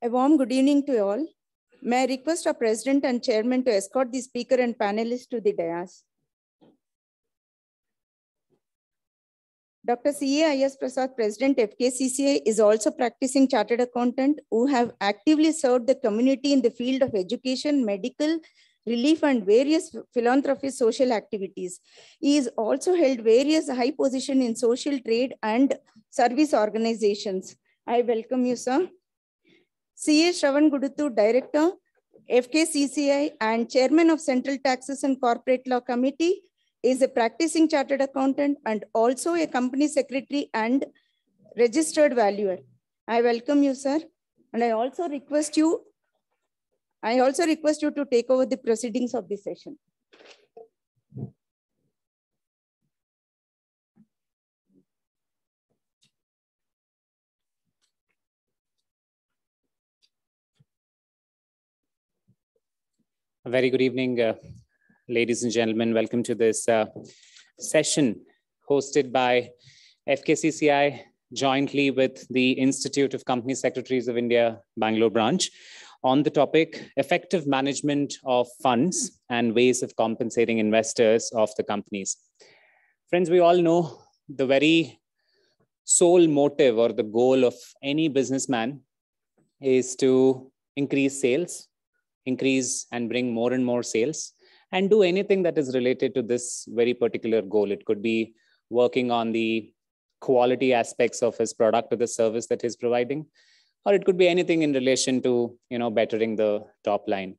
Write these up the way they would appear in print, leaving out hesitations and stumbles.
A warm good evening to all. May I request our President and Chairman to escort the speaker and panelists to the dais. Dr. C.A.I.S. Prasad, President FKCCI, is also practicing chartered accountant who have actively served the community in the field of education, medical, relief, and various philanthropy social activities. He has also held various high positions in social trade and service organizations. I welcome you, sir. C.A. Shravan Guduthu, Director, FKCCI, and Chairman of Central Taxes and Corporate Law Committee, is a practicing chartered accountant and also a company secretary and registered valuer. I welcome you, sir. And I also request you to take over the proceedings of the session. A very good evening, ladies and gentlemen. Welcome to this session hosted by FKCCI jointly with the Institute of Company Secretaries of India, Bangalore branch, on the topic effective management of funds and ways of compensating investors of the companies. Friends, we all know the very sole motive or the goal of any businessman is to increase sales, increase and bring more and more sales, and do anything that is related to this very particular goal. It could be working on the quality aspects of his product or the service that he's providing, or it could be anything in relation to, bettering the top line.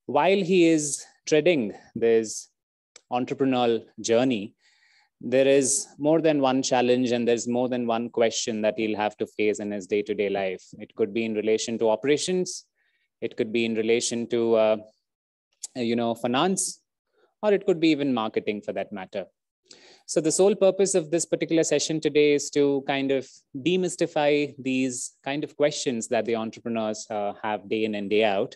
While he is treading this entrepreneurial journey, there is more than one challenge and there's more than one question that he'll have to face in his day-to-day life. It could be in relation to operations, it could be in relation to, finance, or it could be even marketing for that matter. So the sole purpose of this particular session today is to kind of demystify these kind of questions that the entrepreneurs have day in and day out.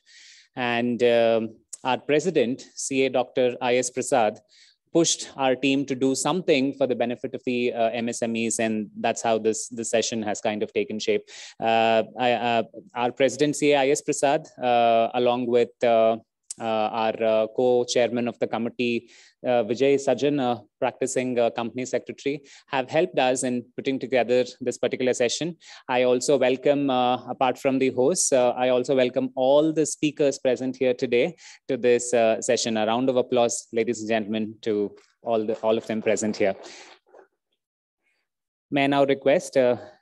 And our president, CA Dr. I.S. Prasad, pushed our team to do something for the benefit of the MSMEs, and that's how this session has kind of taken shape. Our president, C.A.I.S. Prasad, along with our co-chairman of the committee, Vijay Sajjan, a practicing company secretary, have helped us in putting together this particular session. I also welcome, apart from the hosts, I also welcome all the speakers present here today to this session. A round of applause, ladies and gentlemen, to all of them present here. May I now request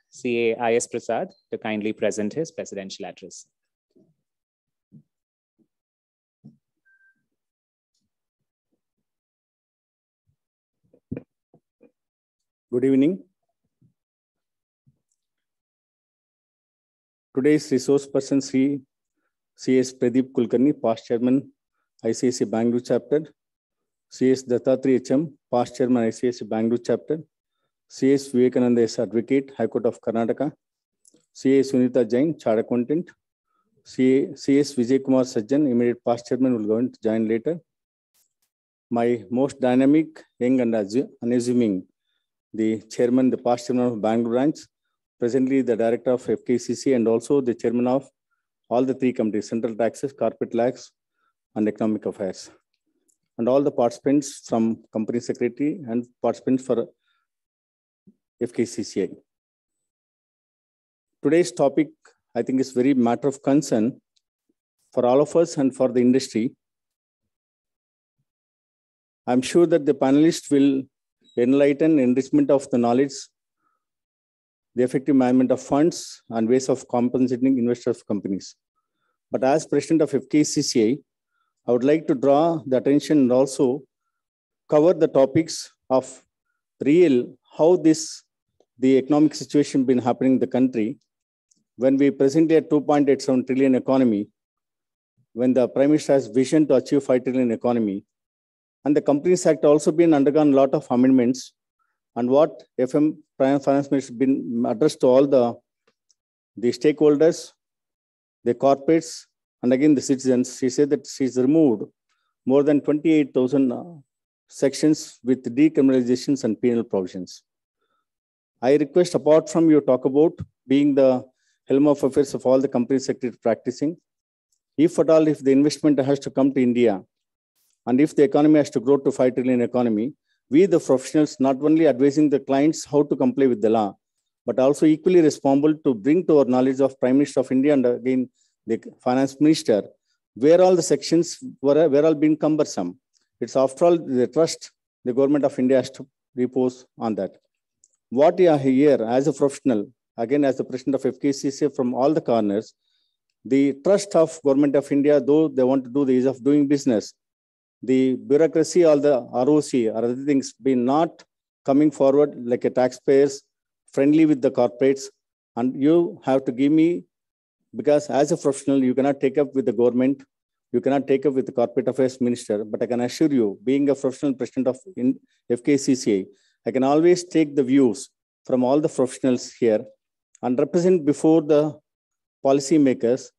C.A.I.S. Prasad to kindly present his presidential address. Good evening. Today's resource person, C.S. Pradeep Kulkarni, past chairman, ICICI Bangalore chapter, C.S. Dattatri H.M., past chairman, ICICI Bangalore chapter, C.S. Vivekananda S. Advocate, High Court of Karnataka, C.S. Sunita Jain, chartered accountant, C.S. Vijay Kumar Sajjan, immediate past chairman, will go and join later. My most dynamic, young and unassuming, the chairman, the past chairman of Bangalore branch, presently the director of FKCC, and also the chairman of all the three committees, Central Taxes, Corporate Laws, and Economic Affairs. And all the participants from company secretary and participants for FKCCI. Today's topic, I think, is very matter of concern for all of us and for the industry. I'm sure that the panelists will enlighten enrichment of the knowledge, the effective management of funds, and ways of compensating investors of companies. But as president of FKCCI, I would like to draw the attention and also cover the topics of how the economic situation been happening in the country. When we presently at 2.87 trillion economy, when the Prime Minister has vision to achieve 5 trillion economy, and the Companies Act also been undergone a lot of amendments, and what Prime Finance Minister been addressed to all the stakeholders, the corporates, and again the citizens. She said that she's removed more than 28,000 sections with decriminalizations and penal provisions. I request, apart from you talk about being the helm of affairs of all the company secretary practicing. If at all, if the investment has to come to India, and if the economy has to grow to 5 trillion economy, we the professionals not only advising the clients how to comply with the law, but also equally responsible to bring to our knowledge of Prime Minister of India and again the Finance Minister, where all the sections were all being cumbersome. It's after all the trust the government of India has to repose on that. What we are here as a professional, again as the president of FKCCA from all the corners, the trust of government of India, though they want to do the ease of doing business, the bureaucracy or the ROC or other things be not coming forward like a taxpayers friendly with the corporates. And you have to give me, because as a professional, you cannot take up with the government, you cannot take up with the corporate affairs minister, but I can assure you, being a professional president of FKCCA, I can always take the views from all the professionals here and represent before the policy makers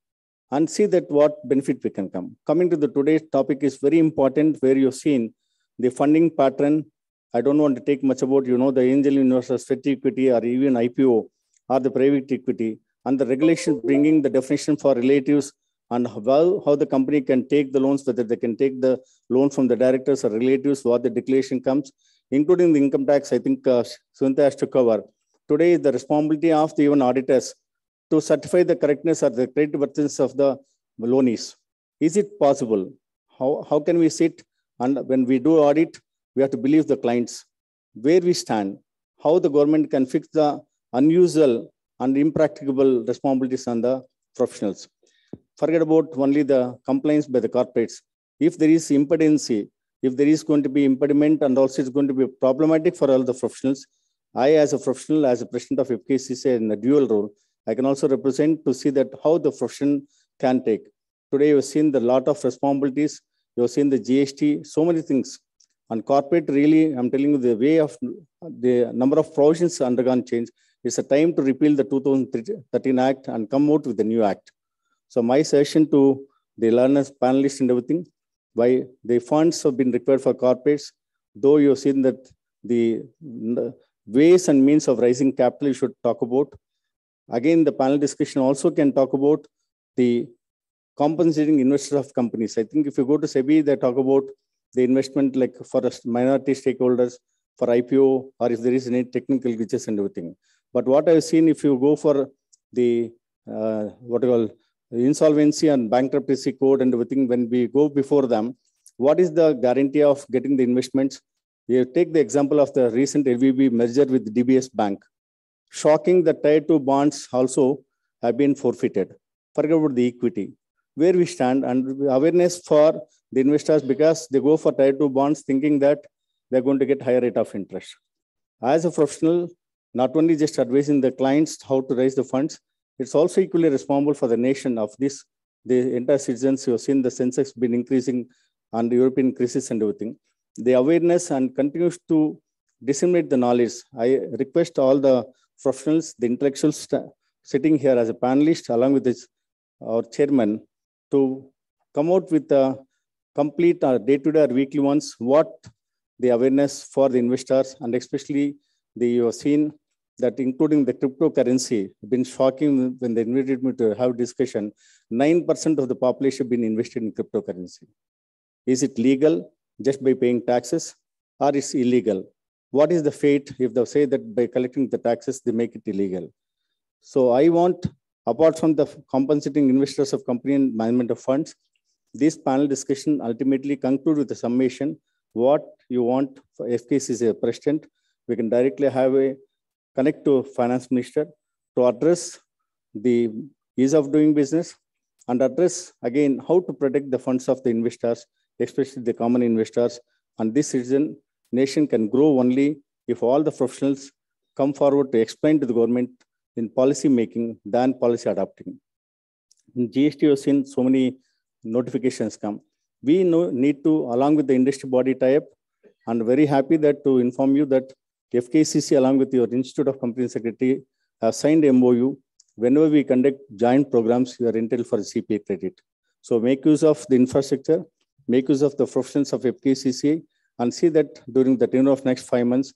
and see that what benefit we can come. Coming to the today's topic is very important, where you've seen the funding pattern. I don't want to take much about, the angel investors, sweat equity, or even IPO, or the private equity, and the regulation bringing the definition for relatives and how the company can take the loans, whether they can take the loan from the directors or relatives, what the declaration comes, including the income tax. I think Sunita has to cover. Today is the responsibility of the even auditors to certify the correctness or the credit worthiness of the loanees. Is it possible? How can we sit and when we do audit, we have to believe the clients, where we stand, how the government can fix the unusual and impracticable responsibilities on the professionals. Forget about only the complaints by the corporates. If there is impedency, if there is going to be impediment and also it's going to be problematic for all the professionals, I as a professional, as a president of FKCCA in a dual role, I can also represent to see that how the profession can take. Today, you've seen the lot of responsibilities. You've seen the GST, so many things. And corporate really, I'm telling you, the way of the number of provisions undergone change. It's a time to repeal the 2013 Act and come out with the new Act. So my suggestion to the learners, panelists and everything, why the funds have been required for corporates, though you've seen that the ways and means of raising capital you should talk about. Again, the panel discussion also can talk about the compensating investors of companies. I think if you go to SEBI, they talk about the investment like for minority stakeholders, for IPO, or if there is any technical glitches and everything. But what I've seen, if you go for the insolvency and bankruptcy code and everything, when we go before them, what is the guarantee of getting the investments? You take the example of the recent LVB merger with DBS Bank. Shocking, the Tier 2 bonds also have been forfeited. Forget about the equity. Where we stand and awareness for the investors, because they go for Tier 2 bonds thinking that they're going to get higher rate of interest. As a professional, not only just advising the clients how to raise the funds, it's also equally responsible for the nation of this, the entire citizens. You have seen the Sensex been increasing and the European crisis and everything. The awareness and continues to disseminate the knowledge. I request all the professionals, the intellectuals sitting here as a panelist, along with our chairman, to come out with a complete day-to-day or weekly ones, what the awareness for the investors, and especially you have seen that including the cryptocurrency, been shocking when they invited me to have discussion. 9% of the population have been invested in cryptocurrency. Is it legal just by paying taxes, or is it illegal? What is the fate if they say that by collecting the taxes, they make it illegal? So I want, apart from the compensating investors of company and management of funds, this panel discussion ultimately conclude with a summation. What you want for FKCCA president, we can directly have a connect to finance minister to address the ease of doing business and address again how to protect the funds of the investors, especially the common investors. And this citizen nation can grow only if all the professionals come forward to explain to the government in policy making than policy adopting. In GST, you've seen so many notifications come. We need to, along with the industry body tie-up, and very happy that to inform you that FKCCA, along with your Institute of Company Secretary, have signed MOU. Whenever we conduct joint programs, you are entitled for CPA credit. So make use of the infrastructure, make use of the professions of FKCCA, and see that during the tenure of next 5 months,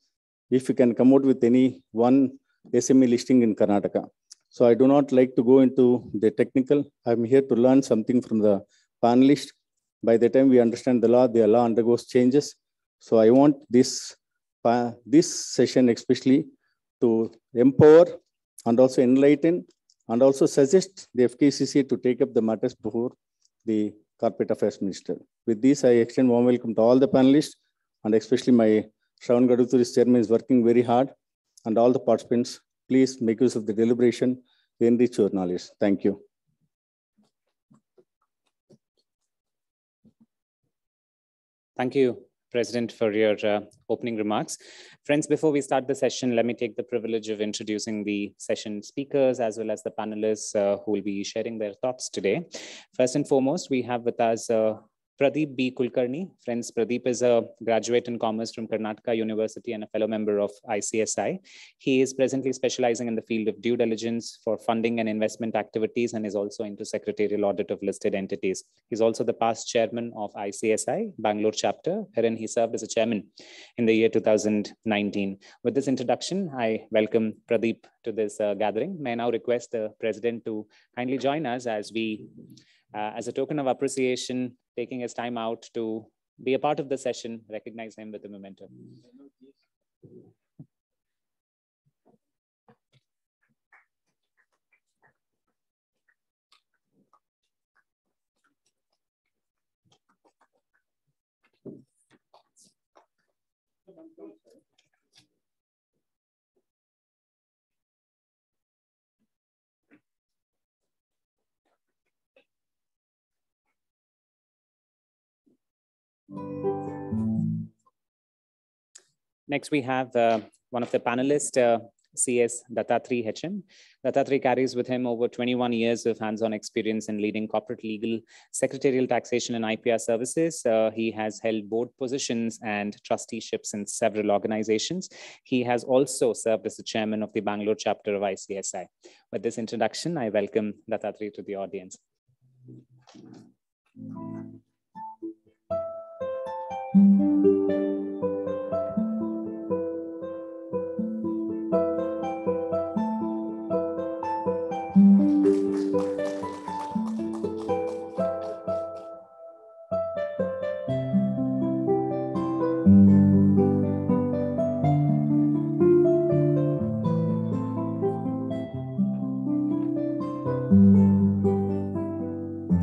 if you can come out with any one SME listing in Karnataka. So I do not like to go into the technical. I'm here to learn something from the panelists. By the time we understand the law undergoes changes. So I want this session especially to empower and also enlighten and also suggest the FKCCA to take up the matters before the Corporate Affairs Minister. With this, I extend warm welcome to all the panelists, and especially my Shravan Gaduturi's chairman is working very hard, and all the participants. Please make use of the deliberation to enrich your knowledge. Thank you. Thank you, President, for your opening remarks. Friends, before we start the session, let me take the privilege of introducing the session speakers as well as the panelists who will be sharing their thoughts today. First and foremost, we have with us Pradeep B. Kulkarni. Friends, Pradeep is a graduate in commerce from Karnataka University and a fellow member of ICSI. He is presently specializing in the field of due diligence for funding and investment activities and is also into secretarial audit of listed entities. He's also the past chairman of ICSI, Bangalore chapter, wherein he served as a chairman in the year 2019. With this introduction, I welcome Pradeep to this gathering. May I now request the president to kindly join us as we, as a token of appreciation, taking his time out to be a part of the session, recognize him with a memento. Next, we have one of the panelists, CS Dattatri HM. Dattatri carries with him over 21 years of hands-on experience in leading corporate legal, secretarial taxation and IPR services. He has held board positions and trusteeships in several organizations. He has also served as the chairman of the Bangalore chapter of ICSI. With this introduction, I welcome Dattatri to the audience.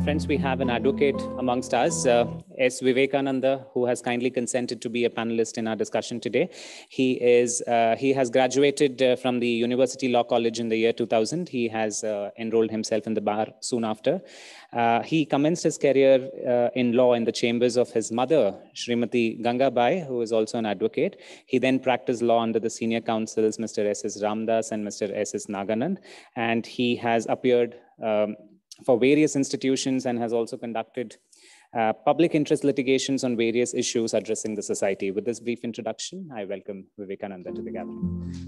Friends, we have an advocate amongst us, S. Vivekananda, who has kindly consented to be a panelist in our discussion today. He has graduated from the University Law College in the year 2000. He has enrolled himself in the bar soon after. He commenced his career in law in the chambers of his mother, Srimati Gangabai, who is also an advocate. He then practiced law under the senior counsels, Mr. S.S. Ramdas and Mr. S.S. Naganand, and he has appeared for various institutions and has also conducted public interest litigations on various issues addressing the society. With this brief introduction, I welcome Vivekananda to the gathering.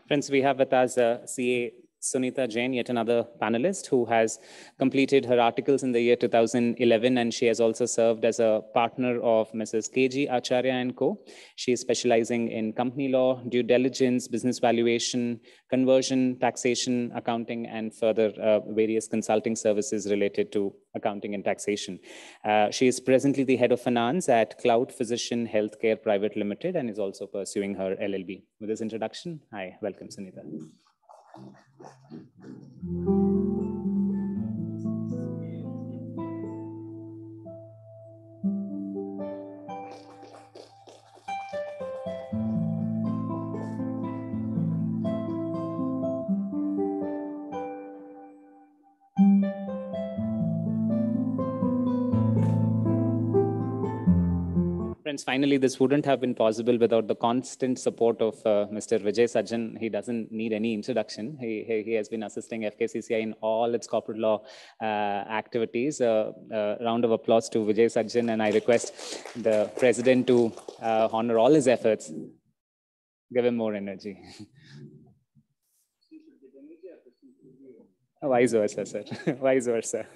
Friends, we have with us CA Sunita Jain, yet another panelist who has completed her articles in the year 2011, and she has also served as a partner of Mrs. KG Acharya & Co. She is specializing in company law, due diligence, business valuation, conversion, taxation, accounting, and further various consulting services related to accounting and taxation. She is presently the head of finance at Cloud Physician Healthcare Private Limited and is also pursuing her LLB. With this introduction, I welcome Sunita. Friends, finally, this wouldn't have been possible without the constant support of Mr. Vijay Sajjan. He doesn't need any introduction. He has been assisting FKCCI in all its corporate law activities. Round of applause to Vijay Sajjan, and I request the president to honor all his efforts. Give him more energy. Vice versa, sir. Vice versa.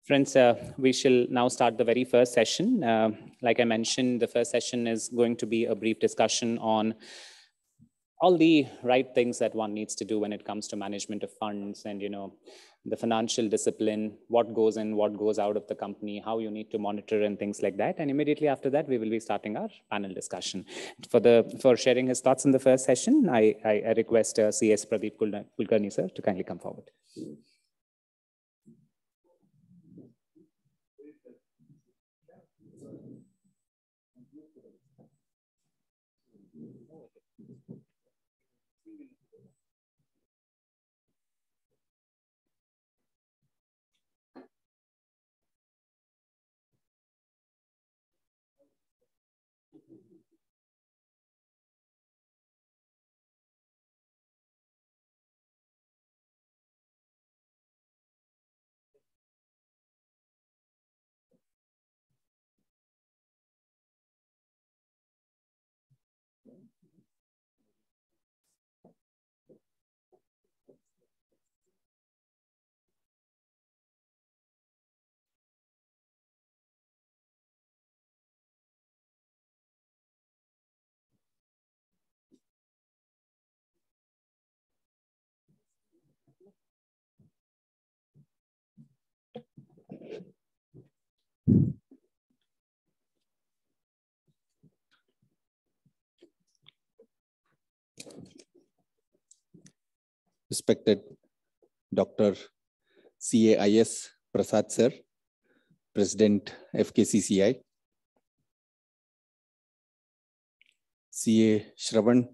Friends, we shall now start the very first session. Like I mentioned, the first session is going to be a brief discussion on all the right things that one needs to do when it comes to management of funds and, the financial discipline, what goes in, what goes out of the company, how you need to monitor and things like that. And immediately after that, we will be starting our panel discussion. For sharing his thoughts in the first session, I request CS Pradeep Kulkarni, sir, to kindly come forward. Respected Dr. CAIS Prasad sir, President FKCCI, CA Shravan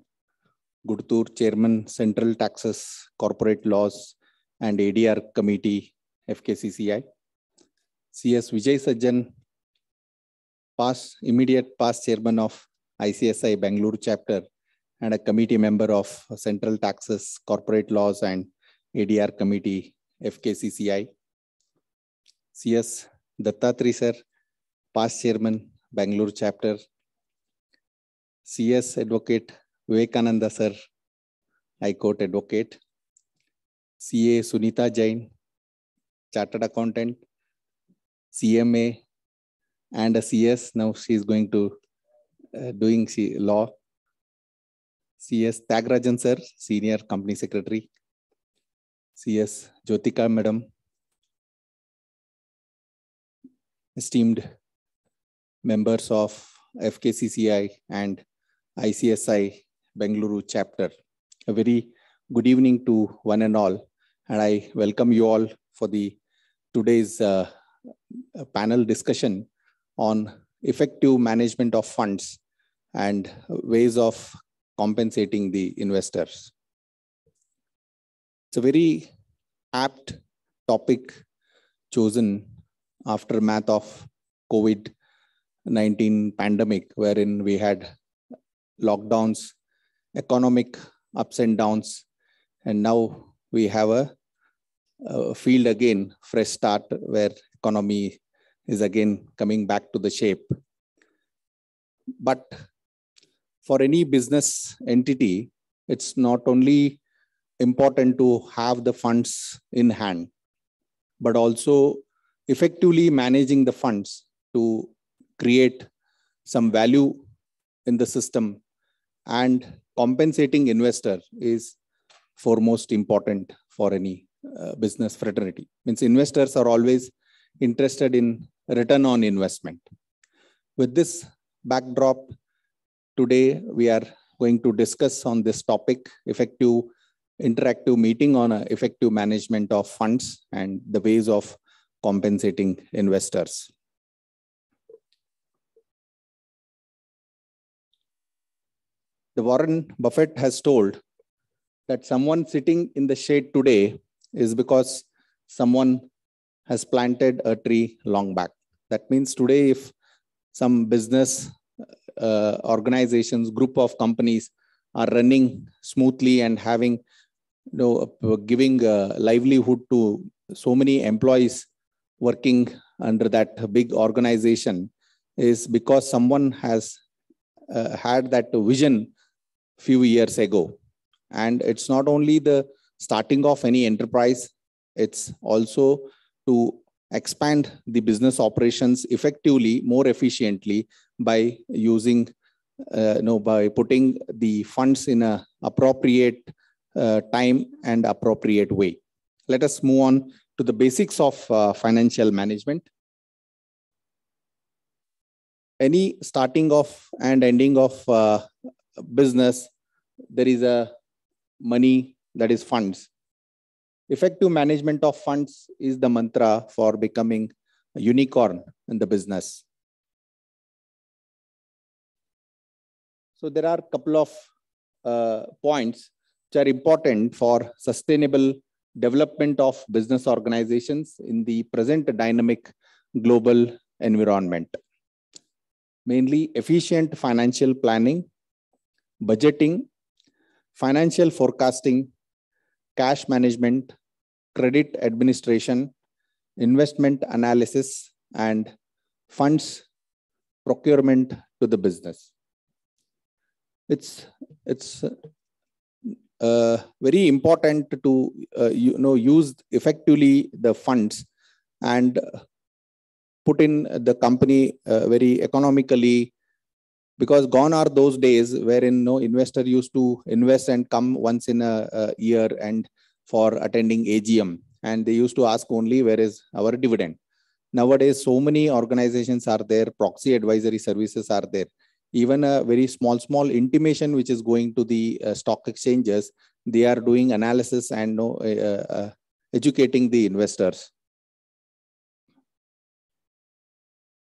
Gudtur, Chairman Central Taxes, Corporate Laws and ADR Committee, FKCCI, CS Vijay Sajjan, immediate past Chairman of ICSI Bangalore Chapter and a committee member of Central Taxes, Corporate Laws and ADR Committee, FKCCI. CS Dattatri sir, past Chairman, Bangalore Chapter. CS Advocate Vivekananda sir, High Court Advocate. CA Sunita Jain, Chartered Accountant, CMA, and a CS. Now she is going to doing law. CS Tyagarajan sir, Senior Company Secretary. CS Jyotika Madam, esteemed members of FKCCI and ICSI Bengaluru Chapter. A very good evening to one and all, and I welcome you all for today's panel discussion on effective management of funds and ways of compensating the investors. It's a very apt topic chosen aftermath of COVID-19 pandemic, wherein we had lockdowns, economic ups and downs, and now we have a field again, fresh start, where economy is again coming back to the shape. But for any business entity, it's not only important to have the funds in hand, but also effectively managing the funds to create some value in the system, and compensating investor is foremost important for any business fraternity. Means investors are always interested in return on investment. With this backdrop, today we are going to discuss on this topic, effective interactive meeting on effective management of funds and the ways of compensating investors. The Warren Buffett has told that someone sitting in the shade today is because someone has planted a tree long back. That means today, if some business organizations, group of companies are running smoothly and having, giving livelihood to so many employees working under that big organization, is because someone has had that vision few years ago. And it's not only the starting of any enterprise, it's also to expand the business operations effectively, more efficiently by using, by putting the funds in a appropriate time and appropriate way. Let us move on to the basics of financial management. Any starting of and ending of business, there is a money, that is funds. Effective management of funds is the mantra for becoming a unicorn in the business. So there are a couple of points which are important for sustainable development of business organizations in the present dynamic global environment. Mainly efficient financial planning, budgeting, financial forecasting, cash management, credit administration, investment analysis, and funds procurement to the business. It's very important to use effectively the funds and put in the company very economically, because gone are those days wherein no investor used to invest and come once in a year and for attending AGM, and they used to ask only where is our dividend. Nowadays, so many organizations are there, proxy advisory services are there. Even a very small intimation which is going to the stock exchanges, they are doing analysis and educating the investors.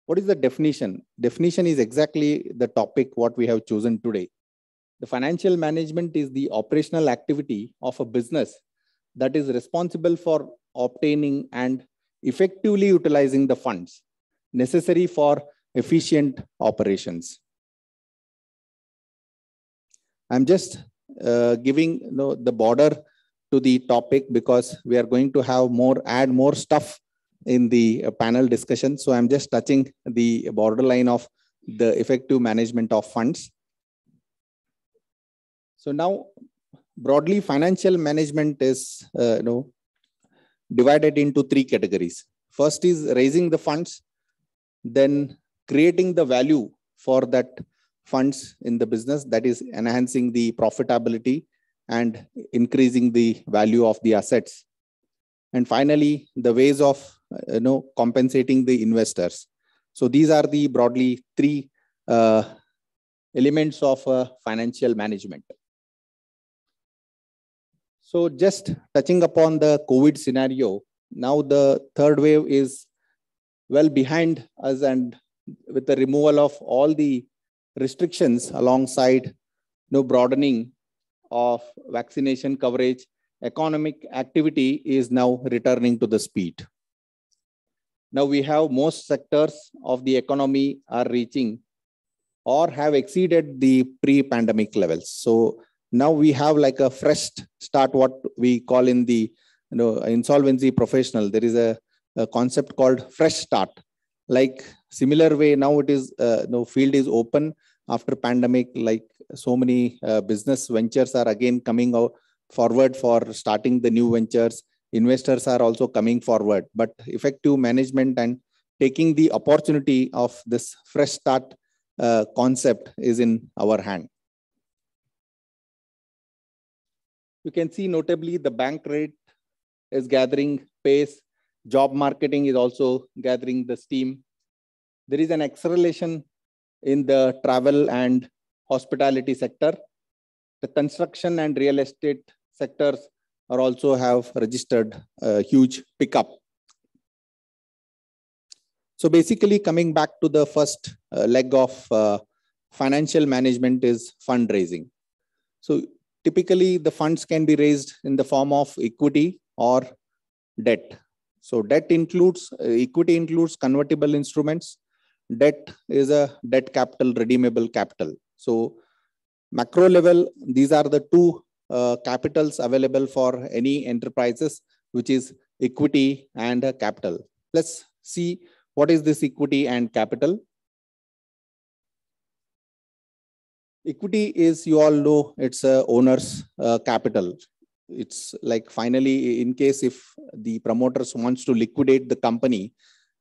What is the definition? Definition is exactly the topic what we have chosen today. The financial management is the operational activity of a business that is responsible for obtaining and effectively utilizing the funds necessary for efficient operations. I'm just giving the border to the topic because we are going to have add more stuff in the panel discussion. So I'm just touching the borderline of the effective management of funds. So now broadly, financial management is divided into three categories. First is raising the funds, then creating the value for that funds in the business, that is enhancing the profitability and increasing the value of the assets. And finally, the ways of compensating the investors. So these are the broadly three elements of financial management. So just touching upon the COVID scenario, now the third wave is well behind us, and with the removal of all the restrictions alongside broadening of vaccination coverage, economic activity is now returning to the speed. Now we have most sectors of the economy are reaching or have exceeded the pre-pandemic levels. So now we have like a fresh start, what we call in the insolvency professional. There is a concept called fresh start. Like similar way, now it is field is open after pandemic. Like so many business ventures are again coming out forward for starting the new ventures. Investors are also coming forward, but effective management and taking the opportunity of this fresh start concept is in our hand. You can see notably the bank rate is gathering pace. Job marketing is also gathering the steam. There is an acceleration in the travel and hospitality sector. The construction and real estate sectors are also have registered a huge pickup. So basically, coming back to the first leg of financial management is fundraising. So typically, the funds can be raised in the form of equity or debt. So debt includes, equity includes convertible instruments. Debt is a debt capital, redeemable capital. So macro level, these are the two capitals available for any enterprises, which is equity and capital. Let's see what is this equity and capital. Equity is, you all know, it's a owner's capital. It's like finally, in case if the promoters wants to liquidate the company,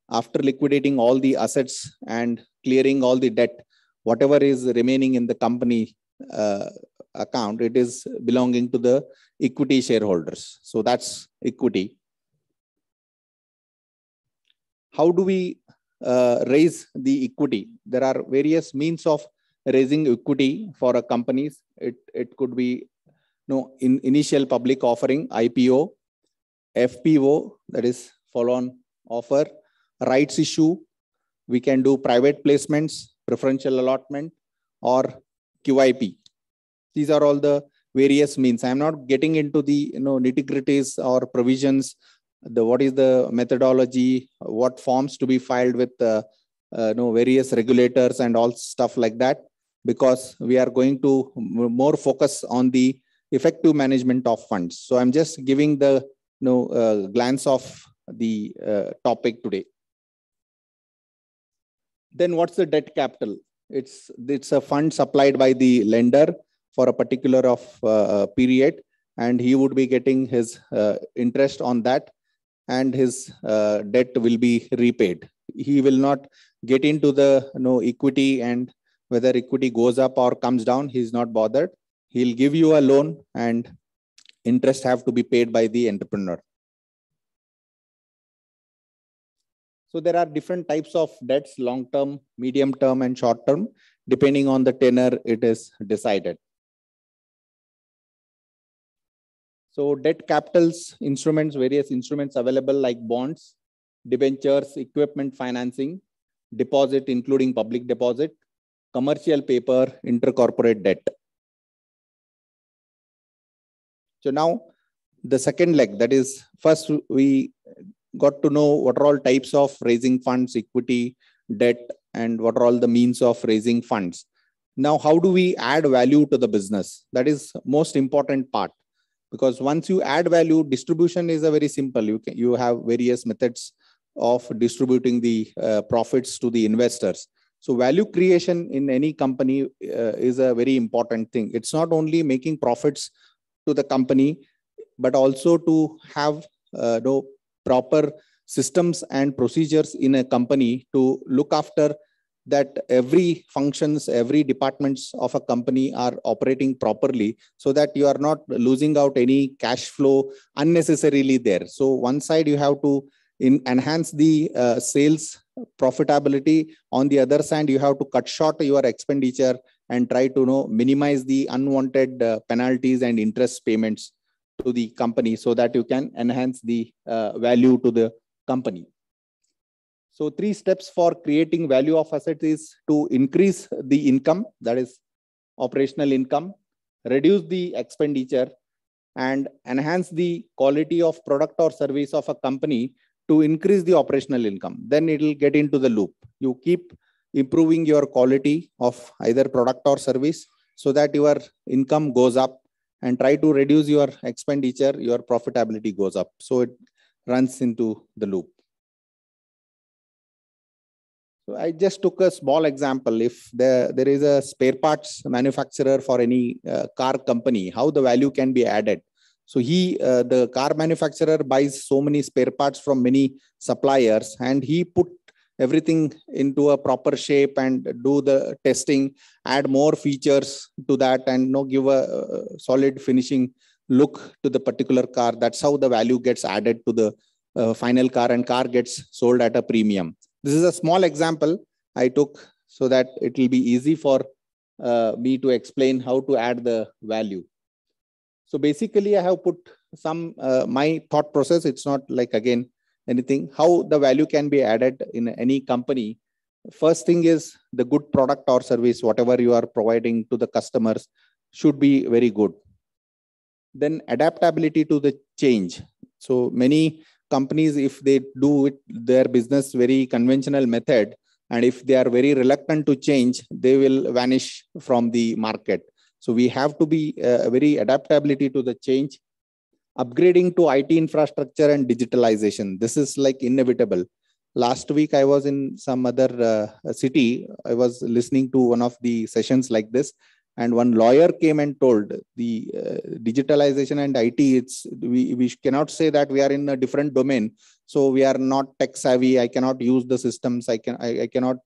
after liquidating all the assets and clearing all the debt, whatever is remaining in the company account, it is belonging to the equity shareholders. So that's equity. How do we raise the equity? There are various means of raising equity for a companies. It could be initial public offering, IPO, FPO, that is follow-on offer, rights issue. We can do private placements, preferential allotment, or QIP. These are all the various means. I'm not getting into the nitty-gritties or provisions. What is the methodology, what forms to be filed with various regulators and all stuff like that, because we are going to more focus on the effective management of funds. So I'm just giving the glance of the topic today. Then what's the debt capital? It's a fund supplied by the lender for a particular period, and he would be getting his interest on that, and his debt will be repaid. He will not get into the equity, and whether equity goes up or comes down, he's not bothered. He'll give you a loan and interest have to be paid by the entrepreneur. So there are different types of debts, long-term, medium-term, and short-term. Depending on the tenor, it is decided. So debt capitals, instruments, various instruments available like bonds, debentures, equipment financing, deposit, including public deposit, commercial paper, intercorporate debt. So now the second leg, that is, first we got to know what are all types of raising funds, equity, debt, and what are all the means of raising funds. Now, how do we add value to the business? That is most important part, because once you add value, distribution is a very simple. You have various methods of distributing the profits to the investors. So value creation in any company is a very important thing. It's not only making profits to the company, but also to have proper systems and procedures in a company to look after that every functions, every departments of a company are operating properly, so that you are not losing out any cash flow unnecessarily there. So one side you have to enhance the sales profitability. On the other side, you have to cut short your expenditure and try to minimize the unwanted penalties and interest payments to the company, so that you can enhance the value to the company. So 3 steps for creating value of assets is to increase the income, that is operational income, reduce the expenditure, and enhance the quality of product or service of a company to increase the operational income. Then it will get into the loop. You keep improving your quality of either product or service so that your income goes up, and try to reduce your expenditure, your profitability goes up. So it runs into the loop. So I just took a small example. If there is a spare parts manufacturer for any car company, how the value can be added. So the car manufacturer buys so many spare parts from many suppliers, and he put everything into a proper shape and do the testing, add more features to that, and give a solid finishing look to the particular car. That's how the value gets added to the final car, and car gets sold at a premium. This is a small example I took so that it will be easy for me to explain how to add the value. So basically, I have put some my thought process. It's not like, again, anything, how the value can be added in any company. First thing is the good product or service, whatever you are providing to the customers, should be very good. Then adaptability to the change. So many companies, if they do their business very conventional method, and if they are very reluctant to change, they will vanish from the market. So we have to be very adaptability to the change. Upgrading to IT infrastructure and digitalization. This is like inevitable. Last week, I was in some other city. I was listening to one of the sessions like this, and one lawyer came and told the digitalization and IT, we cannot say that we are in a different domain. So we are not tech savvy. I cannot use the systems. I cannot.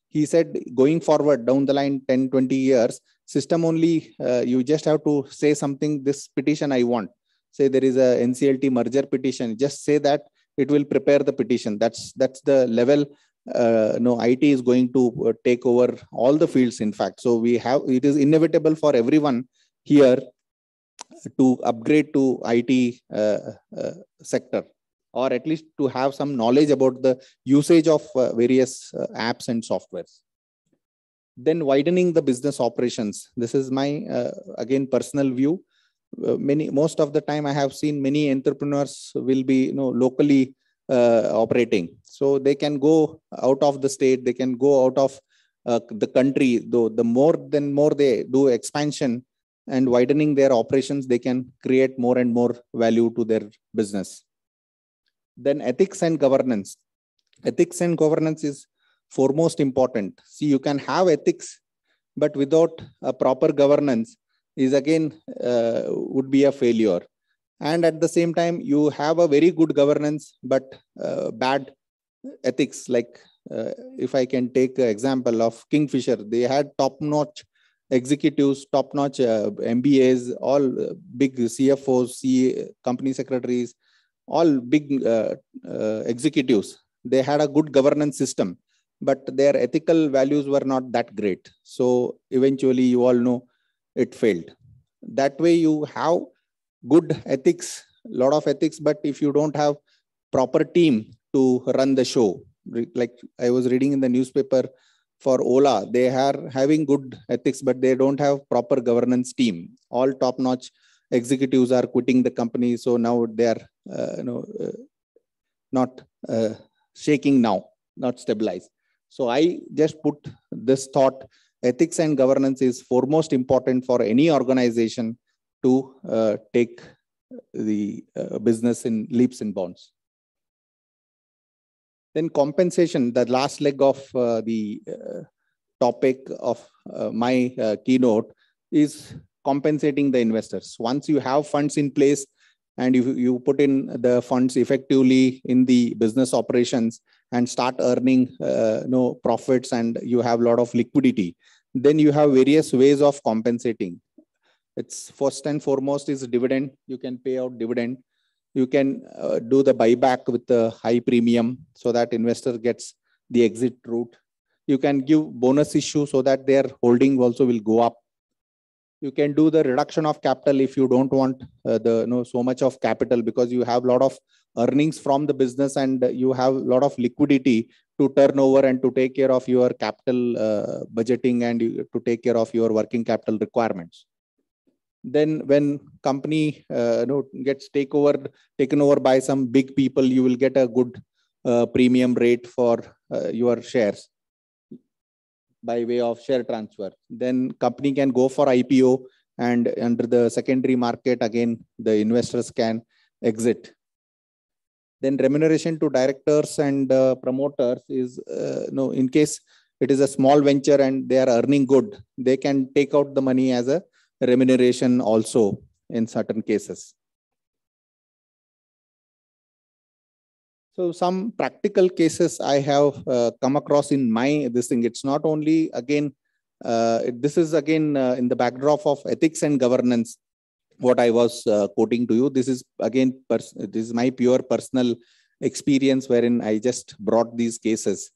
He said, going forward down the line, 10, 20 years, system only, you just have to say something, this petition I want. Say there is a NCLT merger petition, just say that, it will prepare the petition. That's the level. IT is going to take over all the fields, in fact. So it is inevitable for everyone here to upgrade to IT sector, or at least to have some knowledge about the usage of various apps and softwares. Then widening the business operations. This is my, again, personal view. Most of the time I have seen many entrepreneurs will be locally operating. So they can go out of the state, they can go out of the country. Though the more they do expansion and widening their operations, they can create more and more value to their business. Then ethics and governance. Ethics and governance is foremost important. See, you can have ethics, but without a proper governance, is again would be a failure. And at the same time, you have a very good governance, but bad ethics. Like if I can take an example of Kingfisher, they had top-notch executives, top-notch MBAs, all big CFOs, company secretaries, all big executives. They had a good governance system, but their ethical values were not that great. So eventually, you all know, it failed. That way you have good ethics, a lot of ethics, but if you don't have proper team to run the show, like I was reading in the newspaper for Ola, they are having good ethics, but they don't have proper governance team. All top-notch executives are quitting the company. So now they are not shaking now, not stabilized. So I just put this thought, ethics and governance is foremost important for any organization to take the business in leaps and bounds. Then compensation, the last leg of the topic of my keynote, is compensating the investors. Once you have funds in place and you put in the funds effectively in the business operations and start earning profits, and you have a lot of liquidity, then you have various ways of compensating. It's first and foremost is dividend. You can pay out dividend. You can do the buyback with a high premium so that investor gets the exit route. You can give bonus issue so that their holding also will go up. You can do the reduction of capital if you don't want so much of capital, because you have a lot of earnings from the business and you have a lot of liquidity to turn over and to take care of your capital budgeting and to take care of your working capital requirements. Then when company gets taken over by some big people, you will get a good premium rate for your shares by way of share transfer. Then company can go for IPO, and under the secondary market, again, the investors can exit. Then remuneration to directors and promoters is, in case it is a small venture and they are earning good, they can take out the money as a remuneration also in certain cases. So some practical cases I have come across in this thing. It's not only, again, this is again in the backdrop of ethics and governance, what I was quoting to you. This is again, this is my pure personal experience wherein I just brought these cases.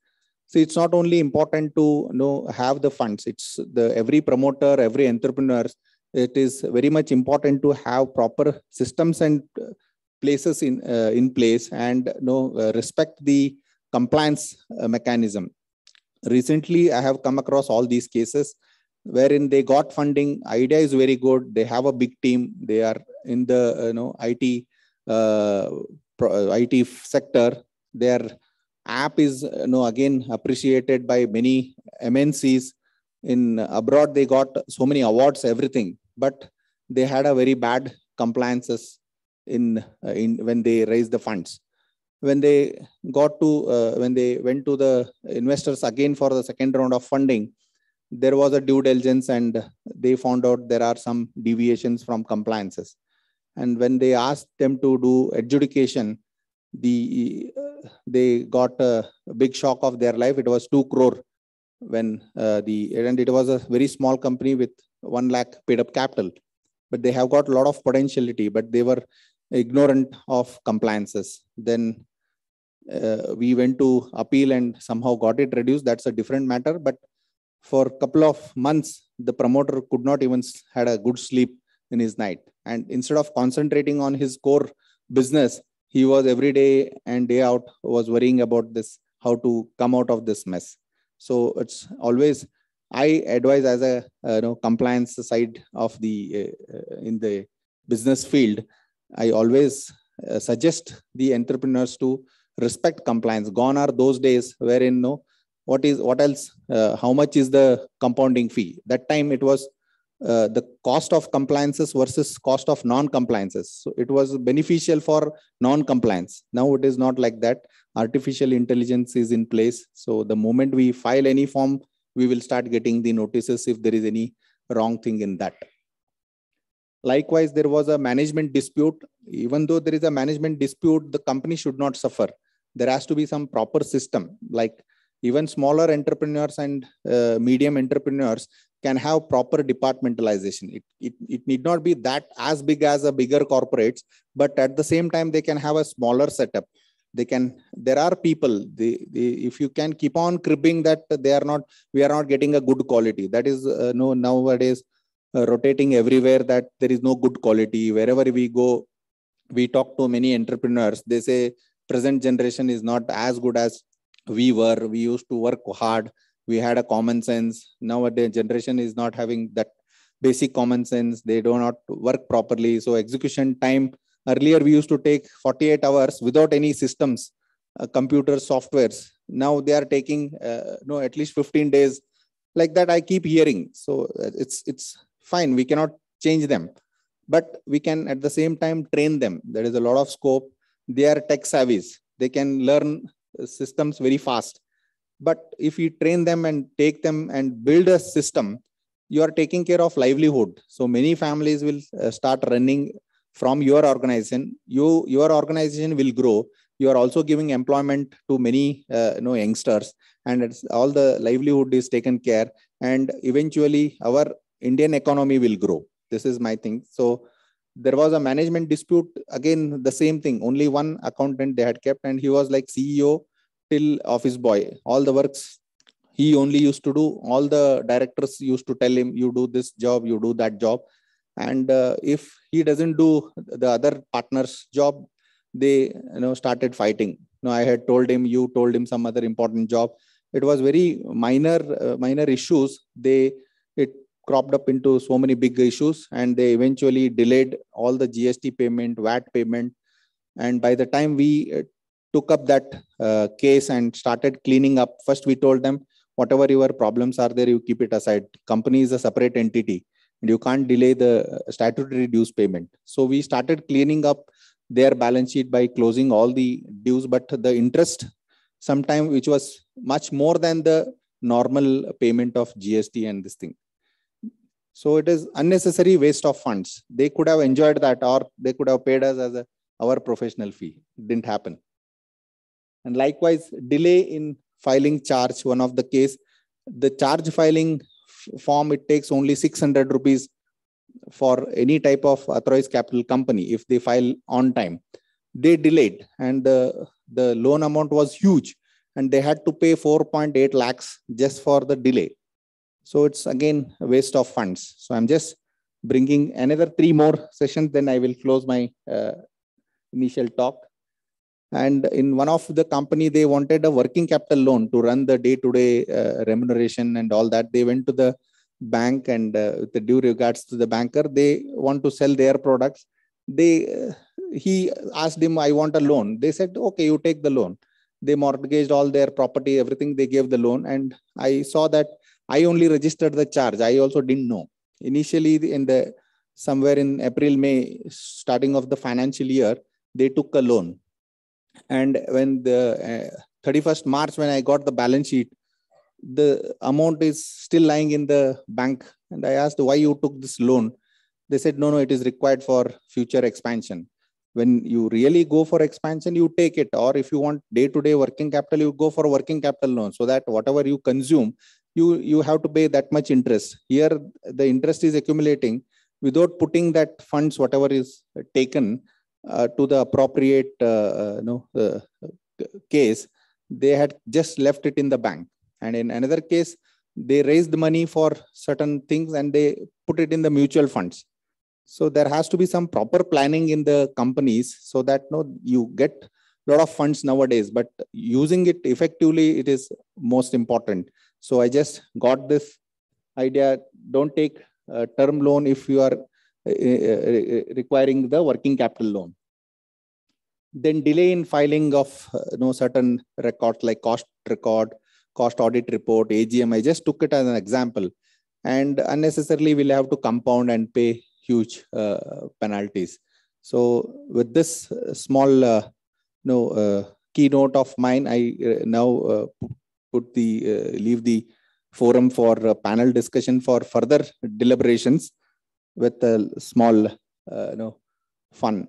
So it's not only important to have the funds. It's every promoter, every entrepreneur it is very much important to have proper systems and places in place, and respect the compliance mechanism. Recently, I have come across all these cases wherein they got funding. Idea is very good. They have a big team. They are in the IT sector. Their app is again appreciated by many MNCs. In abroad, they got so many awards, everything, but they had a very bad compliances in when they raised the funds. When they got to when they went to the investors again for the second round of funding, there was a due diligence and they found out there are some deviations from compliances. And when they asked them to do adjudication, they got a big shock of their life. It was 2 crore when and it was a very small company with 1 lakh paid up capital, but they have got a lot of potentiality, but they were ignorant of compliances. Then we went to appeal and somehow got it reduced. That's a different matter. But for a couple of months, the promoter could not even had a good sleep in his night. And instead of concentrating on his core business, he was every day and day out was worrying about this, how to come out of this mess. So it's always, I advise as a compliance side of the in the business field, I always suggest the entrepreneurs to respect compliance. Gone are those days wherein what else, how much is the compounding fee? That time it was the cost of compliances versus cost of non-compliances. So it was beneficial for non-compliance. Now it is not like that. Artificial intelligence is in place. So the moment we file any form, we will start getting the notices if there is any wrong thing in that. Likewise, there was a management dispute. Even though there is a management dispute, the company should not suffer. There has to be some proper system. Like even smaller entrepreneurs and medium entrepreneurs can have proper departmentalization. It need not be that as big as a bigger corporates, but at the same time, they can have a smaller setup. There are people, if you can keep on cribbing that we are not getting a good quality. That is nowadays rotating everywhere, that there is no good quality. Wherever we go, we talk to many entrepreneurs. They say present generation is not as good as we were. We used to work hard. We had a common sense. Nowadays, generation is not having that basic common sense. They do not work properly. So execution time, earlier we used to take 48 hours without any systems, computer softwares. Now they are taking at least 15 days. Like that I keep hearing. So it's fine. We cannot change them, but we can at the same time train them. There is a lot of scope. They are tech savvies. They can learn systems very fast. But if you train them and take them and build a system, you are taking care of livelihood. So many families will start running from your organization. Your organization will grow. You are also giving employment to many youngsters, and it's all the livelihood is taken care. And eventually our Indian economy will grow. This is my thing. So there was a management dispute. Again, the same thing. Only one accountant they had kept, and he was like CEO till office boy. All the works he only used to do. All the directors used to tell him, you do this job, you do that job. And if he doesn't do the other partner's job, they started fighting. I had told him, you told him some other important job. It was very minor issues. It cropped up into so many big issues, and they eventually delayed all the GST payment, VAT payment. And by the time we took up that case and started cleaning up, first we told them, whatever your problems are there, you keep it aside. Company is a separate entity, and you can't delay the statutory dues payment. So we started cleaning up their balance sheet by closing all the dues, but the interest sometime, which was much more than the normal payment of GST and this thing. So it is unnecessary waste of funds. They could have enjoyed that, or they could have paid us as our professional fee. It didn't happen. And likewise, delay in filing charge. One of the case, the charge filing form, it takes only 600 rupees for any type of authorized capital company if they file on time. They delayed, and the loan amount was huge, and they had to pay 4.8 lakhs just for the delay. So it's again a waste of funds. So I'm just bringing another 3 more sessions, then I will close my initial talk. And in one of the company, they wanted a working capital loan to run the day-to-day remuneration and all that. They went to the bank, and with the due regards to the banker, they want to sell their products. He asked him, I want a loan. They said, okay, you take the loan. They mortgaged all their property, everything. They gave the loan. And I saw that I only registered the charge. I also didn't know. Initially, somewhere in April, May, starting of the financial year, they took a loan. And when the 31st March, when I got the balance sheet, the amount is still lying in the bank. And I asked why you took this loan. They said, no, it is required for future expansion. When you really go for expansion, you take it. Or if you want day-to-day working capital, you go for a working capital loan, so that whatever you consume, you have to pay that much interest. Here, the interest is accumulating without putting that funds, whatever is taken, to the appropriate case. They had just left it in the bank. And in another case, they raised money for certain things and they put it in the mutual funds. So there has to be some proper planning in the companies, so that you get a lot of funds nowadays, but using it effectively, it is most important. So I just got this idea. Don't take a term loan if you are requiring the working capital loan. Then delay in filing of certain records like cost record, cost audit report, AGM. I just took it as an example. And unnecessarily we'll have to compound and pay huge penalties. So with this small keynote of mine, I now leave the forum for panel discussion for further deliberations with a small fun.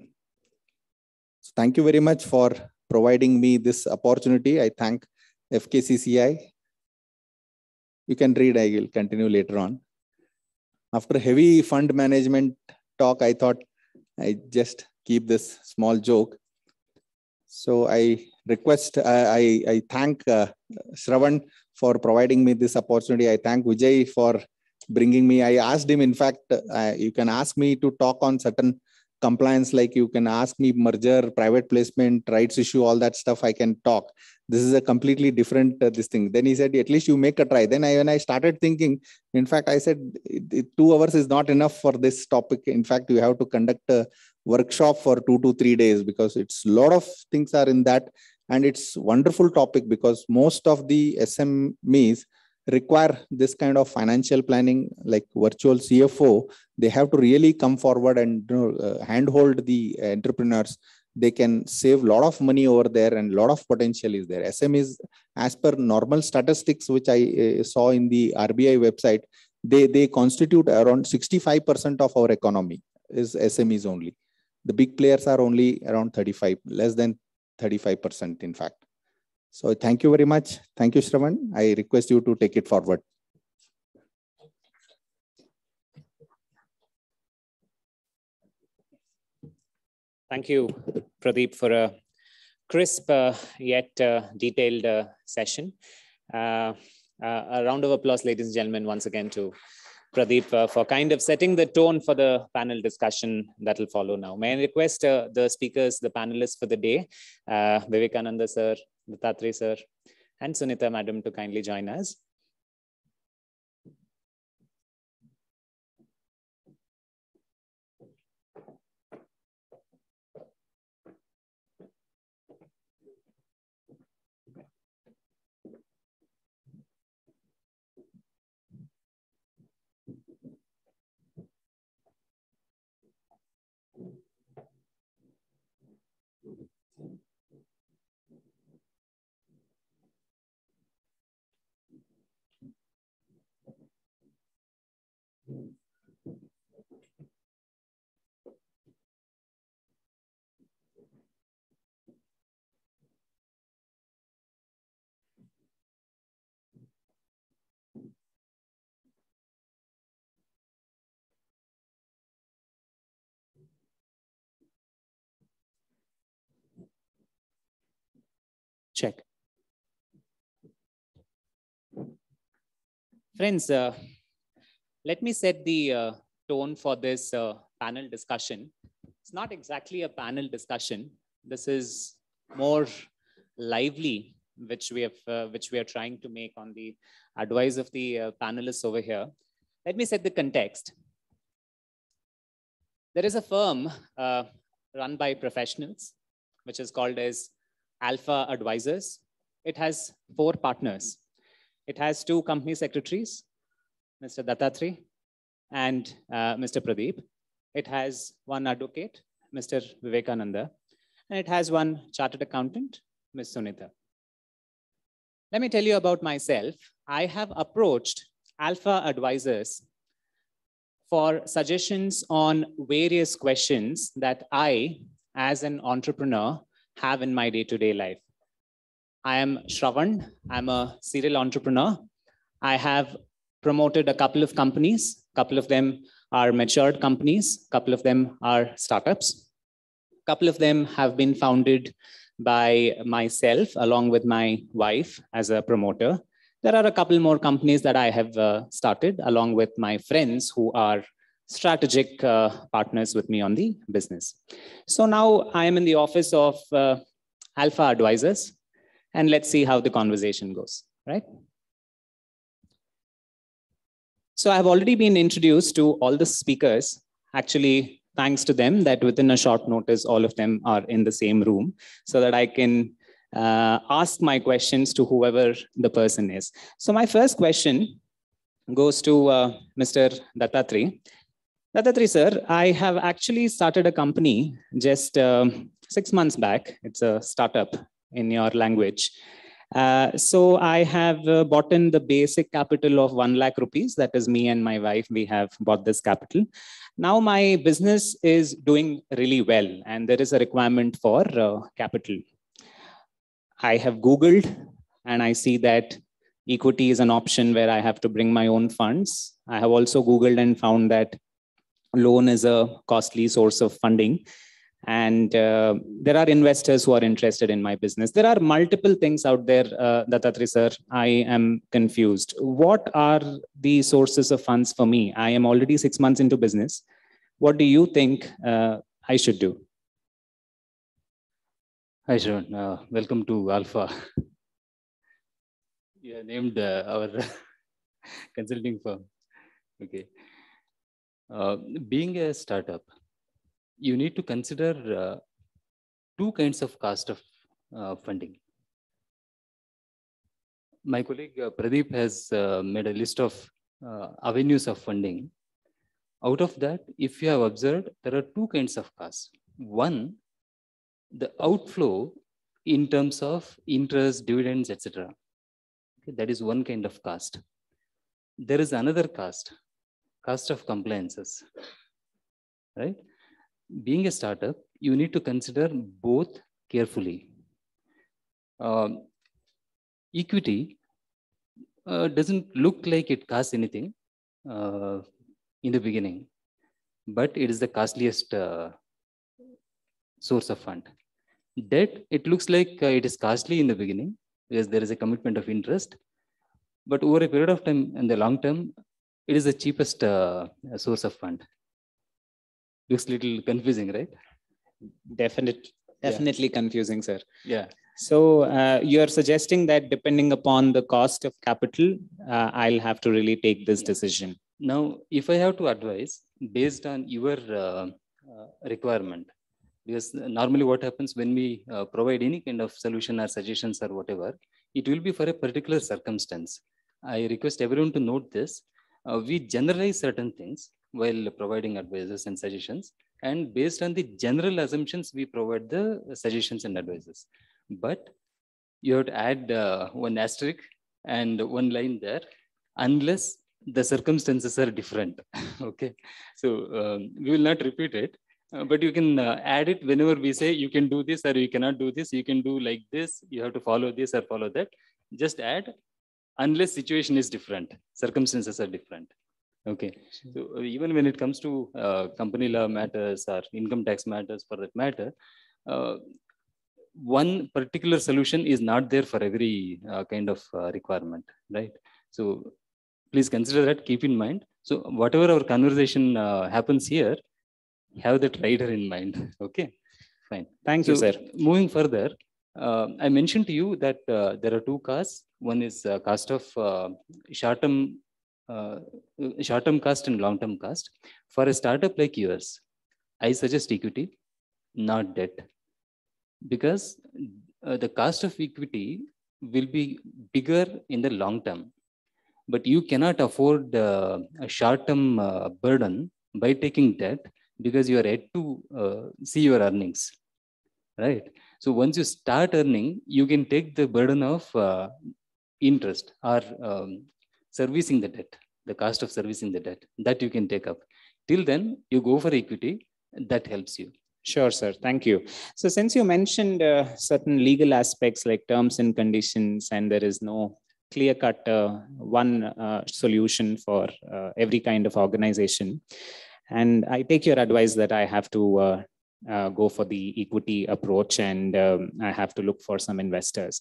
So thank you very much for providing me this opportunity. I thank FKCCI. You can read, I will continue later on. After heavy fund management talk, I thought I just keep this small joke. So I request, I thank Shravan for providing me this opportunity. I thank Vijay for bringing me. I asked him, in fact, you can ask me to talk on certain compliance, like you can ask me merger, private placement, rights issue, all that stuff I can talk. This is a completely different this thing. Then he said, at least you make a try. Then when I started thinking, in fact, I said, 2 hours is not enough for this topic. In fact, you have to conduct a workshop for 2 to 3 days, because it's a lot of things are in that. And it's wonderful topic, because most of the SMEs require this kind of financial planning, like virtual CFO. They have to really come forward and handhold the entrepreneurs. They can save a lot of money over there, and a lot of potential is there. SMEs, as per normal statistics, which I saw in the RBI website, they constitute around 65% of our economy is SMEs only. The big players are only around 35, less than 35%, in fact. So thank you very much. Thank you, Shravan. I request you to take it forward. Thank you, Pradeep, for a crisp yet detailed session. A round of applause, ladies and gentlemen, once again to Pradeep for kind of setting the tone for the panel discussion that will follow now. May I request the speakers, the panelists for the day, Vivekananda sir, Dattatreya sir, and Sunita madam to kindly join us. Check. Friends, let me set the tone for this panel discussion. It's not exactly a panel discussion. This is more lively, which we are trying to make on the advice of the panelists over here. Let me set the context. There is a firm run by professionals, which is called as Alpha Advisors. It has 4 partners. It has 2 company secretaries, Mr. Dattatri and Mr. Pradeep. It has 1 advocate, Mr. Vivekananda, and it has 1 chartered accountant, Ms. Sunita. Let me tell you about myself. I have approached Alpha Advisors for suggestions on various questions that I, as an entrepreneur, have in my day-to-day life. I am Shravan. I'm a serial entrepreneur. I have promoted a couple of companies. A couple of them are matured companies. A couple of them are startups. A couple of them have been founded by myself along with my wife as a promoter. There are a couple more companies that I have started along with my friends who are strategic partners with me on the business. So now I am in the office of Alpha Advisors, and let's see how the conversation goes, right? So I've already been introduced to all the speakers. Actually, thanks to them that within a short notice, all of them are in the same room so that I can ask my questions to whoever the person is. So my first question goes to Mr. Dattatri. Dattatri sir, I have actually started a company just 6 months back. It's a startup in your language. So I have bought in the basic capital of 1 lakh rupees. That is me and my wife, we have bought this capital. Now my business is doing really well and there is a requirement for capital. I have Googled and I see that equity is an option where I have to bring my own funds. I have also Googled and found that loan is a costly source of funding. And there are investors who are interested in my business. There are multiple things out there, Dattatri sir. I am confused. What are the sources of funds for me? I am already 6 months into business. What do you think I should do? Hi, Sharon. Welcome to Alpha. You have named our consulting firm. Okay. Being a startup, you need to consider 2 kinds of cost of funding. My colleague Pradeep has made a list of avenues of funding. Out of that, if you have observed, there are 2 kinds of costs. One, the outflow in terms of interest, dividends, etc. Okay, that is one kind of cost. There is another cost of compliances, right? Being a startup, you need to consider both carefully. Equity doesn't look like it costs anything in the beginning, but it is the costliest source of fund. Debt, it looks like it is costly in the beginning because there is a commitment of interest, but over a period of time, in the long term, it is the cheapest source of fund. Looks a little confusing, right? Definitely confusing, sir. Yeah. So you're suggesting that depending upon the cost of capital, I'll have to really take this decision. Now, if I have to advise based on your requirement, because normally what happens when we provide any kind of solution or suggestions or whatever, it will be for a particular circumstance. I request everyone to note this. We generalize certain things while providing advices and suggestions, and based on the general assumptions, we provide the suggestions and advices. But you have to add 1 asterisk and 1 line there, unless the circumstances are different. Okay, so we will not repeat it, but you can add it whenever we say you can do this or you cannot do this, you can do like this, you have to follow this or follow that. Just add, unless situation is different, circumstances are different. Okay, so even when it comes to company law matters or income tax matters for that matter, one particular solution is not there for every kind of requirement, right? So please consider that, keep in mind. So whatever our conversation happens here, have that rider in mind. Okay, fine. Thank you, sir. Moving further, I mentioned to you that there are two costs. One is cost of short-term cost and long-term cost. For a startup like yours, I suggest equity, not debt, because the cost of equity will be bigger in the long term, but you cannot afford a short-term burden by taking debt, because you are yet to see your earnings, right? So once you start earning, you can take the burden of interest or servicing the debt, the cost of servicing the debt, that you can take up. Till then, you go for equity, that helps you. Sure, sir. Thank you. So since you mentioned certain legal aspects like terms and conditions, and there is no clear-cut one solution for every kind of organization, and I take your advice that I have to go for the equity approach, and I have to look for some investors.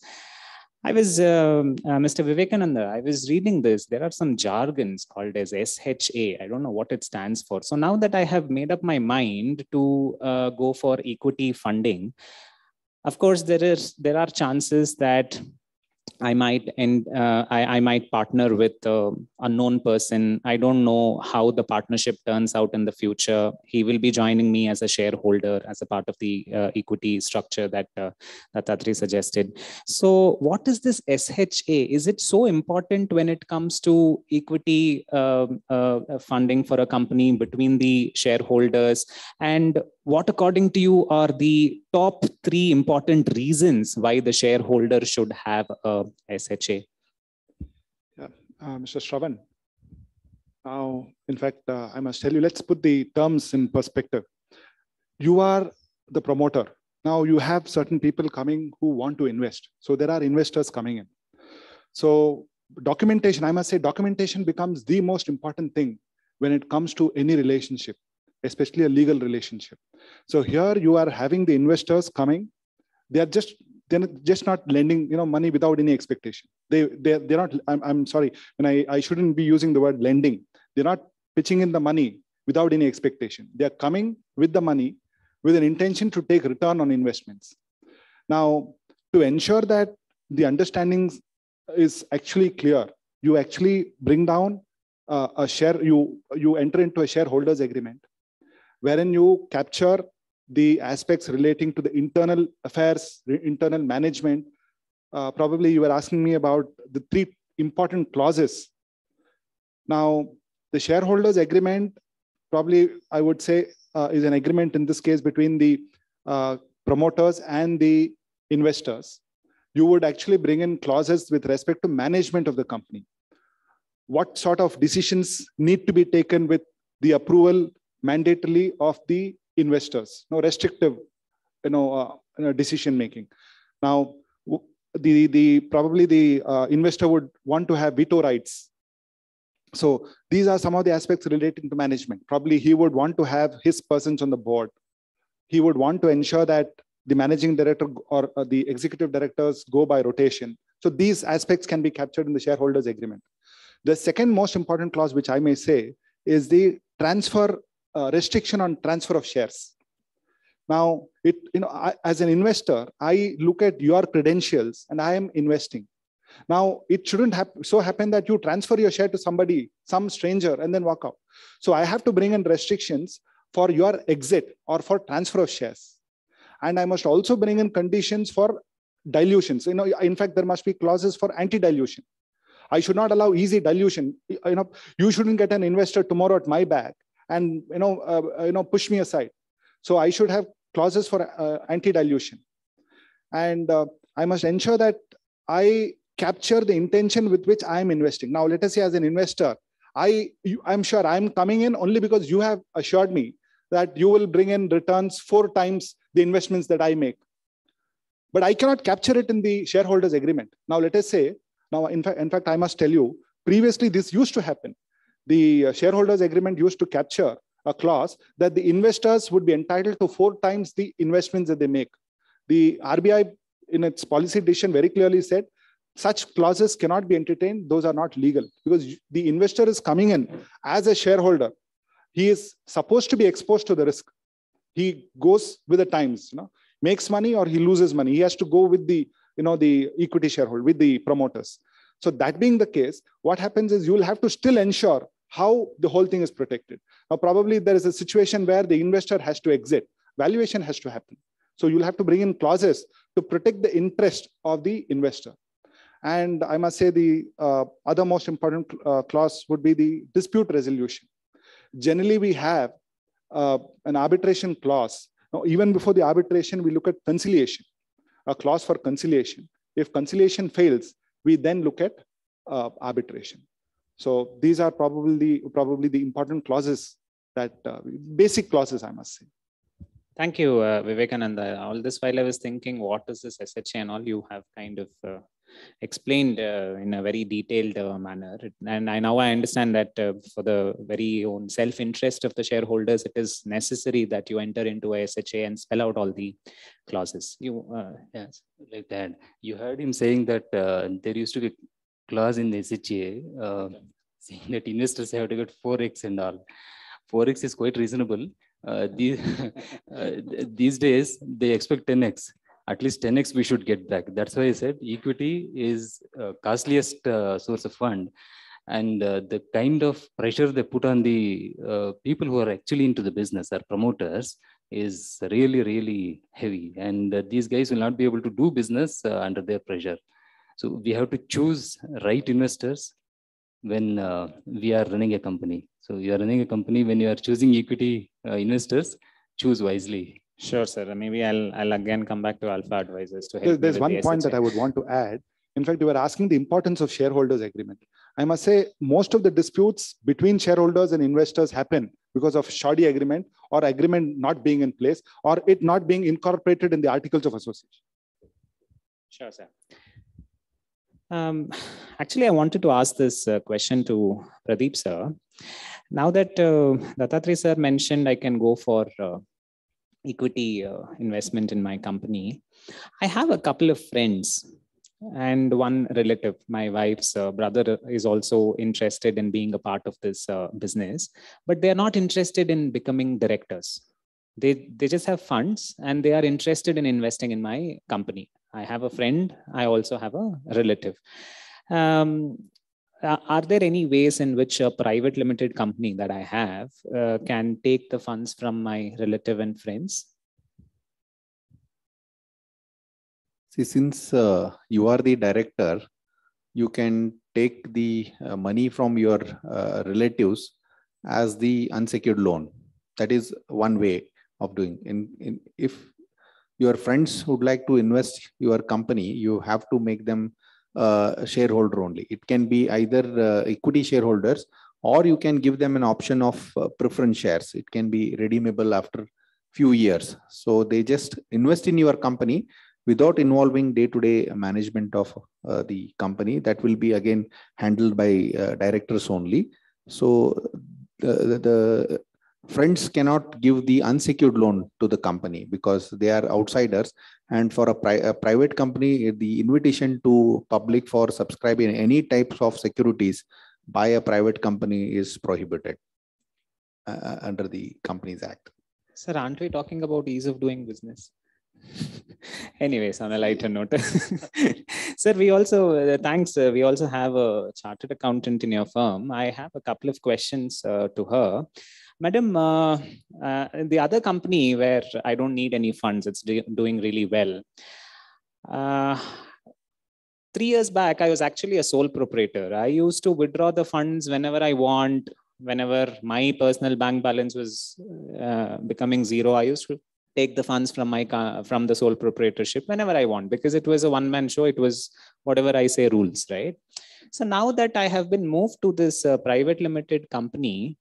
I was, Mr. Vivekananda, I was reading this. There are some jargons called as SHA. I don't know what it stands for. So now that I have made up my mind to go for equity funding, of course, there are chances that I might I might partner with an unknown person. I don't know how the partnership turns out in the future. He will be joining me as a shareholder, as a part of the equity structure that Atri suggested. So what is this SHA? Is it so important when it comes to equity funding for a company between the shareholders? And what, according to you, are the top 3 important reasons why the shareholder should have a SHA? Yeah, Mr. Shravan. Now, in fact, I must tell you, let's put the terms in perspective. You are the promoter. Now you have certain people coming who want to invest. So there are investors coming in. So documentation, I must say, documentation becomes the most important thing when it comes to any relationship, especially a legal relationship. So here you are having the investors coming. They're just not lending, money without any expectation. They're not. I'm sorry, and I shouldn't be using the word lending. They're not pitching in the money without any expectation. They're coming with the money with an intention to take return on investments. Now, to ensure that the understanding is actually clear, you actually bring down a share. You enter into a shareholders agreement, wherein you capture the aspects relating to the internal affairs, internal management. Probably you were asking me about the 3 important clauses. Now, the shareholders agreement, probably I would say, is an agreement in this case between the promoters and the investors. You would actually bring in clauses with respect to management of the company. What sort of decisions need to be taken with the approval mandatorily of the investors, no restrictive, decision making. Now, probably the investor would want to have veto rights. So these are some of the aspects relating to management. Probably he would want to have his persons on the board. He would want to ensure that the managing director or the executive directors go by rotation. So these aspects can be captured in the shareholders agreement. The second most important clause, which I may say, is the transfer restriction on transfer of shares. Now, as an investor, I look at your credentials and I am investing. Now, it shouldn't so happen that you transfer your share to somebody, some stranger, and then walk out. So I have to bring in restrictions for your exit or for transfer of shares. And I must also bring in conditions for dilutions. In fact, there must be clauses for anti-dilution. I should not allow easy dilution. You shouldn't get an investor tomorrow at my back and push me aside. So I should have clauses for anti-dilution. And I must ensure that I capture the intention with which I am investing. Now, let us say as an investor, I'm sure I'm coming in only because you have assured me that you will bring in returns 4 times the investments that I make. But I cannot capture it in the shareholders agreement. Now, let us say, in fact, I must tell you, previously this used to happen. The shareholders agreement used to capture a clause that the investors would be entitled to 4 times the investments that they make. The RBI, in its policy decision, very clearly said Such clauses cannot be entertained. Those are not legal, because the investor is coming in as a shareholder. He is supposed to be exposed to the risk. He goes with the times, makes money or he loses money. He has to go with the, the equity shareholder, with the promoters. So that being the case, what happens is you will have to still ensure how the whole thing is protected. Now, probably there is a situation where the investor has to exit. Valuation has to happen. So you'll have to bring in clauses to protect the interest of the investor. And I must say the other most important clause would be the dispute resolution. Generally, we have an arbitration clause. Now, even before the arbitration, we look at conciliation, a clause for conciliation. If conciliation fails, we then look at arbitration. So these are probably the important clauses, that basic clauses, I must say. Thank you, Vivekananda. All this while I was thinking, what is this SHA and all? You have kind of explained in a very detailed manner. And now I understand that for the very own self-interest of the shareholders, it is necessary that you enter into a SHA and spell out all the clauses. Yes, like that. You heard him saying that there used to be a clause in the SHA saying that investors have to get 4x and all. 4x is quite reasonable. These days, they expect 10x. At least 10x we should get back. That's why I said equity is costliest source of fund. And the kind of pressure they put on the people who are actually into the business, our promoters, is really, really heavy. And these guys will not be able to do business under their pressure. So we have to choose right investors when we are running a company. So you are running a company, when you are choosing equity investors, choose wisely. Sure, sir. Maybe I'll again come back to Alpha Advisors to help. There's one point that I would want to add. In fact, you were asking the importance of shareholders agreement. I must say, most of the disputes between shareholders and investors happen because of shoddy agreement, or agreement not being in place, or it not being incorporated in the articles of association. Sure, sir. Actually, I wanted to ask this question to Pradeep, sir. Now that Dattatreya sir mentioned I can go for equity investment in my company, I have a couple of friends and one relative. My wife's brother is also interested in being a part of this business, but they're not interested in becoming directors. They just have funds and they are interested in investing in my company. I have a friend. I also have a relative. Are there any ways in which a private limited company that I have can take the funds from my relative and friends? See, since you are the director, you can take the money from your relatives as the unsecured loan. That is one way of doing. If your friends would like to invest your company, you have to make them shareholder only. It can be either equity shareholders, or you can give them an option of preference shares. It can be redeemable after few years. So they just invest in your company without involving day-to-day management of the company. That will be again handled by directors only. So the friends cannot give the unsecured loan to the company because they are outsiders. And for a private company, the invitation to public for subscribing any types of securities by a private company is prohibited under the Companies Act. Sir, aren't we talking about ease of doing business? Anyways, on a lighter note. Sir, we also, thanks. We also have a chartered accountant in your firm. I have a couple of questions to her. Madam, the other company where I don't need any funds, it's doing really well. 3 years back, I was actually a sole proprietor. I used to withdraw the funds whenever I want, whenever my personal bank balance was becoming zero. I used to take the funds from the sole proprietorship whenever I want, because it was a one-man show. It was whatever I say rules, right? So now that I have been moved to this private limited company,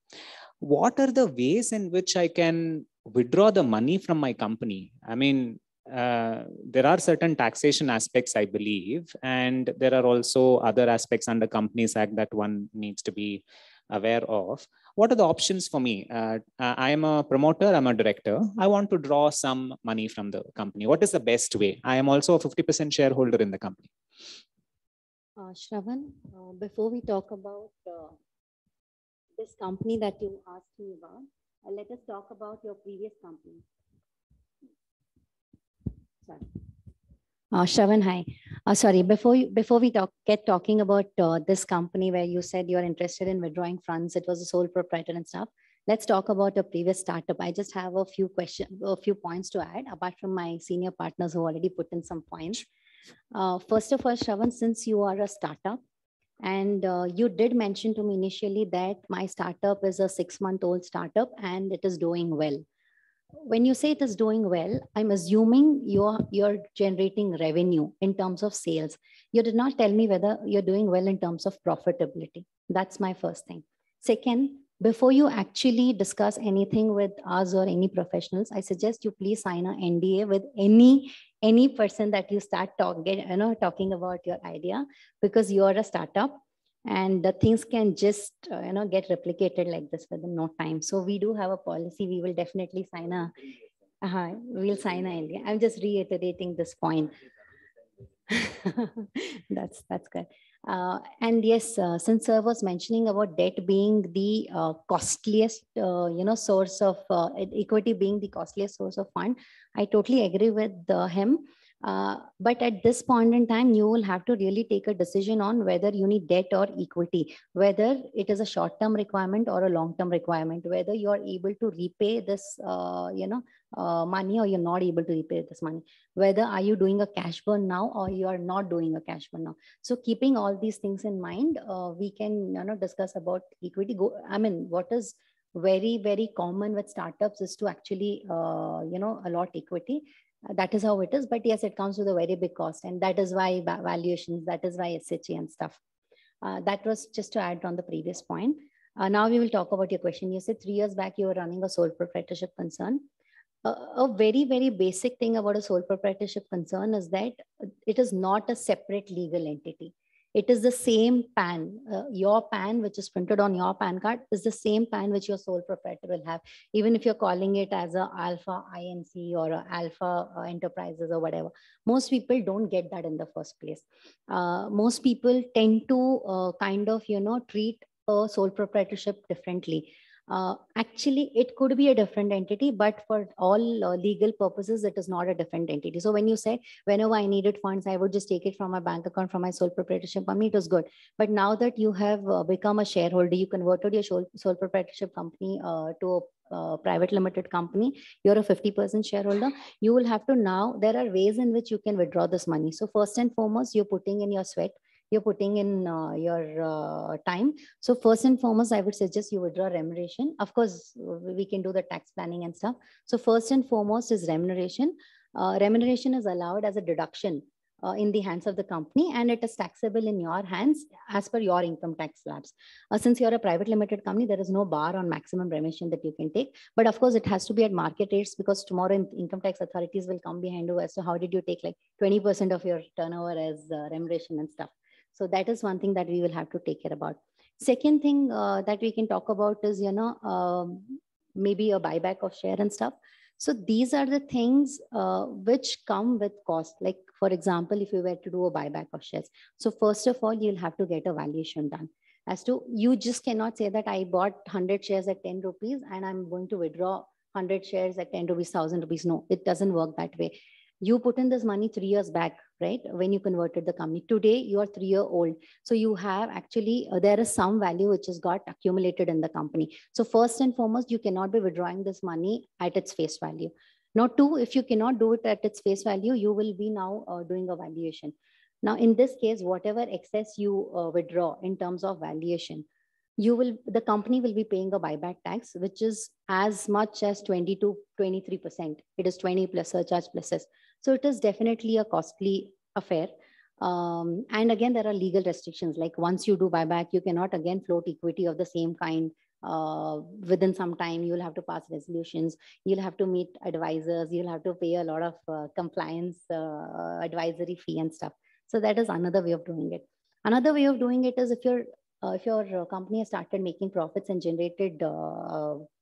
what are the ways in which I can withdraw the money from my company? I mean, there are certain taxation aspects, I believe, and there are also other aspects under Companies Act that one needs to be aware of. What are the options for me? I am a promoter, I'm a director. I want to draw some money from the company. What is the best way? I am also a 50% shareholder in the company. Shravan, before we talk about this company that you asked me about, let us talk about your previous company. Sorry. Shravan, hi. Sorry, before we get talking about this company where you said you're interested in withdrawing funds, it was a sole proprietor and stuff. Let's talk about a previous startup. I just have a few points to add, apart from my senior partners who already put in some points. First of all, Shravan, since you are a startup, and you did mention to me initially that my startup is a 6-month-old startup and it is doing well. When you say it is doing well, I'm assuming you're generating revenue in terms of sales. You did not tell me whether you're doing well in terms of profitability. That's my first thing. Second, before you actually discuss anything with us or any professionals, I suggest you please sign an NDA with any person that you start talking about your idea, because you are a startup and the things can just get replicated like this within no time. So we do have a policy. We will definitely sign we'll sign an NDA. I'm just reiterating this point. That's good. And yes, since Sir was mentioning about debt being the costliest, source of equity being the costliest source of fund, I totally agree with him. But at this point in time, you will have to really take a decision on whether you need debt or equity, whether it is a short-term requirement or a long-term requirement, whether you are able to repay this, money or you're not able to repay this money, whether are you doing a cash burn now or you are not doing a cash burn now. So keeping all these things in mind, we can discuss about equity. What is very, very common with startups is to actually, allot equity. That is how it is. But yes, it comes with a very big cost. And that is why valuations, that is why SHA and stuff. That was just to add on the previous point. Now we will talk about your question. You said 3 years back, you were running a sole proprietorship concern. A very, very basic thing about a sole proprietorship concern is that it is not a separate legal entity. It is the same PAN. Your PAN, which is printed on your PAN card, is the same PAN which your sole proprietor will have, even if you're calling it as a Alpha Inc. or a Alpha Enterprises or whatever. Most people don't get that in the first place. Most people tend to treat a sole proprietorship differently. Actually, it could be a different entity, but for all legal purposes, it is not a different entity. So when you said, whenever I needed funds, I would just take it from my bank account, from my sole proprietorship company, it was good. But now that you have become a shareholder, you converted your sole proprietorship company to a private limited company, you're a 50% shareholder, you will have to now, there are ways in which you can withdraw this money. So first and foremost, you're putting in your sweat, you're putting in your time. So first and foremost, I would suggest you withdraw remuneration. Of course, we can do the tax planning and stuff. So first and foremost is remuneration. Remuneration is allowed as a deduction in the hands of the company, and it is taxable in your hands as per your income tax slabs. Since you're a private limited company, there is no bar on maximum remuneration that you can take. But of course, it has to be at market rates, because tomorrow income tax authorities will come behind you as to how did you take like 20% of your turnover as remuneration and stuff. So that is one thing that we will have to take care about. Second thing that we can talk about is, maybe a buyback of share and stuff. So these are the things which come with cost. Like, for example, if you were to do a buyback of shares. So first of all, you'll have to get a valuation done. As to, you just cannot say that I bought 100 shares at 10 rupees and I'm going to withdraw 100 shares at 10 rupees, 1,000 rupees. No, it doesn't work that way. You put in this money 3 years back, right? When you converted the company. Today, you are 3-year-old. So you have actually, there is some value which has got accumulated in the company. So first and foremost, you cannot be withdrawing this money at its face value. Now, two, if you cannot do it at its face value, you will be now doing a valuation. Now, in this case, whatever excess you withdraw in terms of valuation, the company will be paying a buyback tax, which is as much as 20 to 23%. It is 20 plus surcharge plus cess. So it is definitely a costly affair. And again, there are legal restrictions. Like once you do buyback, you cannot again float equity of the same kind. Within some time, you'll have to pass resolutions. You'll have to meet advisors. You'll have to pay a lot of compliance advisory fee and stuff. So that is another way of doing it. Another way of doing it is if you're if your company has started making profits and generated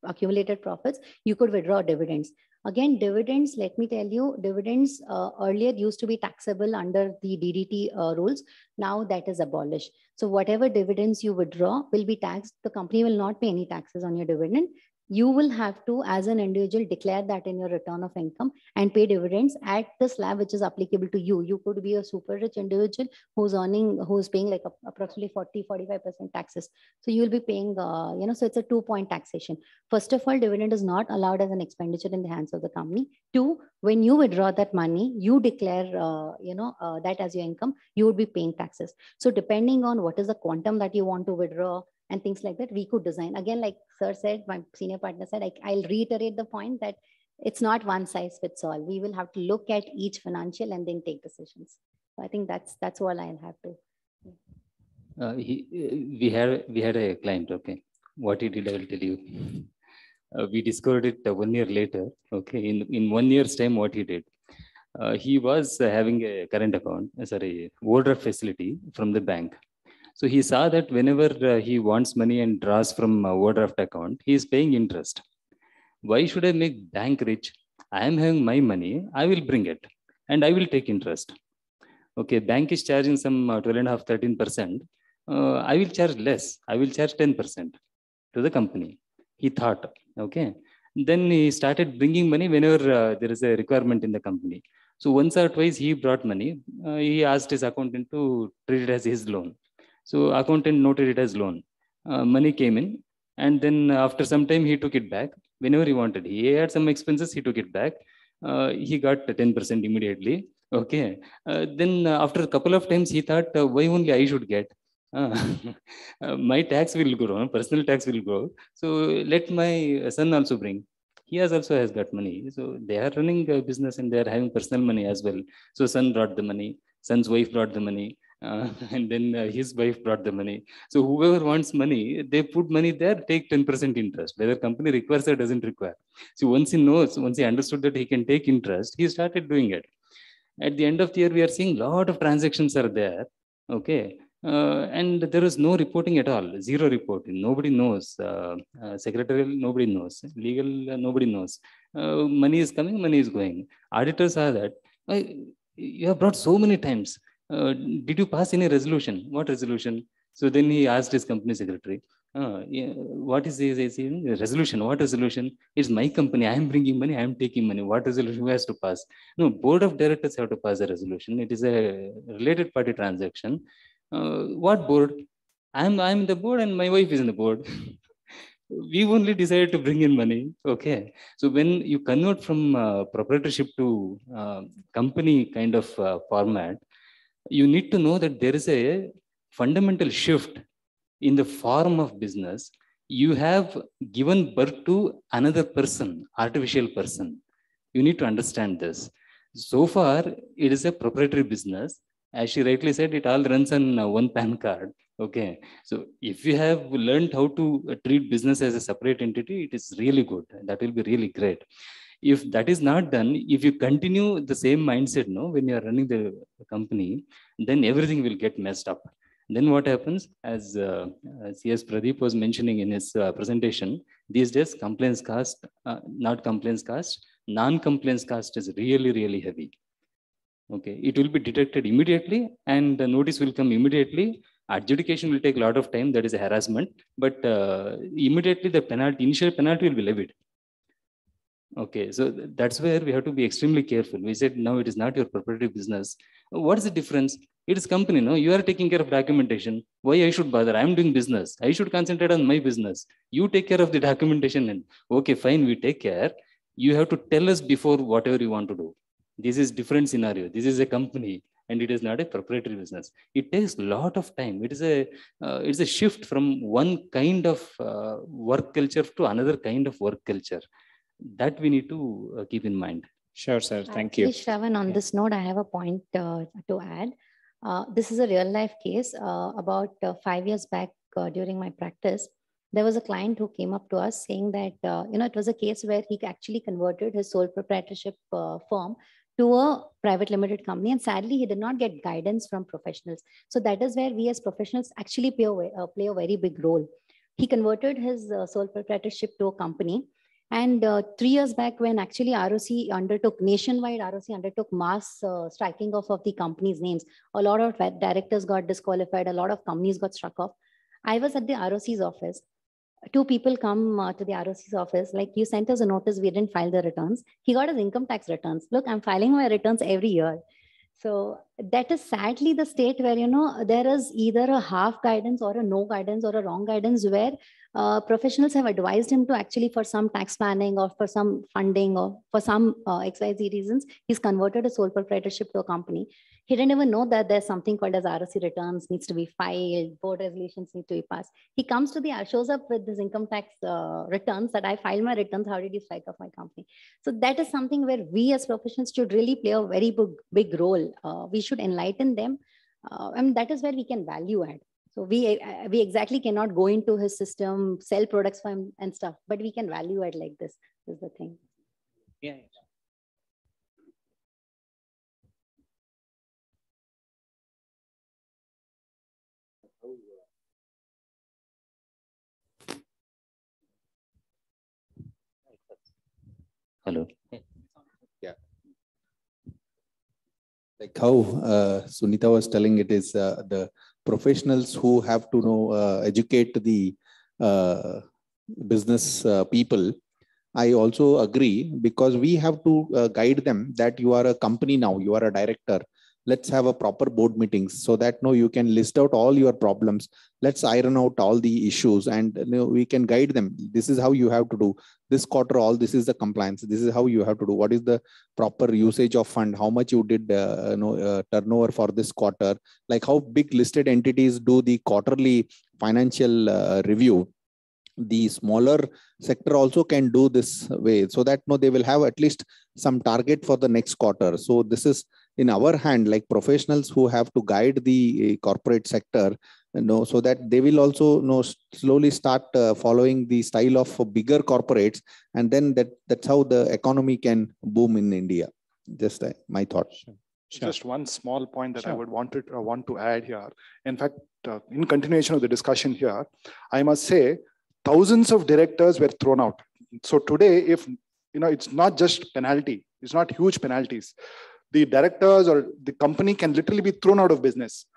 accumulated profits, you could withdraw dividends. Again, dividends, let me tell you, dividends earlier used to be taxable under the DDT rules. Now that is abolished. So whatever dividends you withdraw will be taxed. The company will not pay any taxes on your dividend. You will have to, as an individual, declare that in your return of income and pay dividends at the slab which is applicable to you. You could be a super rich individual who's paying like approximately 40-45% taxes. So you will be paying, so it's a 2-point taxation. First of all, dividend is not allowed as an expenditure in the hands of the company. 2, when you withdraw that money, you declare, that as your income, you would be paying taxes. So depending on what is the quantum that you want to withdraw, and things like that, we could design. Again, like sir said, my senior partner said, I'll reiterate the point that it's not one size fits all. We will have to look at each financial and then take decisions. So I think that's all I'll have to. We had a client, okay. What he did, I will tell you. We discovered it 1 year later, okay. In 1 year's time, what he did, he was having a current account, overdraft facility from the bank. So he saw that whenever he wants money and draws from overdraft account, he is paying interest. Why should I make bank rich? I am having my money, I will bring it and I will take interest. Okay, bank is charging some 12.5-13%. I will charge less. I will charge 10% to the company. He thought, okay. Then he started bringing money whenever there is a requirement in the company. So once or twice he brought money. He asked his accountant to treat it as his loan. So accountant noted it as loan. Money came in, and then after some time he took it back whenever he wanted. He had some expenses, he took it back. He got 10% immediately. Okay. Then after a couple of times he thought, why only I should get? My tax will grow, personal tax will grow. So let my son also bring. He also has got money. So they are running a business and they are having personal money as well. So son brought the money, son's wife brought the money. And then his wife brought the money. So whoever wants money, they put money there, take 10% interest, whether company requires or doesn't require. So once he understood that he can take interest, he started doing it. At the end of the year, we are seeing a lot of transactions are there. Okay. And there is no reporting at all, zero reporting. Nobody knows. Secretarial, nobody knows. Legal, nobody knows. Money is coming, money is going. Auditors are that. You have brought so many times. Did you pass any resolution? What resolution? So then he asked his company secretary, what is this resolution? What resolution? It's my company. I am bringing money. I am taking money. What resolution? Who has to pass? No, board of directors have to pass a resolution. It is a related party transaction. What board? I'm in the board and my wife is in the board. We only decided to bring in money. Okay. So when you convert from proprietorship to company kind of format, you need to know that there is a fundamental shift in the form of business. You have given birth to another person, artificial person. You need to understand this. So far, it is a proprietary business. As she rightly said, it all runs on one PAN card. Okay. So if you have learned how to treat business as a separate entity, it is really good. That will be really great. If that is not done, if you continue the same mindset, when you are running the company, then everything will get messed up. Then what happens, as CS Pradeep was mentioning in his presentation, these days complaints cost, not complaints cost, non-complaints cost is really, really heavy. Okay, it will be detected immediately and the notice will come immediately. Adjudication will take a lot of time, that is a harassment, but immediately the penalty, initial penalty will be levied. Okay, so that's where we have to be extremely careful. We said, no, it is not your proprietary business. What is the difference? It is company, no? You are taking care of documentation. Why I should bother? I am doing business. I should concentrate on my business. You take care of the documentation. And okay, fine, we take care. You have to tell us before whatever you want to do. This is different scenario. This is a company and it is not a proprietary business. It takes a lot of time. It is it's a shift from one kind of work culture to another kind of work culture. That we need to keep in mind. Sure, sir. Thank you. Shravan, on this note, I have a point to add. This is a real life case. About 5 years back during my practice, there was a client who came up to us saying that, it was a case where he actually converted his sole proprietorship firm to a private limited company. And sadly, he did not get guidance from professionals. So that is where we as professionals actually play a very big role. He converted his sole proprietorship to a company. And 3 years back, when actually nationwide ROC undertook mass striking off of the company's names, a lot of directors got disqualified, a lot of companies got struck off. I was at the ROC's office. 2 people come to the ROC's office, like, you sent us a notice, we didn't file the returns. He got his income tax returns. Look, I'm filing my returns every year. So that is sadly the state where, there is either a half guidance or a no guidance or a wrong guidance, where professionals have advised him to actually, for some tax planning or for some funding or for some XYZ reasons, he's converted a sole proprietorship to a company. He didn't even know that there's something called as ROC returns needs to be filed, board resolutions need to be passed. He comes to shows up with his income tax returns that I filed my returns. How did you strike off my company? So that is something where we as professionals should really play a very big role. We should enlighten them. And that is where we can value add. So we exactly cannot go into his system, sell products for him and stuff, but we can value add like this is the thing. Yeah. Hello. Yeah. Like how Sunita was telling, it is the professionals who have to know, educate the business people. I also agree, because we have to guide them that you are a company now, you are a director. Let's have a proper board meetings so that you can list out all your problems. Let's iron out all the issues, and we can guide them. This is how you have to do this quarter. All this is the compliance. This is how you have to do. What is the proper usage of fund? How much you did turnover for this quarter? Like how big listed entities do the quarterly financial review. The smaller sector also can do this way, so that they will have at least some target for the next quarter. So this is in our hand, like professionals who have to guide the corporate sector, so that they will also slowly start following the style of bigger corporates, and then that's how the economy can boom in India. Just my thought. Sure. Just one small point that I would want to add here. In fact, in continuation of the discussion here, I must say thousands of directors were thrown out. So today, if it's not just penalty, it's not huge penalties. The directors or the company can literally be thrown out of business.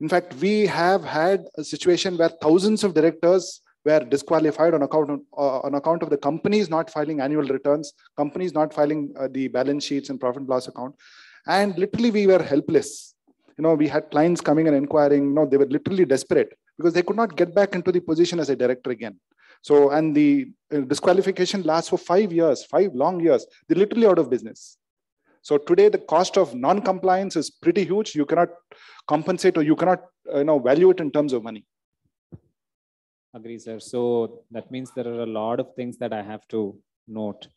In fact, we have had a situation where thousands of directors were disqualified on account of the companies not filing annual returns, companies not filing the balance sheets and profit and loss account. And literally we were helpless. We had clients coming and inquiring, they were literally desperate because they could not get back into the position as a director again. So, and the disqualification lasts for 5 years, 5 long years. They're literally out of business. So today the cost of non-compliance is pretty huge. You cannot compensate, or you cannot value it in terms of money. Agree, sir. So that means there are a lot of things that I have to note.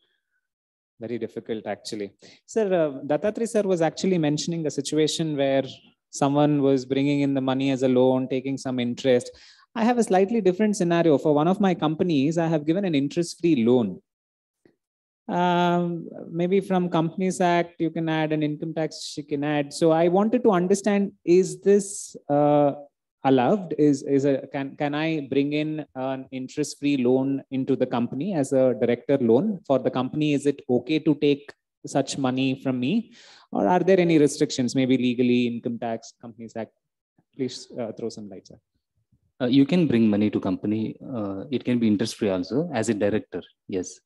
Very difficult, actually. Sir, Dattatri sir was actually mentioning a situation where someone was bringing in the money as a loan, taking some interest. I have a slightly different scenario. For one of my companies, I have given an interest-free loan. Maybe from Companies Act, you can add an income tax, you can add. So I wanted to understand, is this allowed? Can I bring in an interest-free loan into the company as a director loan for the company? Is it okay to take such money from me? Or are there any restrictions, maybe legally, income tax, Companies Act? Please throw some light, sir. You can bring money to company. It can be interest-free also as a director. Yes.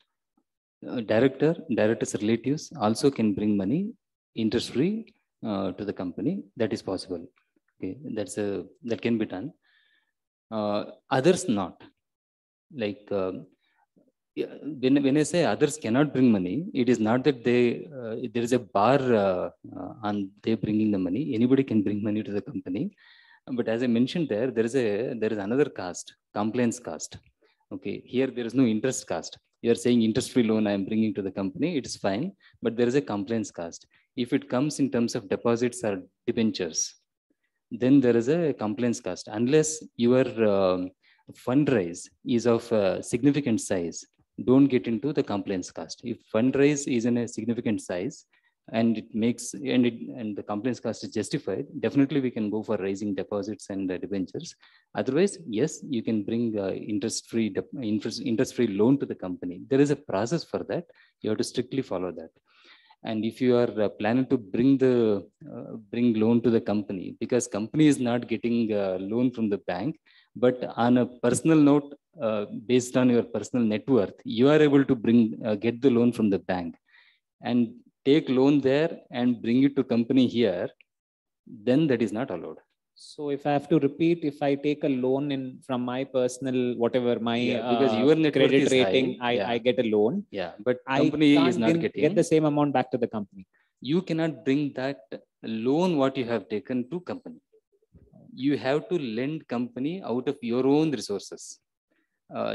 Director's relatives also can bring money interest-free to the company. That is possible. Okay, that can be done. Others not. Like when I say others cannot bring money, it is not that there is a bar on they bringing the money. Anybody can bring money to the company. But as I mentioned there is another caste, compliance caste. Okay, here there is no interest caste. You are saying interest-free loan I am bringing to the company, it is fine, but there is a compliance caste. If it comes in terms of deposits or debentures, then there is a compliance caste. Unless your fundraise is of significant size, don't get into the compliance caste. If fundraise is in a significant size, and it makes and the compliance cost is justified, definitely we can go for raising deposits and debentures. Otherwise, yes, you can bring interest-free loan to the company. There is a process for that. You have to strictly follow that. And if you are planning to bring loan to the company, because company is not getting loan from the bank, but on a personal note, based on your personal net worth, you are able to get the loan from the bank and take loan there and bring it to company here, then that is not allowed. So if I have to repeat, if I take a loan from my personal, whatever my because your net worth credit is rating, high, I get a loan. Yeah, but company is not getting. Get the same amount back to the company. You cannot bring that loan what you have taken to company. You have to lend company out of your own resources.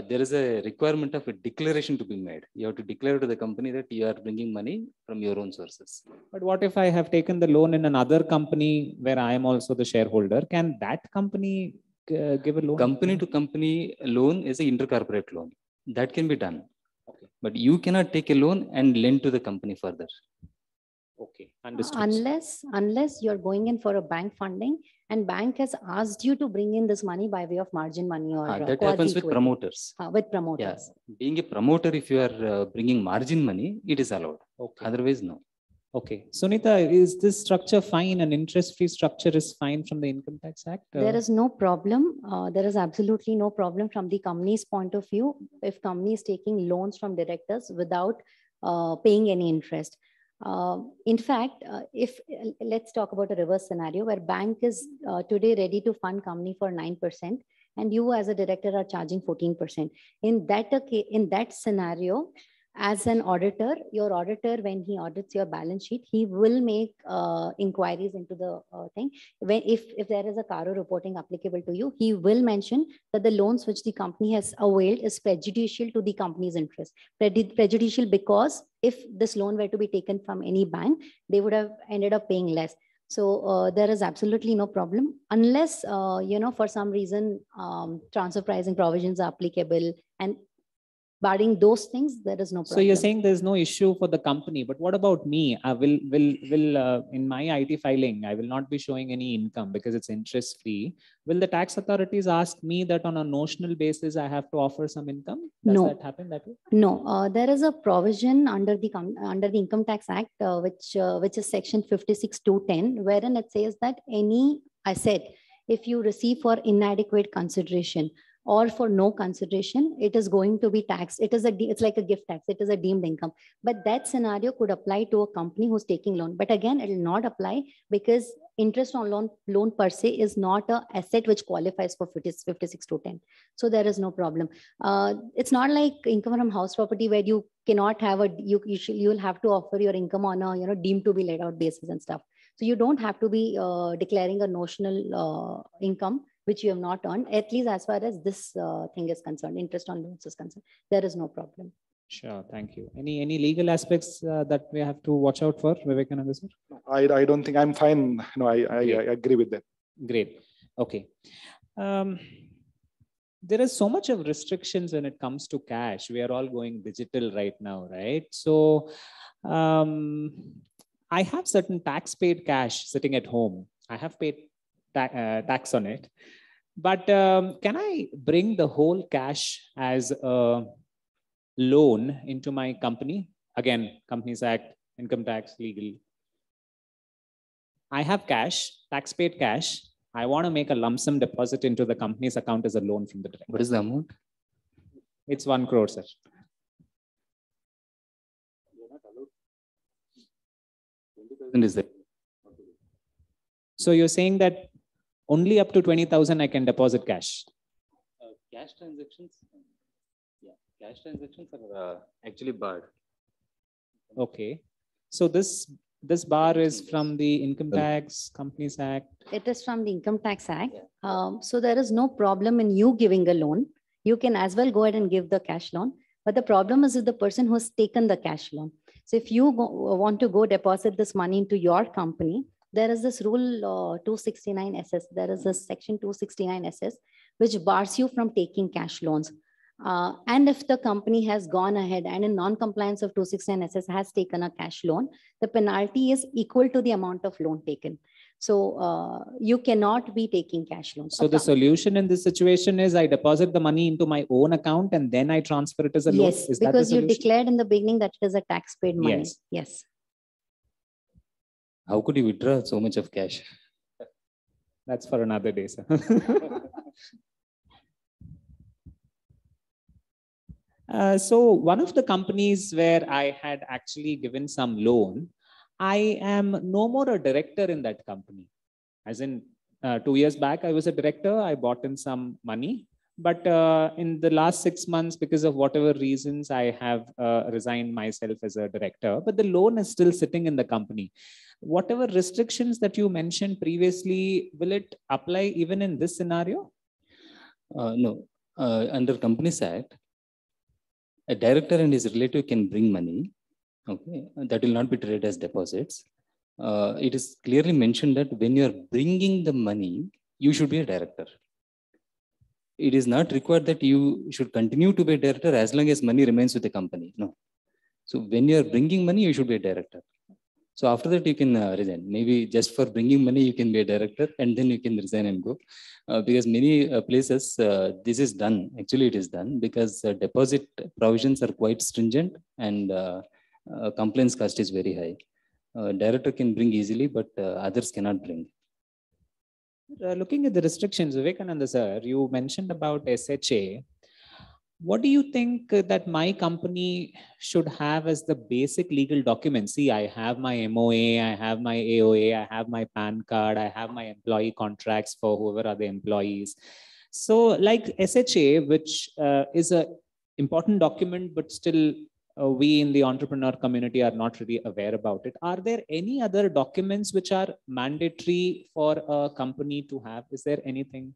There is a requirement of a declaration to be made. You have to declare to the company that you are bringing money from your own sources. But what if I have taken the loan in another company where I am also the shareholder? Can that company give a loan? Company to company loan is an intercorporate loan. That can be done. Okay. But you cannot take a loan and lend to the company further. Okay, understood. Unless you're going in for a bank funding and bank has asked you to bring in this money by way of margin money or that happens with promoters. With promoters. Yeah. Being a promoter, if you are bringing margin money, it is allowed. Okay. Otherwise, no. Okay. Sunita, is this structure fine? An interest-free structure is fine from the Income Tax Act? There is no problem. There is absolutely no problem from the company's point of view if company is taking loans from directors without paying any interest. In fact, let's talk about a reverse scenario where bank is today ready to fund company for 9% and you as a director are charging 14%. In that scenario, as an auditor, your auditor, when he audits your balance sheet, he will make inquiries into the thing. If there is a CARO reporting applicable to you, he will mention that the loans which the company has availed is prejudicial to the company's interest. Prejudicial because if this loan were to be taken from any bank, they would have ended up paying less. So there is absolutely no problem unless, for some reason, transfer pricing provisions are applicable, and barring those things, there is no problem. So you're saying there's no issue for the company, but what about me? Will in my IT filing, I will not be showing any income because it's interest free. Will the tax authorities ask me that on a notional basis, I have to offer some income? Does that happen that way? No, there is a provision under the Income Tax Act, which is section 56(2)(10), wherein it says that any asset, if you receive for inadequate consideration, or for no consideration, it is going to be taxed. It's like a gift tax. It is a deemed income. But that scenario could apply to a company who's taking loan. But again, it will not apply because interest on loan per se is not an asset which qualifies for 56(2)(10). So there is no problem. It's not like income from house property where you cannot have you will have to offer your income on a deemed to be laid out basis and stuff. So you don't have to be declaring a notional income which you have not earned, at least as far as this thing is concerned, interest on loans is concerned. There is no problem. Sure, thank you. Any legal aspects that we have to watch out for, Vivekananda sir? I don't think, I'm fine. No, I agree with that. Great. Okay. There is so much of restrictions when it comes to cash. We are all going digital right now, right? So I have certain tax paid cash sitting at home. I have paid tax on it, but can I bring the whole cash as a loan into my company? Again, Companies Act, income tax, legal. I have cash, tax paid cash. I want to make a lump sum deposit into the company's account as a loan from the director. What is the amount? It's 1 crore, sir. Is that? So you're saying that only up to 20,000 I can deposit cash? Cash transactions, yeah, cash transactions are actually barred. Okay, so this bar is from the Income Tax, Companies Act. It is from the Income Tax Act. So there is no problem in you giving a loan. You can as well go ahead and give the cash loan. But the problem is with the person who has taken the cash loan. So if you want to go deposit this money into your company, there is this rule 269 SS. There is a section 269 SS, which bars you from taking cash loans. And if the company has gone ahead and in non-compliance of 269SS has taken a cash loan, the penalty is equal to the amount of loan taken. So you cannot be taking cash loans. So the solution in this situation is I deposit the money into my own account and then I transfer it as a loan? Yes, because you declared in the beginning that it is a tax-paid money. Yes. Yes. How could you withdraw so much of cash? That's for another day, sir. So one of the companies where I had actually given some loan, I am no more a director in that company. As in 2 years back, I was a director. I bought in some money. But in the last 6 months, because of whatever reasons, I have resigned myself as a director. But the loan is still sitting in the company. Whatever restrictions that you mentioned previously, will it apply even in this scenario? No. Under Companies Act, a director and his relative can bring money. Okay, that will not be treated as deposits. It is clearly mentioned that when you are bringing the money, you should be a director. It is not required that you should continue to be a director as long as money remains with the company. No. So when you are bringing money, you should be a director. So after that, you can resign. Maybe just for bringing money, you can be a director and then you can resign and go. Because many places, this is done. Actually, it is done because deposit provisions are quite stringent and compliance cost is very high. Director can bring easily, but others cannot bring. Looking at the restrictions, Vivekananda sir, you mentioned about SHA. What do you think that my company should have as the basic legal documents? See, I have my MOA, I have my AOA, I have my PAN card, I have my employee contracts for whoever are the employees. So like SHA, which is an important document, but still we in the entrepreneur community are not really aware about it. Are there any other documents which are mandatory for a company to have? Is there anything?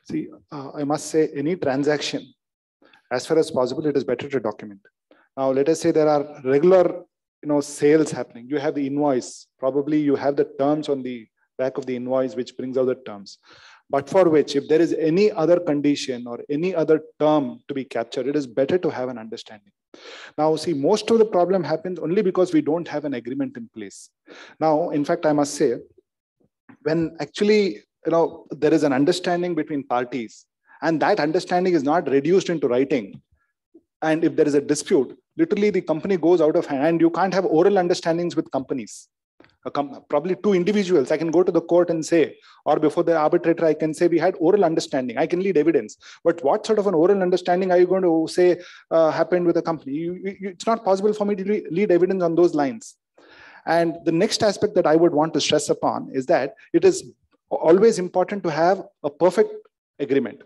See, I must say any transaction, as far as possible, it is better to document. Now, let us say there are regular, sales happening. You have the invoice. Probably you have the terms on the back of the invoice, which brings out the terms. But for which, if there is any other condition or any other term to be captured, it is better to have an understanding. Now, see, most of the problem happens only because we don't have an agreement in place. Now, in fact, I must say, when actually, there is an understanding between parties, and that understanding is not reduced into writing, and if there is a dispute, literally the company goes out of hand. You can't have oral understandings with companies. Probably two individuals, I can go to the court and say, or before the arbitrator, I can say we had oral understanding. I can lead evidence. But what sort of an oral understanding are you going to say happened with a company? It's not possible for me to lead evidence on those lines. And the next aspect that I would want to stress upon is that it is always important to have a perfect agreement.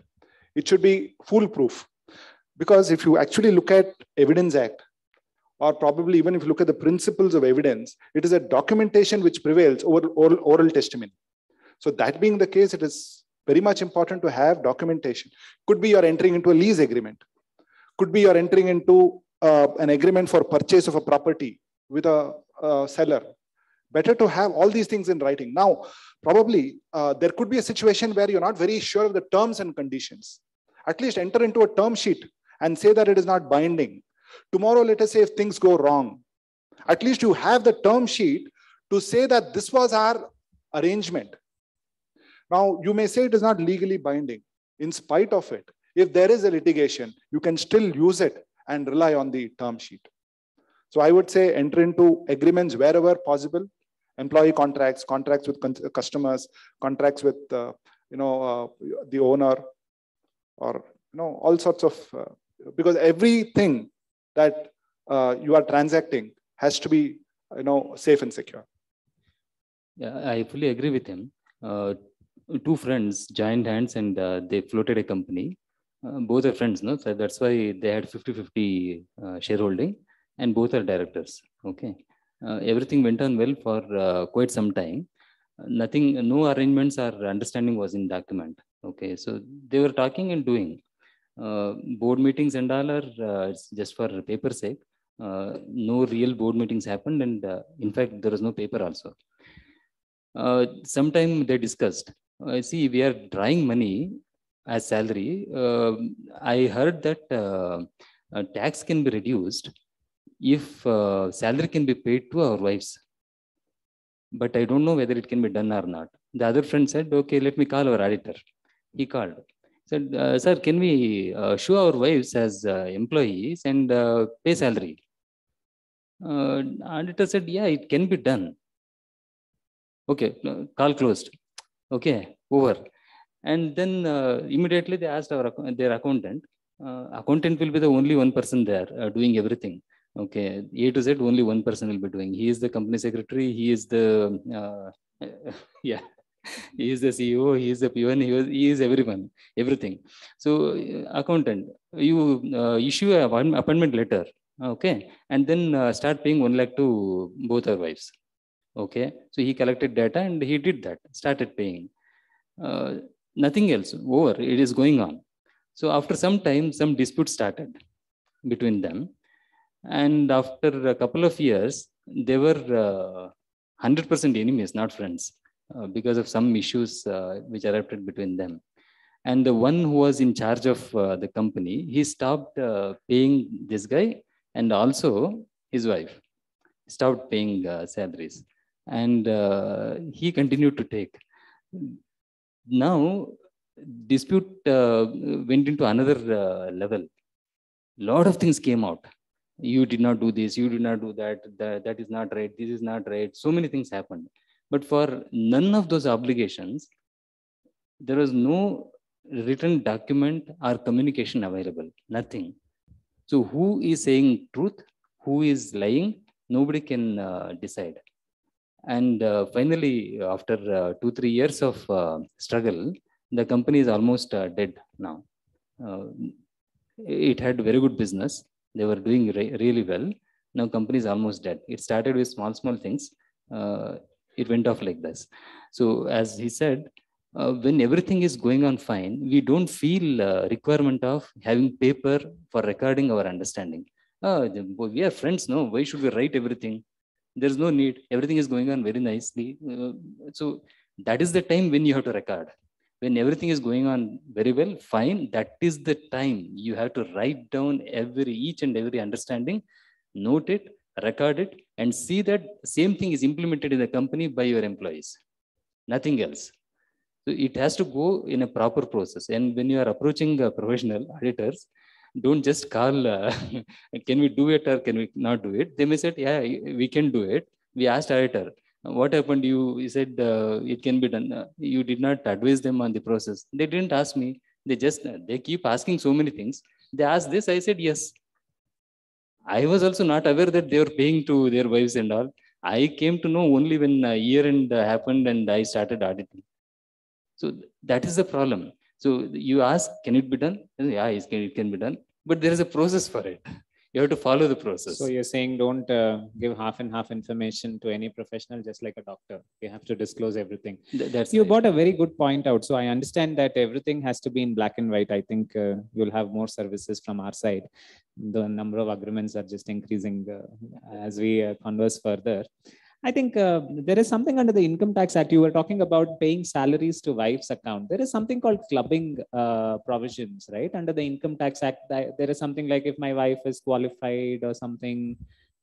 It should be foolproof. Because if you actually look at Evidence Act, or probably even if you look at the principles of evidence, it is a documentation which prevails over oral testimony. So that being the case, it is very much important to have documentation. Could be you're entering into a lease agreement. Could be you're entering into an agreement for purchase of a property with a seller. Better to have all these things in writing. Now, probably there could be a situation where you're not very sure of the terms and conditions. At least enter into a term sheet and say that it is not binding. Tomorrow, let us say if things go wrong, at least you have the term sheet to say that this was our arrangement. Now, you may say it is not legally binding. In spite of it, if there is a litigation, you can still use it and rely on the term sheet. So I would say enter into agreements wherever possible, employee contracts, contracts with customers, contracts with the owner, or all sorts of, because everything that you are transacting has to be safe and secure. Yeah, I fully agree with him. Two friends joined hands and they floated a company. Both are friends, no? So that's why they had 50-50 shareholding, and both are directors. Okay, everything went on well for quite some time. No arrangements or understanding was in document. Okay, so they were talking and doing. Board meetings and all are just for paper sake. No real board meetings happened, and in fact, there was no paper also. Sometime they discussed, see, we are drawing money as salary, I heard that tax can be reduced if salary can be paid to our wives. But I don't know whether it can be done or not. The other friend said, okay, let me call our auditor. He called. Said, sir, can we show our wives as employees and pay salary? Auditor said, yeah, it can be done. Okay, call closed. Okay, over. And then immediately they asked their accountant. Accountant will be the only one person there doing everything. Okay, A to Z, only one person will be doing. He is the company secretary. He is the yeah. He is the CEO. He is the peon. He is everyone, everything. So accountant, you issue an appointment letter. Okay, and then start paying 1 lakh to both our wives. Okay, so he collected data and he did that. Started paying. Nothing else. Over. It is going on. So after some time, some dispute started between them. And after a couple of years, they were 100% enemies, not friends, because of some issues which erupted between them. And the one who was in charge of the company, he stopped paying this guy and also his wife, stopped paying salaries. And he continued to take. Now, dispute went into another level. Lot of things came out. You did not do this, you did not do that, that is not right, this is not right. So many things happened. But for none of those obligations, there was no written document or communication available, nothing. So who is saying truth, who is lying, nobody can decide. And finally, after 2-3 years of struggle, the company is almost dead now. It had very good business. They were doing really well. Now company is almost dead. It started with small things. It went off like this. So as he said, when everything is going on fine, we don't feel requirement of having paper for recording our understanding. We are friends, no? Why should we write everything? There's no need. Everything is going on very nicely. So that is the time when you have to record. When everything is going on very well, fine, that is the time you have to write down each and every understanding, note it, record it, and see that same thing is implemented in the company by your employees. Nothing else. So it has to go in a proper process. And when you are approaching professional auditors, don't just call, can we do it or can we not do it? They may say, yeah, we can do it. We asked auditor, what happened? You said it can be done. You did not advise them on the process. They didn't ask me. They keep asking so many things. They asked this. I said yes. I was also not aware that they were paying to their wives and all. I came to know only when year end happened and I started auditing. So that is the problem. So you ask, can it be done? Yeah, it can be done. But there is a process for it. You have to follow the process. So you're saying don't give half and half information to any professional, just like a doctor. You have to disclose everything. You brought a very good point out. So I understand that everything has to be in black and white. I think you'll have more services from our side. The number of agreements are just increasing as we converse further. I think there is something under the Income Tax Act. You were talking about paying salaries to wives' account. There is something called clubbing provisions, right? Under the Income Tax Act, there is something like if my wife is qualified or something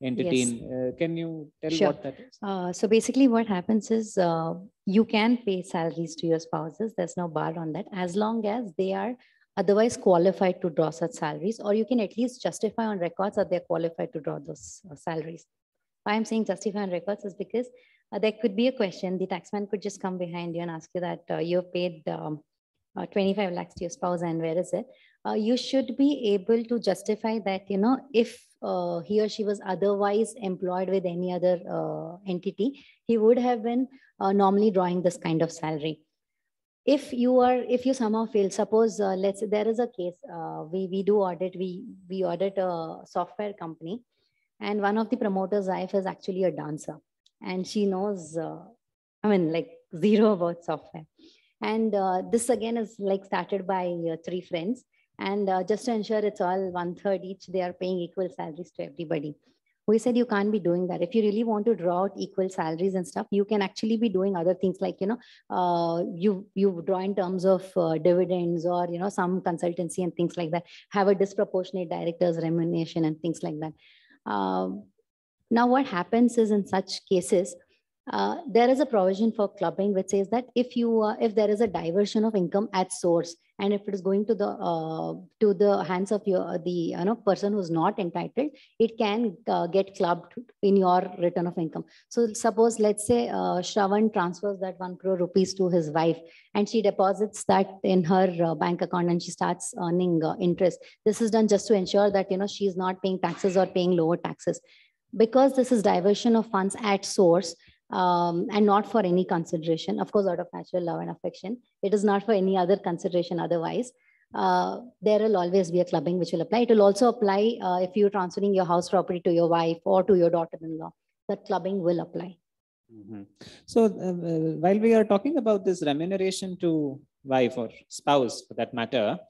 entity. Yes. Can you tell what that is? So basically what happens is you can pay salaries to your spouses. There's no bar on that as long as they are otherwise qualified to draw such salaries, or you can at least justify on records that they're qualified to draw those salaries. Why I'm saying justify on records is because there could be a question. The taxman could just come behind you and ask you that you've paid 25 lakhs to your spouse and where is it? You should be able to justify that, you know, if he or she was otherwise employed with any other entity, he would have been normally drawing this kind of salary. If you somehow fail, suppose let's say there is a case, we do audit, we audit a software company. And one of the promoters' wife is actually a dancer, and she knows, like zero about software. And this again is like started by 3 friends. And just to ensure it's all 1/3 each, they are paying equal salaries to everybody. We said you can't be doing that. If you really want to draw out equal salaries and stuff, you can actually be doing other things like, you draw in terms of dividends or, some consultancy and things like that, have a disproportionate director's remuneration and things like that. Now, what happens is in such cases, there is a provision for clubbing which says that if there is a diversion of income at source, and if it is going to the hands of the person who's not entitled, it can get clubbed in your return of income. So suppose, let's say Shravan transfers that 1 crore rupees to his wife, and she deposits that in her bank account, and she starts earning interest. This is done just to ensure that she's not paying taxes or paying lower taxes. Because this is diversion of funds at source, and not for any consideration, of course, out of natural love and affection. It is not for any other consideration otherwise. There will always be a clubbing which will apply. It will also apply if you're transferring your house property to your wife or to your daughter-in-law. That clubbing will apply. Mm-hmm. So while we are talking about this remuneration to wife or spouse, for that matter,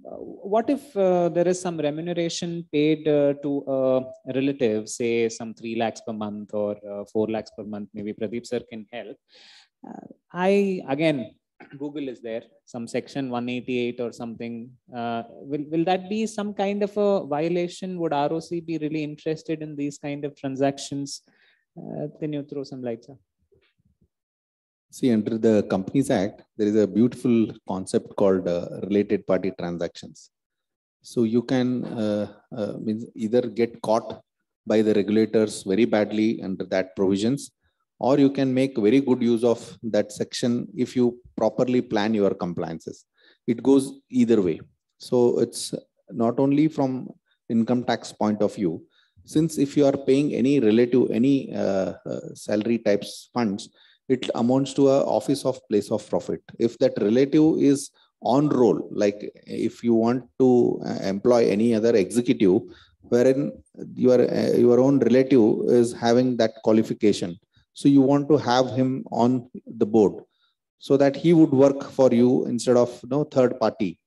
what if there is some remuneration paid to a relative, say some 3 lakhs per month or 4 lakhs per month? Maybe Pradeep sir can help. Again, Google is there, some section 188 or something. Will that be some kind of a violation? Would ROC be really interested in these kind of transactions? Can you throw some light, sir? See, under the Companies Act, there is a beautiful concept called related party transactions. So you can either get caught by the regulators very badly under that provisions, or you can make very good use of that section if you properly plan your compliances. It goes either way. So it's not only from income tax point of view, since if you are paying any relative, any salary types funds, it amounts to a office of place of profit. If that relative is on roll, like if you want to employ any other executive, wherein your own relative is having that qualification, so you want to have him on the board so that he would work for you instead of third party.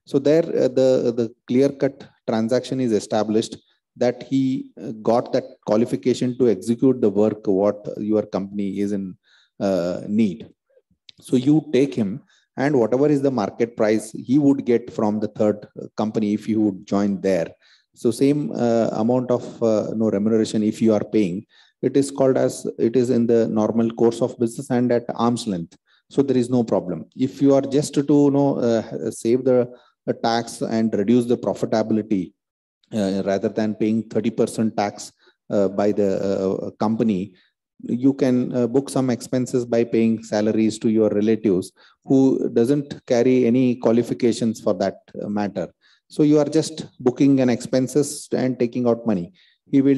So there the clear-cut transaction is established that he got that qualification to execute the work what your company is in need. So you take him, and whatever is the market price he would get from the third company if you would join there. So same amount of remuneration if you are paying, it is called as it is in the normal course of business and at arm's length. So there is no problem. If you are just to save the tax and reduce the profitability rather than paying 30% tax by the company, you can book some expenses by paying salaries to your relatives who doesn't carry any qualifications for that matter. So you are just booking an expenses and taking out money. He will,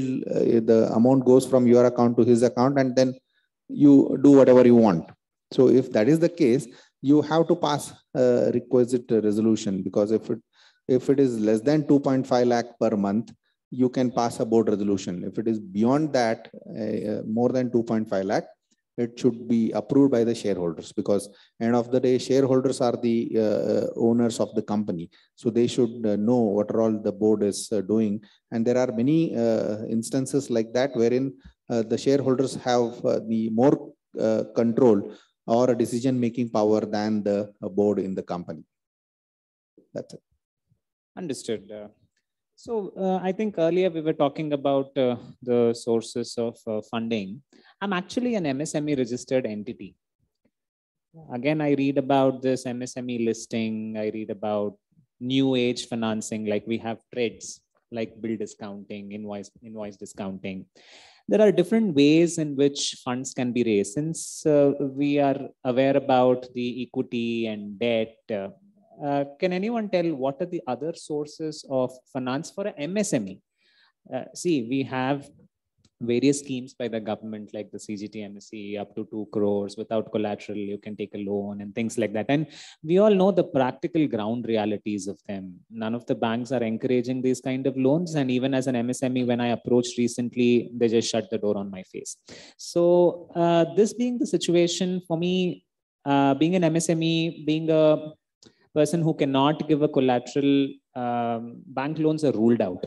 the amount goes from your account to his account, and then you do whatever you want. So if that is the case, you have to pass a requisite resolution, because if it is less than 2.5 lakh per month, you can pass a board resolution. If it is beyond that, more than 2.5 lakh, it should be approved by the shareholders, because end of the day, shareholders are the owners of the company. So they should know what all the board is doing. And there are many instances like that, wherein the shareholders have the more control or a decision-making power than the board in the company. That's it. Understood. So I think earlier we were talking about the sources of funding. I'm actually an MSME registered entity. Again, I read about this MSME listing. I read about new age financing, like we have TREDS, like bill discounting, invoice discounting. There are different ways in which funds can be raised. Since we are aware about the equity and debt, can anyone tell what are the other sources of finance for an MSME? See, we have various schemes by the government, like the CGTMSE, up to 2 crores without collateral, you can take a loan and things like that. And we all know the practical ground realities of them. None of the banks are encouraging these kind of loans. And even as an MSME, when I approached recently, they just shut the door on my face. So this being the situation for me, being an MSME, being a person who cannot give a collateral, bank loans are ruled out.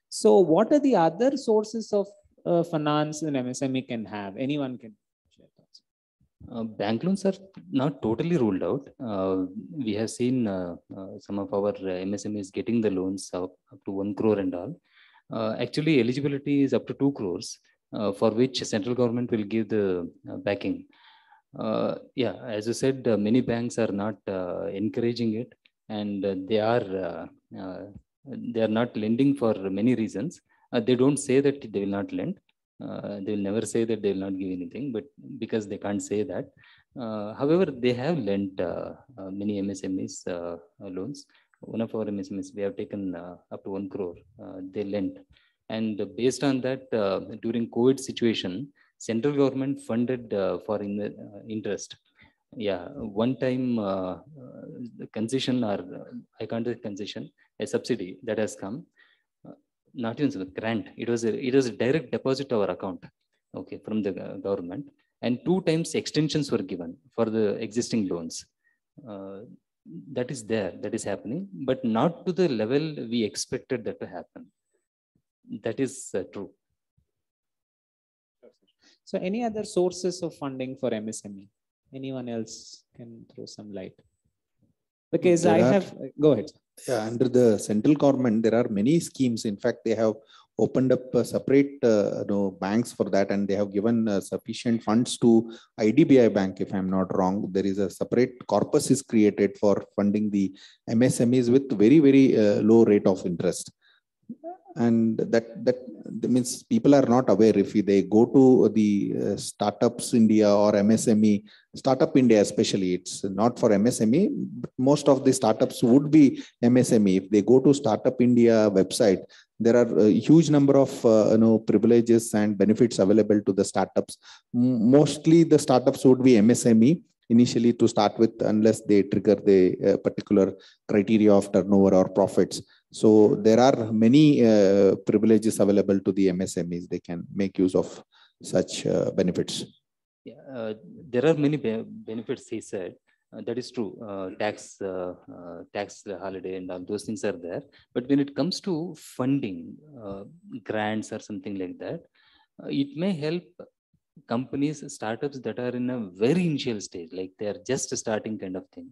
So what are the other sources of finance an MSME can have? Anyone can share thoughts. Bank loans are not totally ruled out. We have seen some of our MSMEs getting the loans up to 1 crore and all. Actually, eligibility is up to 2 crores, for which central government will give the backing. Yeah, as you said, many banks are not encouraging it, and they are not lending for many reasons. They don't say that they will not lend. They will never say that they will not give anything, but because they can't say that. However, they have lent many MSMEs loans. One of our MSMEs, we have taken up to 1 crore. They lent, and based on that, during COVID situation, central government funded for interest. Yeah, one time concession, or I can't say concession, a subsidy that has come. Not even a grant. It was a direct deposit to our account, okay, from the government, and 2 times extensions were given for the existing loans. That is there, that is happening, but not to the level we expected that to happen. That is true. So any other sources of funding for MSME? Anyone else can throw some light? Because go ahead. Yeah, under the central government, there are many schemes. In fact, they have opened up separate banks for that, and they have given sufficient funds to IDBI Bank, if I'm not wrong. There is a separate corpus is created for funding the MSMEs with very, very low rate of interest. And that means people are not aware. If they go to the Startups India or MSME, Startup India especially, it's not for MSME, but most of the startups would be MSME. If they go to Startup India website, there are a huge number of privileges and benefits available to the startups. Mostly the startups would be MSME initially to start with, unless they trigger the particular criteria of turnover or profits. So there are many privileges available to the MSMEs. They can make use of such benefits. Yeah, there are many benefits, he said. That is true. Tax holiday and all those things are there. But when it comes to funding, grants or something like that, it may help companies, startups that are in a very initial stage, like they are just starting kind of thing.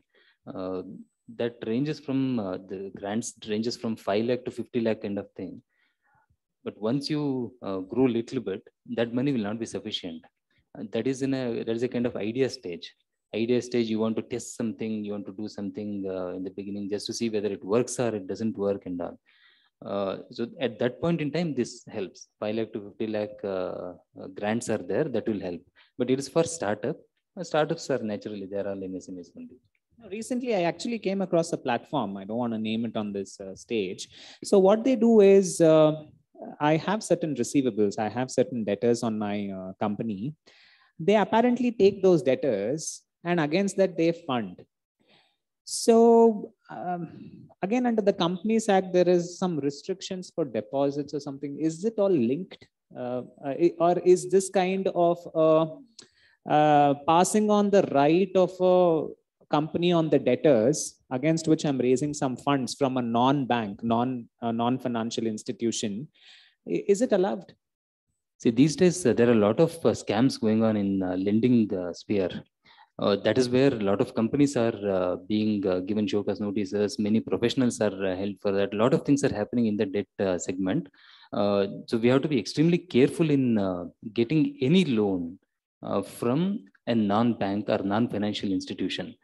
That ranges from the grants ranges from 5 lakh to 50 lakh kind of thing. But once you grow a little bit, that money will not be sufficient. That is a kind of idea stage. You want to test something, you want to do something in the beginning just to see whether it works or it doesn't work and all. So at that point in time, this helps. 5 lakh to 50 lakh grants are there, that will help. But it is for startup. Startups are naturally, they are all MSMEs only. Recently, I actually came across a platform. I don't want to name it on this stage. So what they do is, I have certain receivables. I have certain debtors on my company. They apparently take those debtors, and against that they fund. So again, under the Companies Act, there is some restrictions for deposits or something. Is it all linked? Or is this kind of passing on the right of a company on the debtors against which I'm raising some funds from a non-bank, non-financial institution? Is it allowed? See, these days, there are a lot of scams going on in lending sphere. That is where a lot of companies are being given show cause notices. Many professionals are held for that. A lot of things are happening in the debt segment. So we have to be extremely careful in getting any loan from a non-bank or non-financial institution.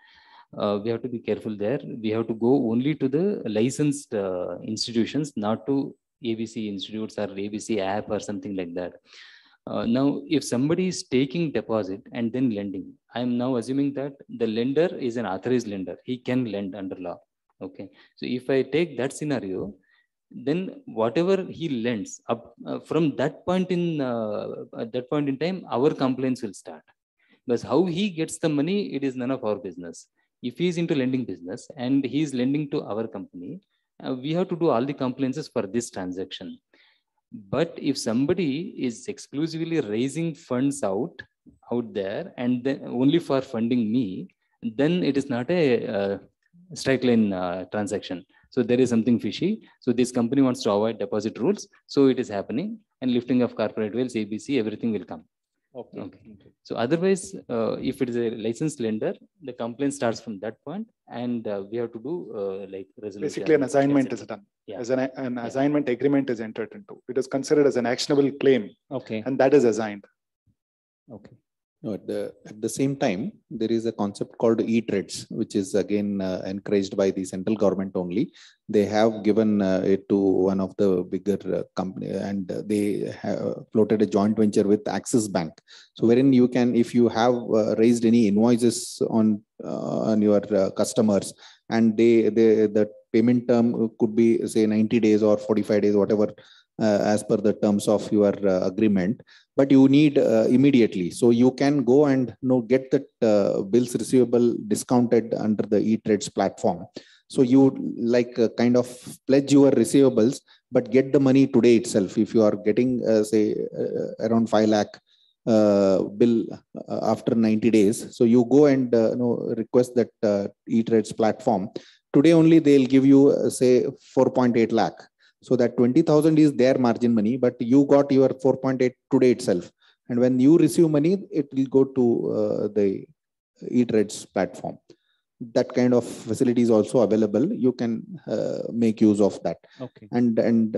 We have to be careful there. We have to go only to the licensed institutions, not to ABC institutes or ABC app or something like that. Now, if somebody is taking deposit and then lending, I'm now assuming that the lender is an authorized lender. He can lend under law. Okay. So if I take that scenario, then whatever he lends up from that point in time, our complaints will start. Because how he gets the money, it is none of our business. If he is into lending business and he is lending to our company, we have to do all the compliances for this transaction. But if somebody is exclusively raising funds out there and then only for funding me, then it is not a straight line transaction. So there is something fishy. So this company wants to avoid deposit rules. So it is happening, and lifting of corporate wealth, ABC, everything will come. Okay. So otherwise, if it is a licensed lender, the complaint starts from that point, and we have to do like resolution. Basically, an assignment is done. Yeah. As an assignment agreement is entered into. It is considered as an actionable claim. Okay. And that is assigned. Okay. No, at the same time, there is a concept called e-trades, which is again encouraged by the central government only. They have given it to one of the bigger company, and they have floated a joint venture with Axis Bank. So wherein you can, if you have raised any invoices on your customers, and the payment term could be say 90 days or 45 days, whatever, as per the terms of your agreement, but you need immediately. So you can go and get that bills receivable discounted under the e-trades platform. So you like kind of pledge your receivables, but get the money today itself. If you are getting say around 5 lakh bill after 90 days, so you go and request that e-trades platform. Today only they'll give you say 4.8 lakh. So that 20,000 is their margin money, but you got your 4.8 today itself. And when you receive money, it will go to the e-trades platform. That kind of facility is also available. You can make use of that. Okay. And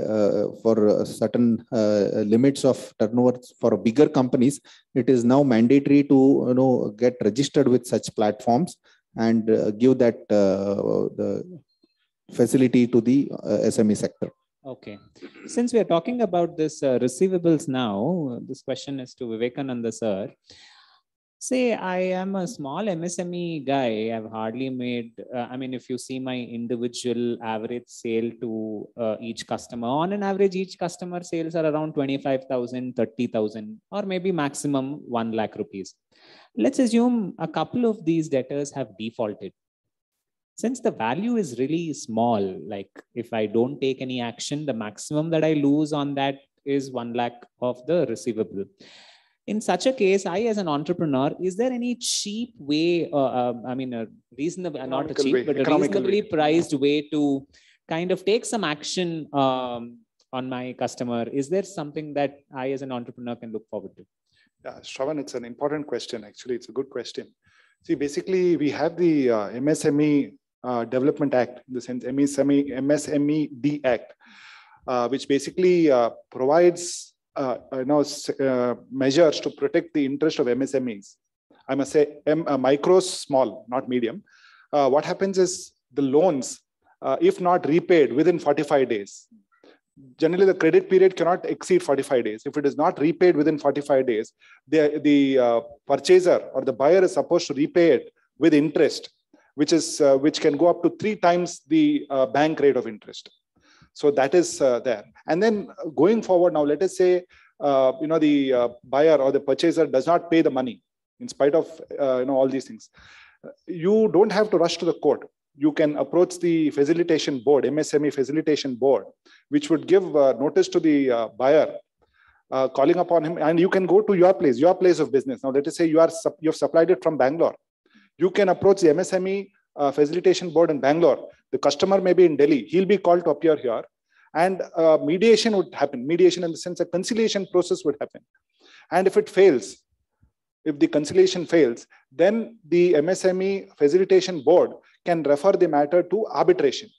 for certain limits of turnover for bigger companies, it is now mandatory to get registered with such platforms and give that the facility to the SME sector. Okay. Since we are talking about this receivables now, this question is to Vivekananda sir. Say I am a small MSME guy. I've hardly made, if you see my individual average sale to each customer, on an average, each customer sales are around 25,000, 30,000, or maybe maximum 1 lakh rupees. Let's assume a couple of these debtors have defaulted. Since the value is really small, like if I don't take any action, the maximum that I lose on that is 1 lakh of the receivable. In such a case, I as an entrepreneur, is there any cheap way, a reasonable, not a cheap, but a reasonably priced way to kind of take some action on my customer? Is there something that I as an entrepreneur can look forward to? Yeah, Shravan, it's an important question. Actually, it's a good question. See, basically, we have the MSME Development Act, in the sense MSMED Act, which basically provides measures to protect the interest of MSMEs. I must say micro, small, not medium. What happens is the loans, if not repaid within 45 days, generally the credit period cannot exceed 45 days. If it is not repaid within 45 days, the purchaser or the buyer is supposed to repay it with interest, which can go up to 3 times the bank rate of interest. So that is there. And then going forward now, let us say, the buyer or the purchaser does not pay the money in spite of, all these things. You don't have to rush to the court. You can approach the facilitation board, MSME facilitation board, which would give notice to the buyer, calling upon him, and you can go to your place of business. Now, let us say you have supplied it from Bangalore. You can approach the MSME facilitation board in Bangalore. The customer may be in Delhi. He'll be called to appear here, and mediation would happen. Mediation in the sense a conciliation process would happen. And if it fails, if the conciliation fails, then the MSME facilitation board can refer the matter to arbitration,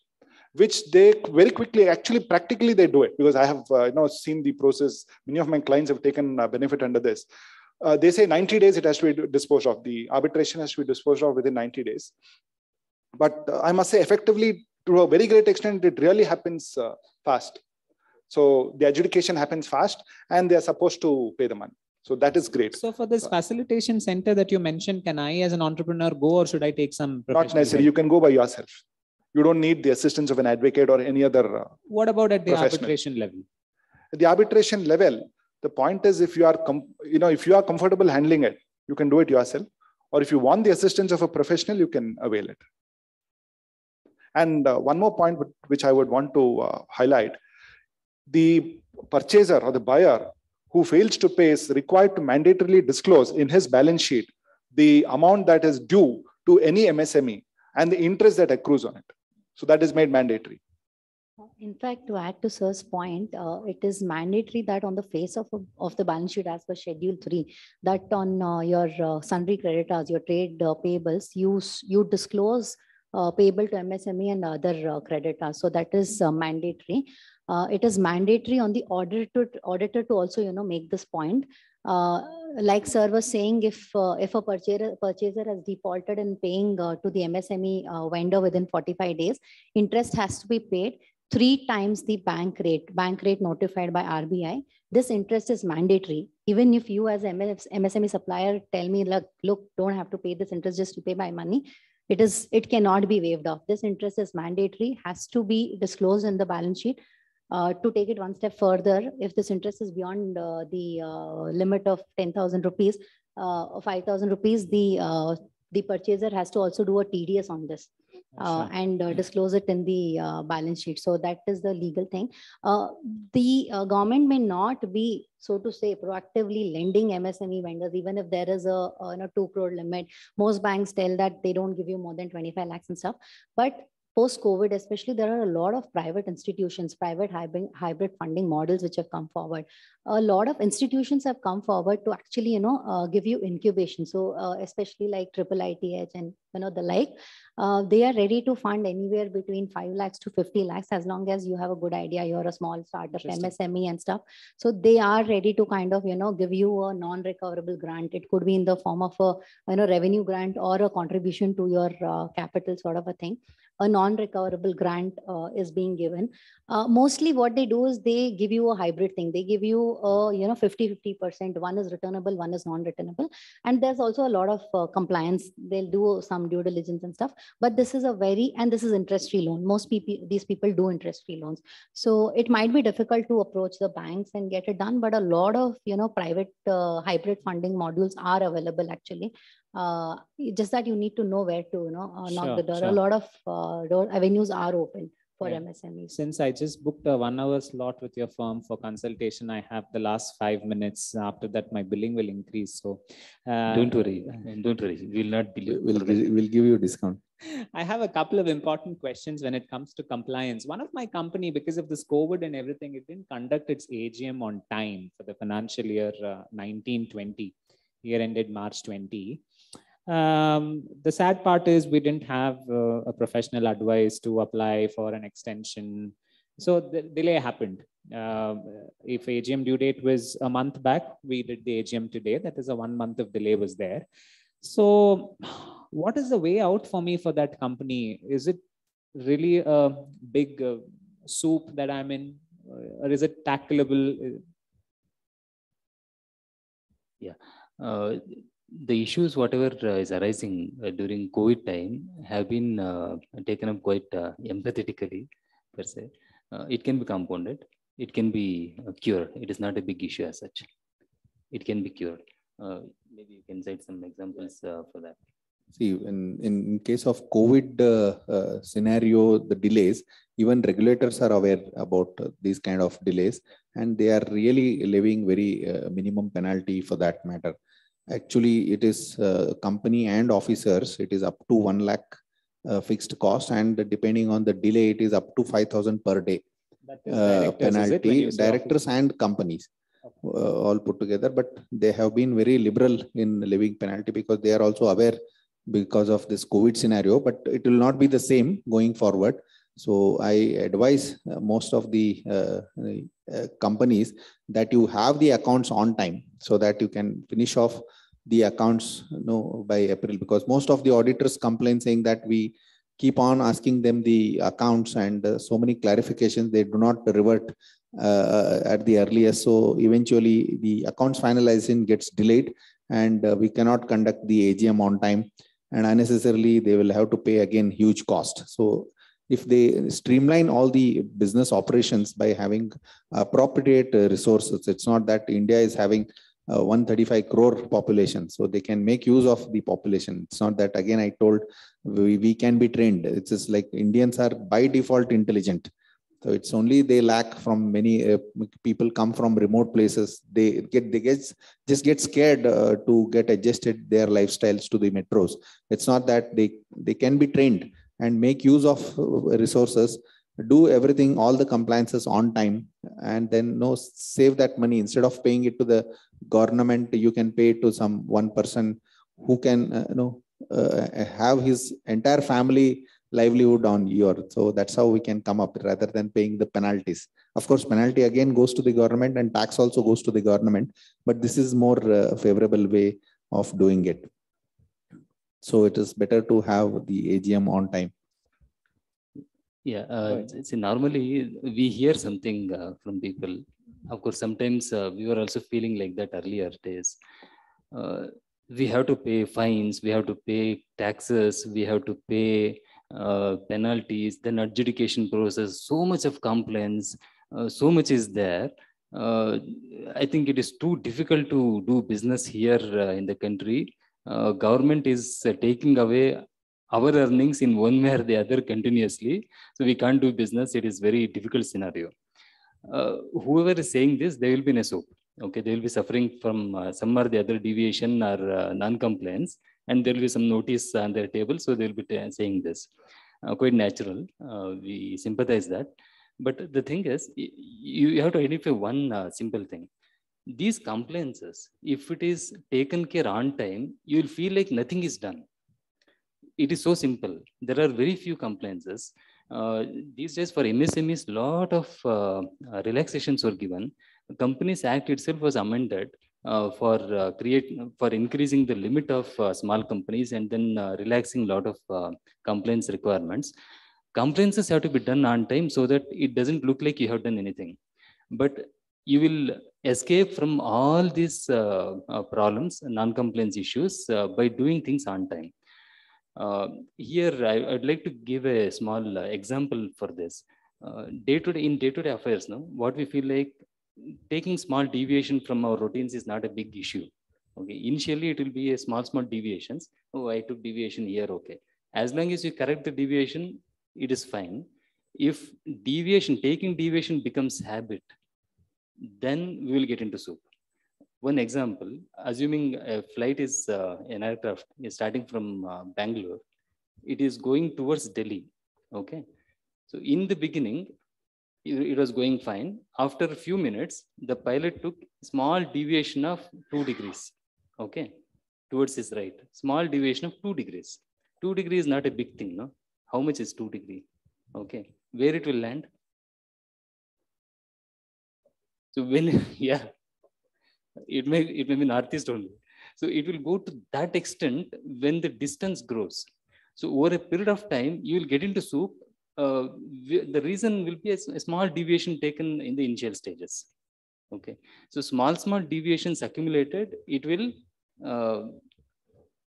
which they very quickly, actually practically they do it, because I have seen the process. Many of my clients have taken benefit under this. They say 90 days it has to be disposed of. The arbitration has to be disposed of within 90 days. But I must say, effectively, to a very great extent, it really happens fast. So the adjudication happens fast, and they are supposed to pay the money. So that is great. So for this facilitation center that you mentioned, can I as an entrepreneur go, or should I take some professional Not necessarily. help? You can go by yourself. You don't need the assistance of an advocate or any other What about at the arbitration level? At the arbitration level, the point is, if you are comfortable handling it, you can do it yourself. Or if you want the assistance of a professional, you can avail it. And one more point which I would want to highlight: the purchaser or the buyer who fails to pay is required to mandatorily disclose in his balance sheet the amount that is due to any MSME and the interest that accrues on it. So that is made mandatory. In fact, to add to Sir's point, it is mandatory that on the face of the balance sheet as per Schedule 3, that on your sundry creditors, your trade payables, you disclose payable to MSME and other creditors. So that is mandatory. It is mandatory on the auditor to also, make this point. Like Sir was saying, if a purchaser has defaulted in paying to the MSME vendor within 45 days, interest has to be paid 3 times the bank rate notified by RBI. This interest is mandatory. Even if you as MSME supplier tell me, look, don't have to pay this interest, just to pay my money, it cannot be waived off. This interest is mandatory, has to be disclosed in the balance sheet. To take it one step further, if this interest is beyond the limit of 10,000 rupees or 5,000 rupees, the purchaser has to also do a TDS on this. And disclose it in the balance sheet. So that is the legal thing. The government may not be, so to say, proactively lending MSME vendors, even if there is a 2 crore limit. Most banks tell that they don't give you more than 25 lakhs and stuff. But post-COVID, especially, there are a lot of private institutions, private hybrid funding models which have come forward. A lot of institutions have come forward to actually, give you incubation. So especially like IIITH and the like, they are ready to fund anywhere between 5 lakhs to 50 lakhs as long as you have a good idea, you're a small startup, MSME and stuff. So they are ready to kind of, give you a non-recoverable grant. It could be in the form of a revenue grant or a contribution to your capital sort of a thing. A non-recoverable grant is being given. Mostly what they do is they give you a hybrid thing. They give you 50-50%. One is returnable, one is non-returnable. And there's also a lot of compliance. They'll do some due diligence and stuff. But this is this is interest-free loan. Most people, these people do interest-free loans. So it might be difficult to approach the banks and get it done. But a lot of, private hybrid funding modules are available actually. Just that you need to know where to, knock the door. Sure. A lot of avenues are open for MSMEs. Since I just booked a 1 hour slot with your firm for consultation, I have the last 5 minutes. After that, my billing will increase. So don't worry. We will not bill. We'll give you a discount. I have a couple of important questions when it comes to compliance. One of my company, because of this COVID and everything, it didn't conduct its AGM on time for the financial year 19-20, year ended March 20. The sad part is we didn't have a professional advice to apply for an extension. So the delay happened. If AGM due date was a month back, we did the AGM today. That is a 1 month of delay was there. So what is the way out for me for that company? Is it really a big soup that I'm in, or is it tackleable? Yeah. The issues, whatever is arising during COVID time, have been taken up quite empathetically, per se. It can be compounded. It can be cured. It is not a big issue as such. It can be cured. Maybe you can cite some examples for that. See, in case of COVID scenario, the delays, even regulators are aware about these kind of delays, and they are really levying very minimum penalty for that matter. Actually, it is company and officers, it is up to 1 lakh fixed cost, and depending on the delay, it is up to 5,000 per day penalty, directors and companies. All put together, but they have been very liberal in levying penalty because they are also aware because of this COVID scenario, but it will not be the same going forward. So I advise most of the companies that you have the accounts on time so that you can finish off the accounts by April, because most of the auditors complain saying that we keep on asking them the accounts and so many clarifications, they do not revert at the earliest. So eventually the accounts finalization gets delayed and we cannot conduct the AGM on time, and unnecessarily they will have to pay again huge cost. So if they streamline all the business operations by having appropriate resources, it's not that India is having 135 crore population, so they can make use of the population. It's not that, again, I told we can be trained. It's just like Indians are by default intelligent. So it's only they lack from many people come from remote places. They just get scared to get adjusted their lifestyles to the metros. It's not that they can be trained and make use of resources. do everything, all the compliances on time, and then save that money. Instead of paying it to the government, you can pay it to some one person who can have his entire family livelihood on your. So that's how we can come up, rather than paying the penalties. Of course, penalty again goes to the government, and tax also goes to the government, but this is more favorable way of doing it. So it is better to have the AGM on time. Yeah, see, normally we hear something from people. Of course, sometimes we were also feeling like that earlier days. We have to pay fines, we have to pay taxes, we have to pay penalties, then adjudication process, so much of complaints, so much is there. I think it is too difficult to do business here in the country. Government is taking away our earnings in one way or the other continuously. So we can't do business. It is very difficult scenario. Whoever is saying this, they will be in a soup. Okay, they will be suffering from some or the other deviation or non-compliance, and there will be some notice on their table. So they will be saying this. Quite natural. We sympathize that. But the thing is, you have to identify one simple thing. These compliances, if it is taken care on time, you will feel like nothing is done. It is so simple. There are very few compliances. These days for MSMEs, lot of relaxations were given. The Companies Act itself was amended for increasing the limit of small companies, and then relaxing a lot of compliance requirements. Compliances have to be done on time so that it doesn't look like you have done anything. But you will escape from all these problems, non-compliance issues, by doing things on time. Here, I'd like to give a small example for this. In day-to-day affairs, what we feel like, taking small deviation from our routines is not a big issue. Okay, initially it will be a small deviations. Oh, I took deviation here. Okay, as long as you correct the deviation, it is fine. If taking deviation becomes habit, then we will get into soup. One example, assuming a flight is an aircraft is starting from Bangalore, it is going towards Delhi. Okay, so in the beginning, it was going fine. After a few minutes, the pilot took small deviation of 2 degrees. Okay, towards his right, small deviation of 2 degrees. 2 degrees is not a big thing, no? How much is 2 degrees? Okay, where it will land? So when, yeah, it may be northeast only. So it will go to that extent when the distance grows. So over a period of time, you will get into soup. The reason will be a small deviation taken in the initial stages. Okay, so small deviations accumulated, it will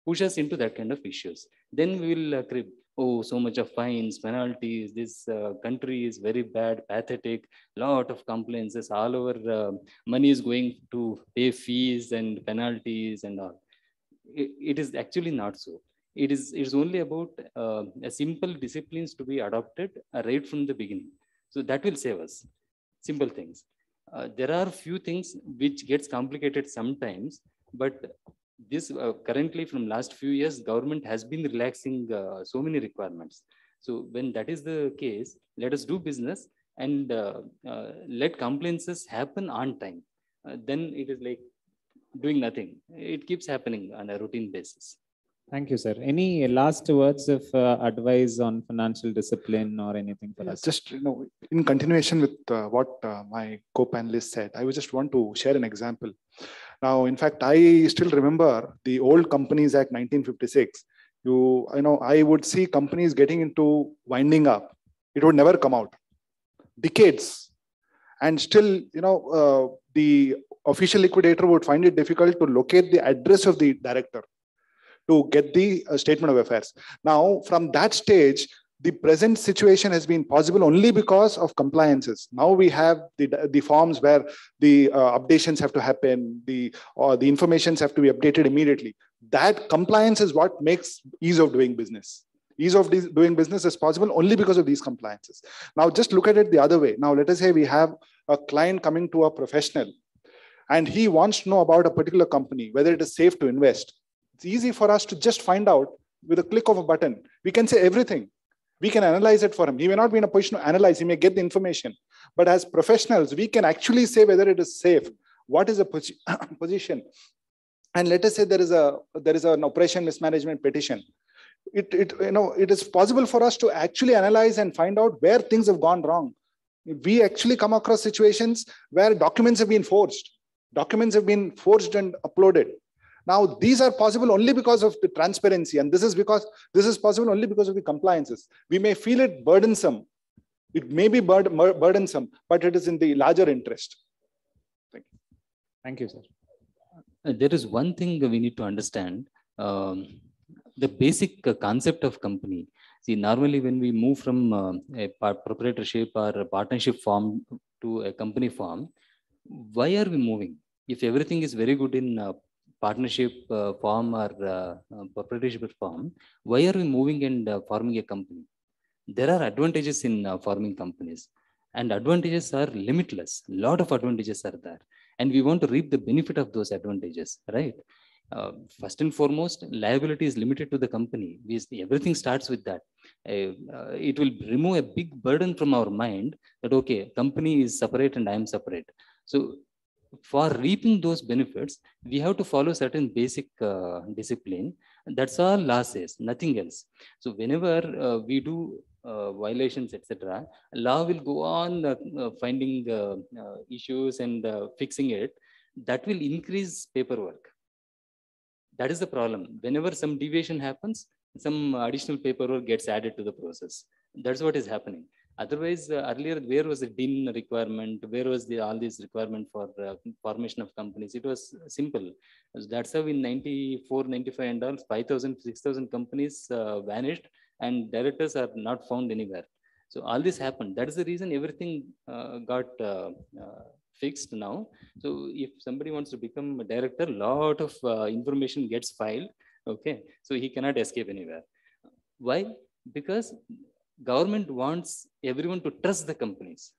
push us into that kind of issues. Then we will crib, oh, so much of fines, penalties, this country is very bad, pathetic, lot of complaints, all over money is going to pay fees and penalties and all. It is actually not so. It is only about a simple disciplines to be adopted right from the beginning. So that will save us. Simple things. There are few things which gets complicated sometimes, but this currently from last few years, government has been relaxing so many requirements. So when that is the case, let us do business and let compliances happen on time. Then it is like doing nothing. It keeps happening on a routine basis. Thank you, sir. Any last words of advice on financial discipline or anything for us? Just, in continuation with what my co-panelist said, I would just want to share an example. Now, in fact, I still remember the old Companies Act 1956. I would see companies getting into winding up. It would never come out. Decades. And still, the official liquidator would find it difficult to locate the address of the director to get the statement of affairs. Now, from that stage, the present situation has been possible only because of compliances. Now we have the forms where the updations have to happen, the informations have to be updated immediately. That compliance is what makes ease of doing business. Ease of doing business is possible only because of these compliances. Now, just look at it the other way. Now, let us say we have a client coming to a professional and he wants to know about a particular company, whether it is safe to invest. It's easy for us to just find out with a click of a button. We can say everything. We can analyze it for him. He may not be in a position to analyze. He may get the information. But as professionals, we can actually say whether it is safe. What is a position? And let us say there is an operation mismanagement petition. It is possible for us to actually analyze and find out where things have gone wrong. We actually come across situations where documents have been forged. Documents have been forged and uploaded. Now, these are possible only because of the transparency, and this is possible only because of the compliances. We may feel it burdensome. It may be burdensome, but it is in the larger interest. Thank you. Thank you, sir. There is one thing we need to understand. The basic concept of company. See, normally when we move from a proprietorship or a partnership form to a company form, why are we moving? If everything is very good in partnership form or proprietorship form, why are we moving and forming a company? There are advantages in forming companies, and advantages are limitless. A lot of advantages are there, and we want to reap the benefit of those advantages, right? First and foremost, liability is limited to the company. Everything starts with that. It will remove a big burden from our mind that, okay, company is separate and I am separate. So for reaping those benefits, we have to follow certain basic discipline. That's all law says, nothing else. So whenever we do violations, etc., law will go on finding issues and fixing it. That will increase paperwork. That is the problem. Whenever some deviation happens, some additional paperwork gets added to the process. That's what is happening. Otherwise, earlier, where was the DIN requirement? Where was all these requirement for formation of companies? It was simple. That's how in 94, 95 and all, 5,000, 6,000 companies vanished, and directors are not found anywhere. So all this happened. That is the reason everything got fixed now. So if somebody wants to become a director, a lot of information gets filed. Okay, so he cannot escape anywhere. Why? Because government wants everyone to trust the companies.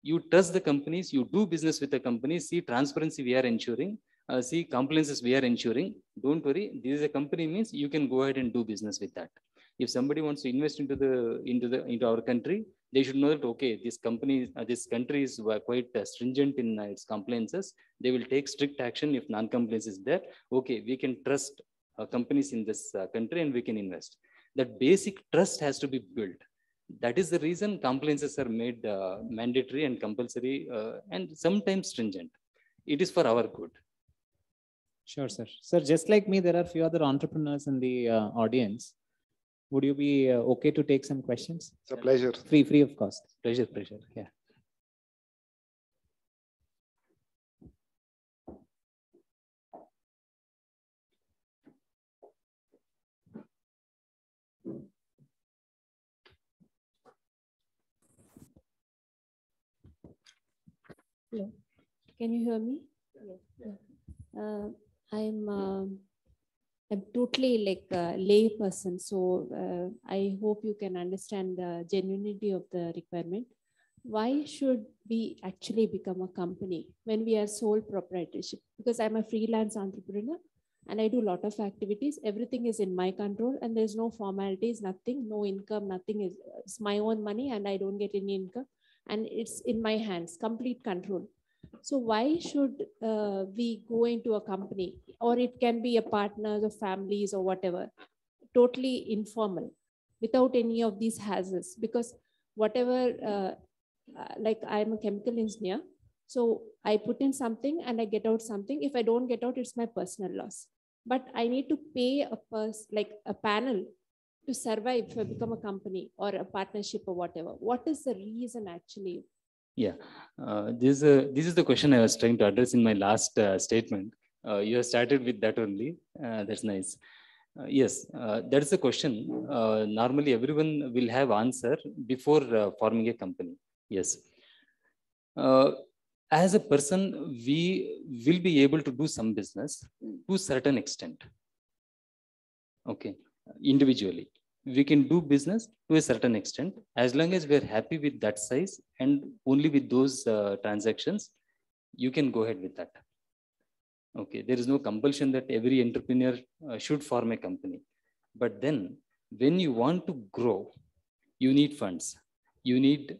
You trust the companies, you do business with the companies, see transparency we are ensuring, see compliances we are ensuring. Don't worry, this is a company means you can go ahead and do business with that. If somebody wants to invest into our country, they should know that, okay, this country is quite stringent in its compliances. They will take strict action if non-compliance is there. Okay, we can trust companies in this country and we can invest. That basic trust has to be built. That is the reason compliances are made mandatory and compulsory and sometimes stringent. It is for our good. Sure, sir. Sir, just like me, there are a few other entrepreneurs in the audience. Would you be okay to take some questions? It's a pleasure. Free of cost. Pleasure. Yeah. Hello, can you hear me? Yes. I'm totally like a lay person, so I hope you can understand the genuinity of the requirement. Why should we actually become a company when we are sole proprietorship? Because I'm a freelance entrepreneur and I do a lot of activities. Everything is in my control and there's no formalities, nothing, no income, nothing. It's my own money and I don't get any income. And it's in my hands, complete control. So why should we go into a company, or it can be a partners or families or whatever, totally informal, without any of these hazards? Because whatever, like I'm a chemical engineer, so I put in something and I get out something. If I don't get out, it's my personal loss. But I need to pay a panel to survive if I become a company or a partnership or whatever. What is the reason actually? Yeah, this is the question I was trying to address in my last statement. You have started with that only. That's nice. Yes, that is the question. Normally, everyone will have answer before forming a company. Yes. As a person, we will be able to do some business to a certain extent. Okay, individually. We can do business to a certain extent as long as we're happy with that size and only with those transactions, you can go ahead with that. Okay, there is no compulsion that every entrepreneur should form a company. But then when you want to grow, you need funds. You need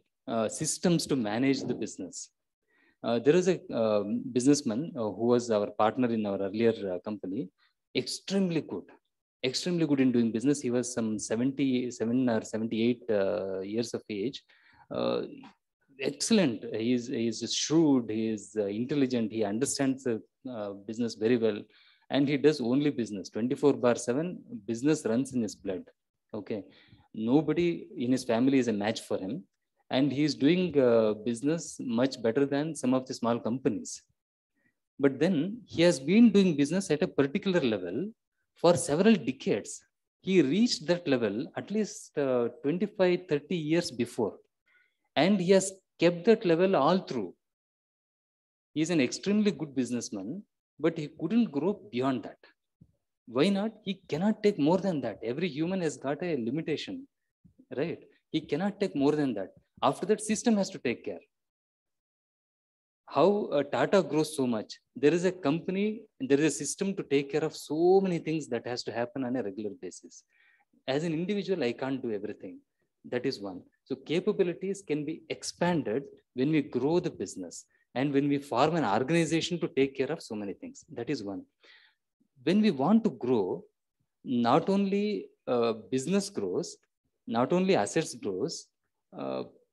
systems to manage the business. There is a businessman who was our partner in our earlier company, extremely good in doing business. He was some 77 or 78 years of age. Excellent. He is just shrewd. He is intelligent. He understands the business very well. And he does only business 24/7. Business runs in his blood. Okay. Nobody in his family is a match for him. And he's doing business much better than some of the small companies. But then he has been doing business at a particular level for several decades. He reached that level at least 25, 30 years before. And he has kept that level all through. He's an extremely good businessman, but he couldn't grow beyond that. Why not? He cannot take more than that. Every human has got a limitation, right? He cannot take more than that. After that, system has to take care. How Tata grows so much. There is a company, there is a system to take care of so many things that has to happen on a regular basis. As an individual, I can't do everything. That is one. So capabilities can be expanded when we grow the business and when we form an organization to take care of so many things. That is one. When we want to grow, not only business grows, not only assets grows,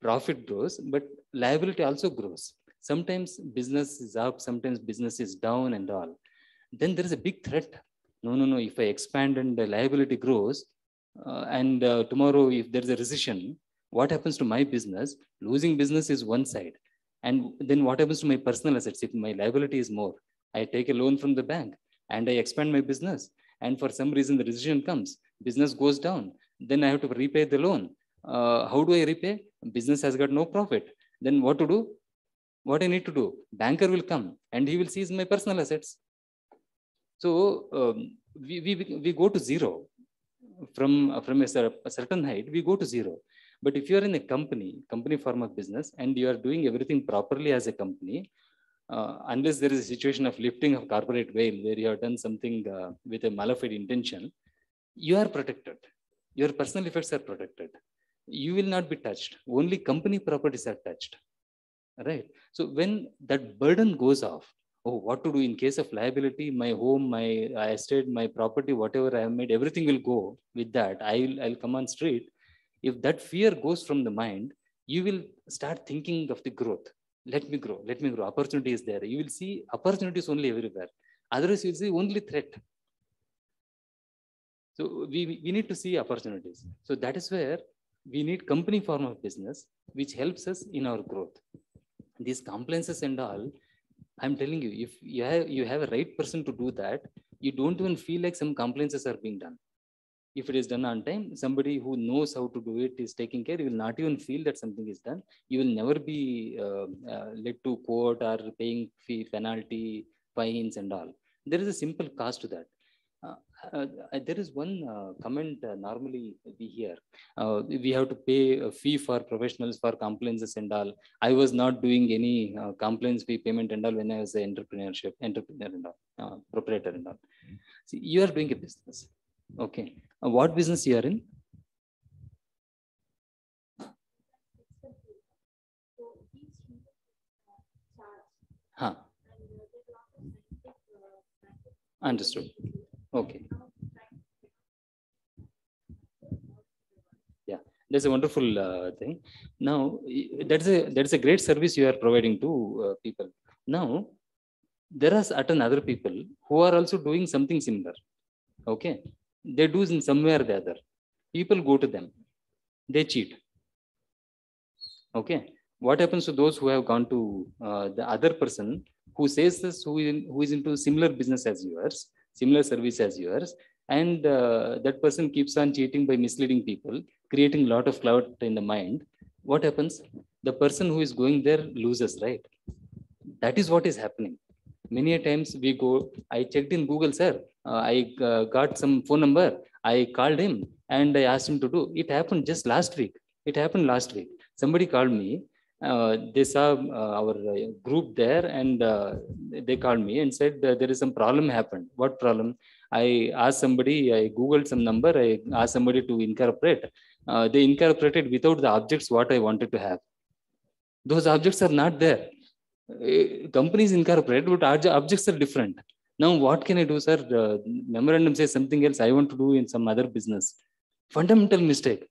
profit grows, but liability also grows. Sometimes business is up, sometimes business is down and all. Then there is a big threat. No, if I expand and the liability grows, and tomorrow if there's a recession, what happens to my business? Losing business is one side. And then what happens to my personal assets? If my liability is more, I take a loan from the bank and I expand my business. And for some reason, the recession comes, business goes down. Then I have to repay the loan. How do I repay? Business has got no profit. Then what to do? What I need to do? Banker will come and he will seize my personal assets. So we go to zero. From a certain height, we go to zero. But if you are in a company form of business, and you are doing everything properly as a company, unless there is a situation of lifting of corporate veil where you have done something with a malefic intention, you are protected. Your personal effects are protected. You will not be touched. Only company properties are touched. Right? So when that burden goes off, oh, what to do in case of liability, my home, my estate, my property, whatever I have made, everything will go with that. I'll come on street. If that fear goes from the mind, you will start thinking of the growth. Let me grow. Opportunity is there. You will see opportunities only everywhere. Otherwise, you will see only threat. So we need to see opportunities. So that is where we need company form of business, which helps us in our growth. These compliances and all, I'm telling you, if you have a right person to do that, you don't even feel like some compliances are being done. If it is done on time, somebody who knows how to do it is taking care. You will not even feel that something is done. You will never be led to court or paying fee, penalty, fines and all. There is a simple cost to that. There is one comment normally we hear. We have to pay a fee for professionals for compliances and all. I was not doing any compliance fee payment and all when I was an entrepreneur and all, proprietor and all. See, you are doing a business. Okay. What business you are in? Huh. Understood. Okay. Yeah, that's a wonderful thing. Now, that's a great service you are providing to people. Now, there are certain other people who are also doing something similar. Okay. They do in some way or the other. People go to them. They cheat. Okay. What happens to those who have gone to the other person who says this, who is into similar business as yours, similar service as yours, and that person keeps on cheating by misleading people, creating a lot of cloud in the mind? What happens? The person who is going there loses, right? That is what is happening. Many a times we go, I checked in Google, sir. I got some phone number. I called him and I asked him to do. It happened just last week. It happened last week. Somebody called me. They saw our group there and they called me and said there is some problem happened. What problem? I asked somebody, I Googled some number, I asked somebody to incorporate. They incorporated without the objects what I wanted to have. Those objects are not there. Companies incorporate, but objects are different. Now, what can I do, sir? Memorandum says something else I want to do in some other business. Fundamental mistake.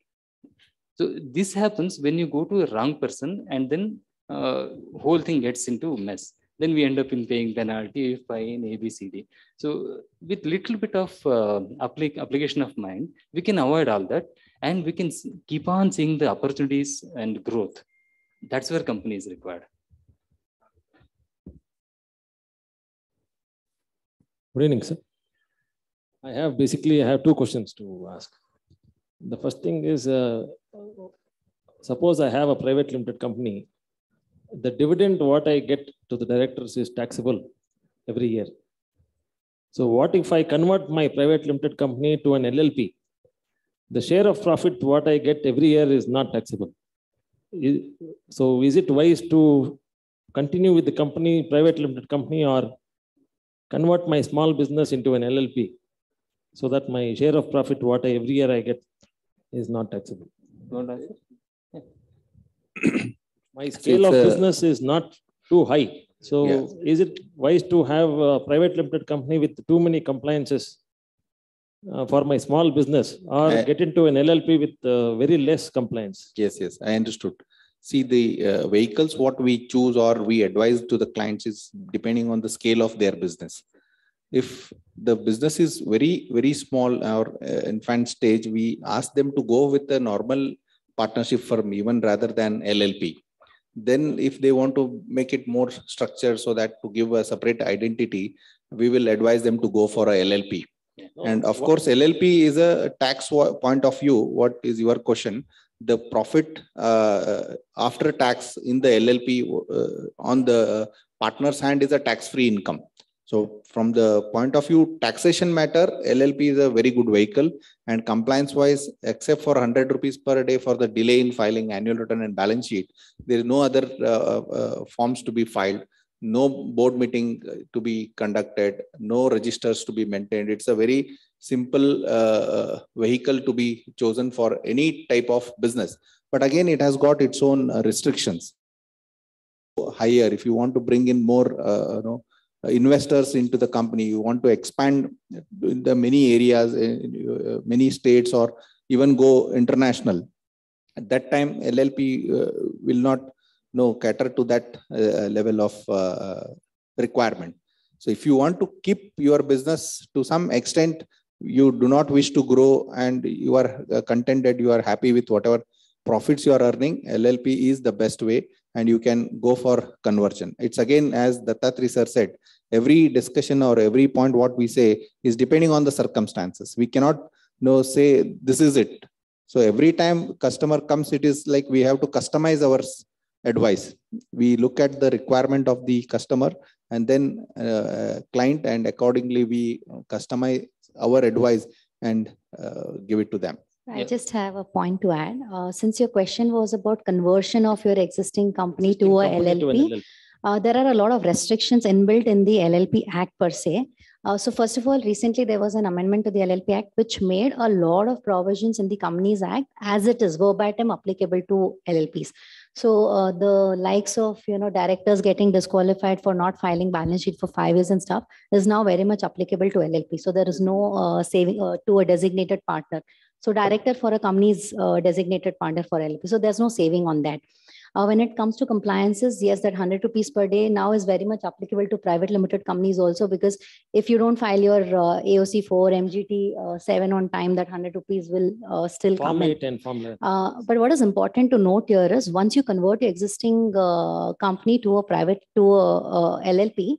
So this happens when you go to a wrong person, and then whole thing gets into mess. Then we end up in paying penalty, fine, ABCD. So with little bit of application of mind, we can avoid all that, and we can keep on seeing the opportunities and growth. That's where company is required. Good evening, sir. I have two questions to ask. The first thing is, suppose I have a private limited company. The dividend what I get to the directors is taxable every year. So what if I convert my private limited company to an LLP? The share of profit what I get every year is not taxable. So is it wise to continue with the company, private limited company, or convert my small business into an LLP so that my share of profit what every year I get is not taxable? My scale of business is not too high. So is it wise to have a private limited company with too many compliances for my small business, or get into an LLP with very less compliance? Yes, I understood. See, the vehicles, what we choose or we advise to the clients is depending on the scale of their business. If the business is very, very small or infant stage, we ask them to go with a normal partnership firm even rather than LLP. Then if they want to make it more structured so that to give a separate identity, we will advise them to go for a LLP. And of course, LLP is a tax point of view. What is your question? The profit after tax in the LLP on the partner's hand is a tax-free income. So from the point of view taxation matter, LLP is a very good vehicle, and compliance wise, except for 100 rupees per day for the delay in filing annual return and balance sheet, there is no other forms to be filed, no board meeting to be conducted, no registers to be maintained. It's a very simple vehicle to be chosen for any type of business. But again, it has got its own restrictions. Higher, if you want to bring in more investors into the company, you want to expand in the many areas, many states, or even go international. At that time, LLP will not cater to that level of requirement. So if you want to keep your business to some extent, you do not wish to grow and you are contented, you are happy with whatever profits you are earning, LLP is the best way, and you can go for conversion. It's again, as Dattatri sir said, every discussion or every point what we say is depending on the circumstances. We cannot say this is it. So every time customer comes, it is like we have to customize our advice. We look at the requirement of the customer and then client, and accordingly we customize our advice and give it to them. I just have a point to add. Since your question was about conversion of your existing company to a LLP, there are a lot of restrictions inbuilt in the LLP Act per se. So first of all, recently there was an amendment to the LLP Act which made a lot of provisions in the Companies Act as it is verbatim applicable to LLPs. So the likes of directors getting disqualified for not filing balance sheet for 5 years and stuff is now very much applicable to LLP. So there is no saving to a designated partner. So director for a company is designated partner for LLP. So there's no saving on that. When it comes to compliances, yes, that 100 rupees per day now is very much applicable to private limited companies also, because if you don't file your AOC 4, MGT 7 on time, that 100 rupees will still come in. And Form 11. But what is important to note here is once you convert your existing company to a LLP,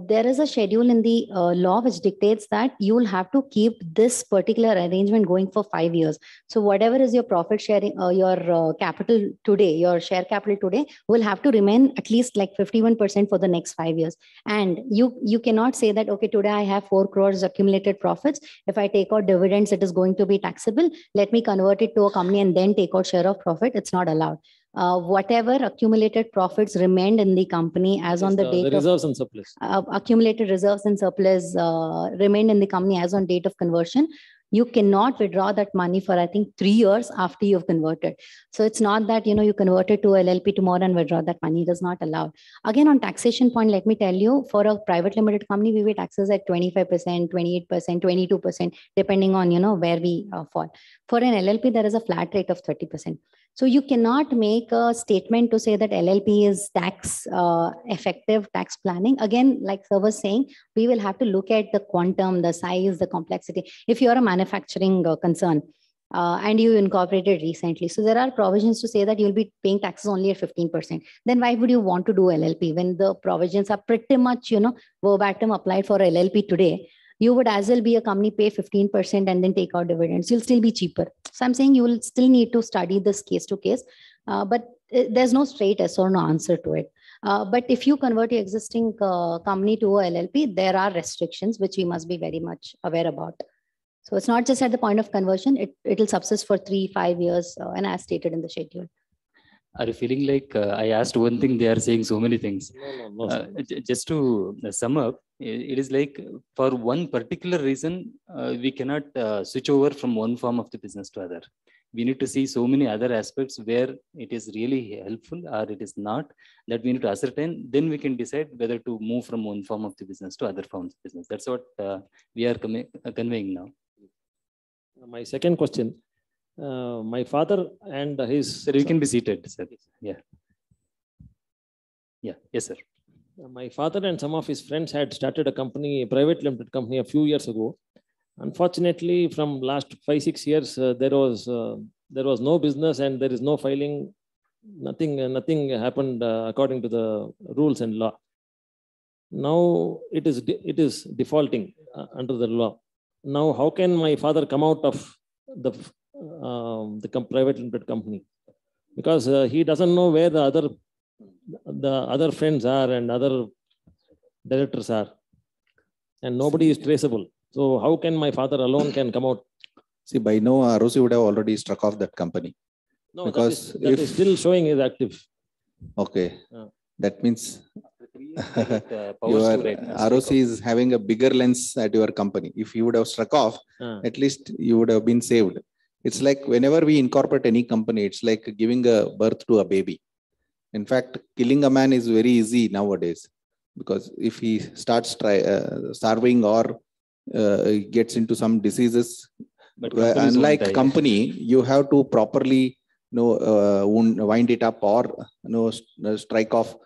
there is a schedule in the law which dictates that you will have to keep this particular arrangement going for 5 years. So whatever is your profit sharing, your capital today, your share capital today will have to remain at least like 51% for the next 5 years. And you cannot say that, okay, today I have 4 crores accumulated profits. If I take out dividends, it is going to be taxable. Let me convert it to a company and then take out share of profit. It's not allowed. whatever accumulated profits remained in the company as on the date the reserves and surplus. Accumulated reserves and surplus remained in the company as on date of conversion, you cannot withdraw that money for, I think, 3 years after you've converted. So it's not that, you converted to LLP tomorrow and withdraw that money. It is not allowed. Again, on taxation point, let me tell you, for a private limited company, we pay taxes at 25%, 28%, 22%, depending on, where we fall. For an LLP, there is a flat rate of 30%. So you cannot make a statement to say that LLP is tax effective tax planning. Again, like sir was saying, we will have to look at the quantum, the size, the complexity. If you are a manufacturing concern and you incorporated recently, so there are provisions to say that you'll be paying taxes only at 15%. Then why would you want to do LLP when the provisions are pretty much, verbatim applied for LLP today? You would as well be a company, pay 15% and then take out dividends. You'll still be cheaper. So I'm saying you will still need to study this case to case, but there's no straight yes or no answer to it. But if you convert your existing company to a LLP, there are restrictions which we must be very much aware about. So it's not just at the point of conversion, it will subsist for 3-5 years and as stated in the schedule. Are you feeling like I asked one thing, they are saying so many things? No. Just to sum up, it is like for one particular reason, we cannot switch over from one form of the business to other. We need to see so many other aspects where it is really helpful or it is not, that we need to ascertain. Then we can decide whether to move from one form of the business to other forms of business. That's what we are conveying now. My second question. My father and his... Sir, you can be seated, sir. Yeah. Yes, sir. My father and some of his friends had started a company, a private limited company, a few years ago. Unfortunately, from last 5-6 years, there was no business and there is no filing. Nothing happened according to the rules and law. Now it is defaulting under the law. Now, how can my father come out of the private limited company? Because he doesn't know where the other friends are and other directors are, and nobody is traceable. So how can my father alone can come out? See, by now ROC would have already struck off that company. No, because that is still showing is active. Okay, that means your ROC is having a bigger lens at your company. If you would have struck off, at least you would have been saved. It's like whenever we incorporate any company, it's like giving a birth to a baby. In fact, killing a man is very easy nowadays, because if he starts starving or gets into some diseases, unlike company, you have to properly wind it up or strike off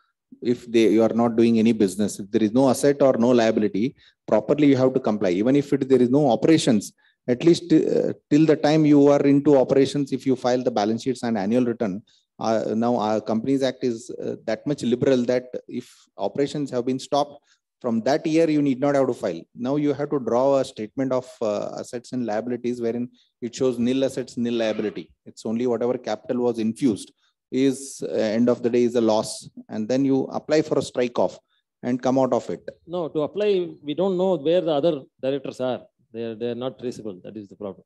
if you are not doing any business. If there is no asset or no liability, properly you have to comply. Even if there is no operations, at least till the time you are into operations, if you file the balance sheets and annual return, now our Companies Act is that much liberal that if operations have been stopped, from that year you need not have to file. Now you have to draw a statement of assets and liabilities wherein it shows nil assets, nil liability. It's only whatever capital was infused is end of the day is a loss, and then you apply for a strike off and come out of it. No, to apply, we don't know where the other directors are. They are not traceable. That is the problem.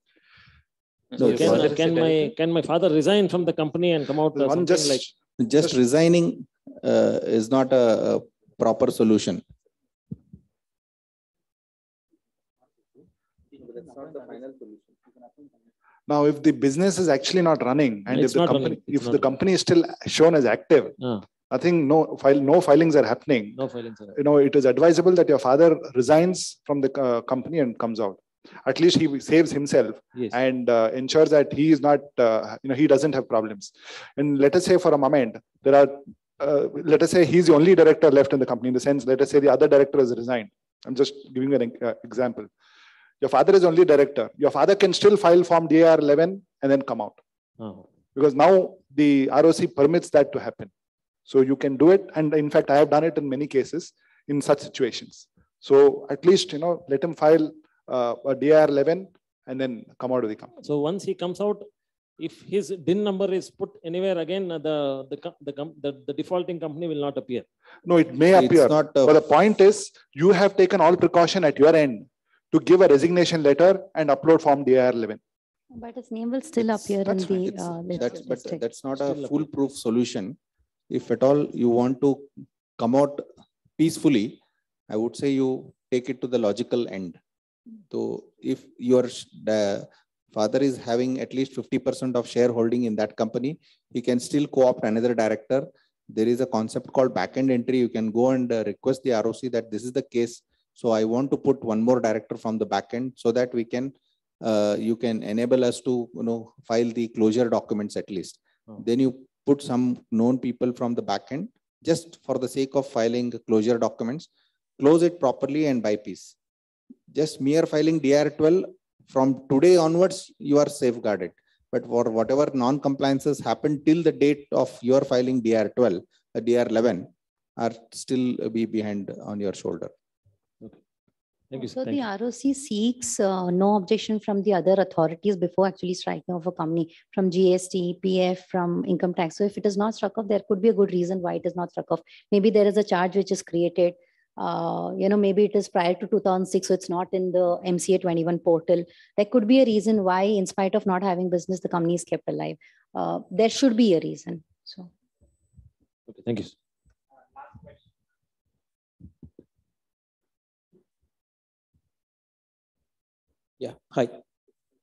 So can my father resign from the company and come out? Just resigning is not a proper solution. That's not the final solution. Now, if the business is actually not running, and if the company is still shown as active, nothing, no filings are happening. No filings are happening. It is advisable that your father resigns from the company and comes out. At least he saves himself and ensures that he is not, he doesn't have problems. And let us say for a moment, there are, let us say he's the only director left in the company, in the sense, let us say the other director has resigned. I'm just giving you an example. Your father is only director. Your father can still file Form DAR 11 and then come out. Because now the ROC permits that to happen. So you can do it. And in fact, I have done it in many cases in such situations. So at least, let him file a DAR 11 and then come out of the company. So once he comes out, if his DIN number is put anywhere again, the defaulting company will not appear. No, it may appear. But the point is, you have taken all precaution at your end to give a resignation letter and upload Form DAR 11. But his name will still appear in That's fine. the list. But that's not a foolproof solution. If at all you want to come out peacefully, I would say you take it to the logical end. So if your father is having at least 50% of shareholding in that company, he can still co-opt another director. There is a concept called back-end entry. You can go and request the ROC that this is the case. So I want to put one more director from the back-end so that we can, you can enable us to file the closure documents at least. Then you put some known people from the back-end just for the sake of filing closure documents, close it properly and by piece. Just mere filing DR12, from today onwards, you are safeguarded. But for whatever non-compliances happen till the date of your filing DR12, DR11 are still be behind on your shoulder. Okay. Thank you. So the ROC seeks no objection from the other authorities before actually striking off a company, from GST, PF, from income tax. So if it is not struck off, there could be a good reason why it is not struck off. Maybe there is a charge which is created. Maybe it is prior to 2006, so it's not in the MCA 21 portal. There could be a reason why, in spite of not having business, the company is kept alive. There should be a reason. So, okay, thank you. Yeah, hi.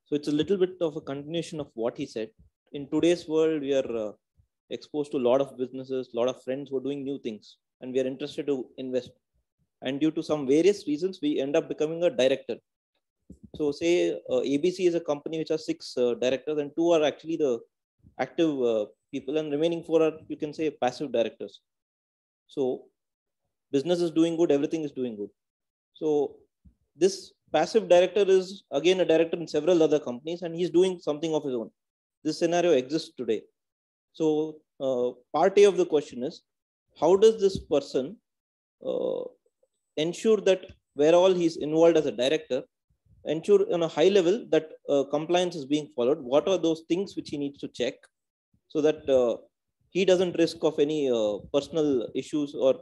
So it's a little bit of a continuation of what he said. In today's world, we are exposed to a lot of businesses, a lot of friends who are doing new things, and we are interested to invest. And due to some various reasons, we end up becoming a director. So say ABC is a company which has 6 directors, and 2 are actually the active people, and remaining 4 are, you can say, passive directors. So business is doing good, everything is doing good. So this passive director is again a director in several other companies, and he's doing something of his own. This scenario exists today. So part A of the question is, how does this person ensure that where all he's involved as a director, ensure on a high level that compliance is being followed? What are those things which he needs to check so that he doesn't risk of any personal issues? Or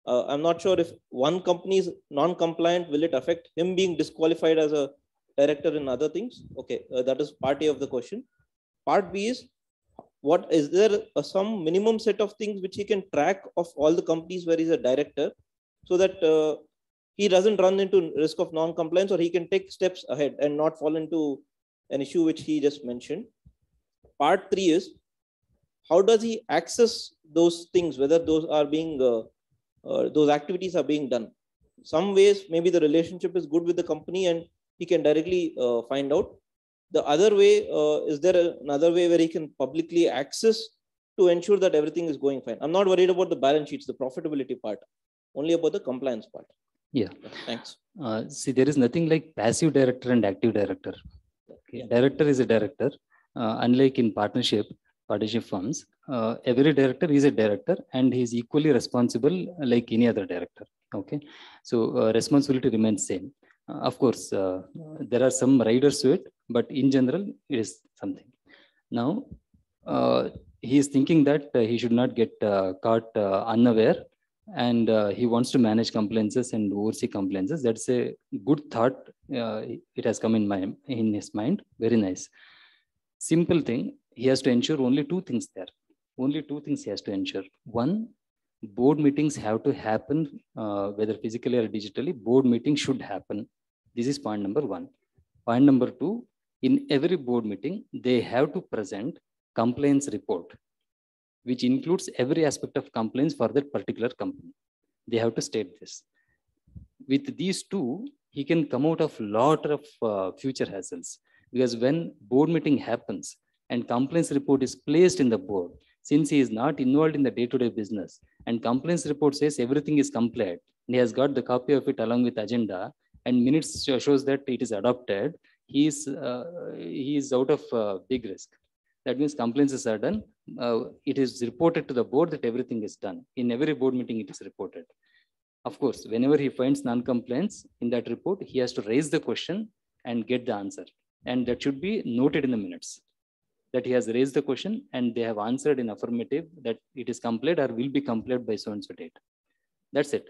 I'm not sure if one company is non-compliant, will it affect him being disqualified as a director in other things? Okay, that is part A of the question. Part B is, what is there some minimum set of things which he can track of all the companies where he's a director, so that he doesn't run into risk of non-compliance, or he can take steps ahead and not fall into an issue which he just mentioned. Part 3 is, how does he access those things, whether those are being, those activities are being done? Some ways, maybe the relationship is good with the company and he can directly find out. The other way, is there another way where he can publicly access to ensure that everything is going fine? I'm not worried about the balance sheets, the profitability part, only about the compliance part. Yeah. Thanks. See, there is nothing like passive director and active director. Okay. Yeah. Director is a director. Unlike in partnership firms, every director is a director and he is equally responsible like any other director. Okay. So responsibility remains same. Of course, there are some riders to it, but in general, it is something. Now, he is thinking that he should not get caught unaware, and he wants to manage compliances and oversee compliances. That's a good thought. It has come in his mind. Very nice. Simple thing. He has to ensure only 2 things there. Only 2 things he has to ensure. One, board meetings have to happen, whether physically or digitally. Board meeting should happen. This is point number 1. Point number 2, in every board meeting, they have to present compliance report, which includes every aspect of compliance for that particular company. They have to state this. With these 2, he can come out of a lot of future hassles, because when board meeting happens and compliance report is placed in the board, since he is not involved in the day-to-day business, and compliance report says everything is compliant, and he has got the copy of it along with agenda, and minutes shows that it is adopted, he is out of big risk. That means compliances are done. It is reported to the board that everything is done. In every board meeting, it is reported. Of course, whenever he finds non-compliance in that report, he has to raise the question and get the answer. And that should be noted in the minutes, that he has raised the question and they have answered in affirmative that it is complied or will be complied by so-and-so date. That's it.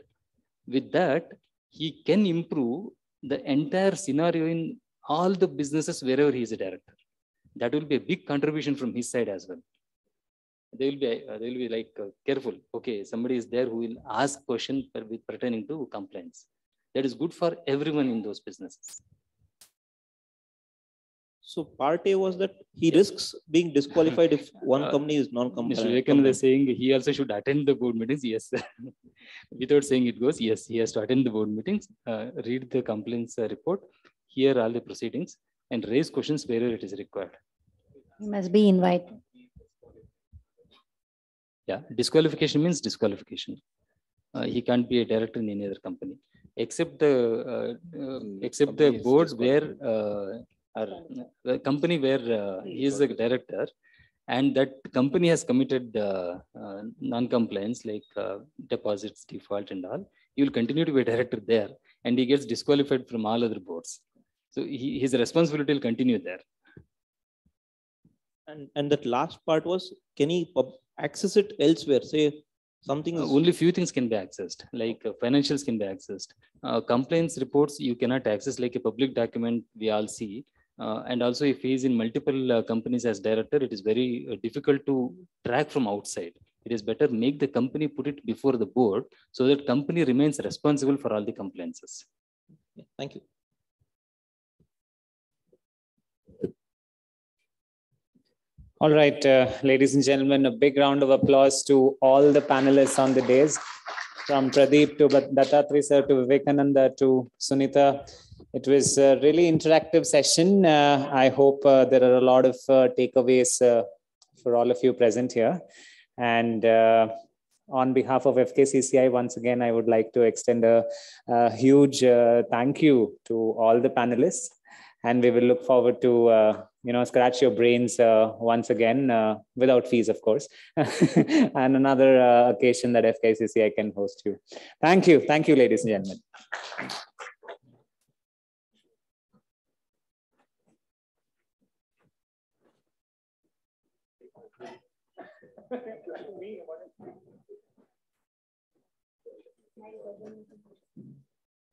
With that, he can improve the entire scenario in all the businesses wherever he is a director. that will be a big contribution from his side as well. They will be like careful. Okay, somebody is there who will ask question pertaining to compliance. That is good for everyone in those businesses. So part A was that he risks being disqualified if one company is non-compliant. Mr. Vivekananda is saying he also should attend the board meetings. Yes, without saying it goes. Yes, he has to attend the board meetings, read the complaints report, hear all the proceedings, and raise questions wherever it is required. He must be invited. Yeah, disqualification means disqualification. He can't be a director in any other company, except the board where the company where he is a director, and that company has committed non-compliance like deposits, default, and all. He will continue to be a director there, and he gets disqualified from all other boards. So his responsibility will continue there. And that last part was, can he access it elsewhere? Say something. Only few things can be accessed, like financials can be accessed. Complaints reports you cannot access, like a public document we all see. And also if he is in multiple companies as director, it is very difficult to track from outside. It is better make the company put it before the board so that company remains responsible for all the compliances. Yeah, thank you. All right, ladies and gentlemen, a big round of applause to all the panelists on the days, from Pradeep to Dattatri sir to Vivekananda to Sunita. It was a really interactive session. I hope there are a lot of takeaways for all of you present here. And on behalf of FKCCI, once again, I would like to extend a huge thank you to all the panelists. And we will look forward to, scratch your brains once again, without fees, of course, and another occasion that FKCCI can host you. Thank you. Thank you, ladies and gentlemen.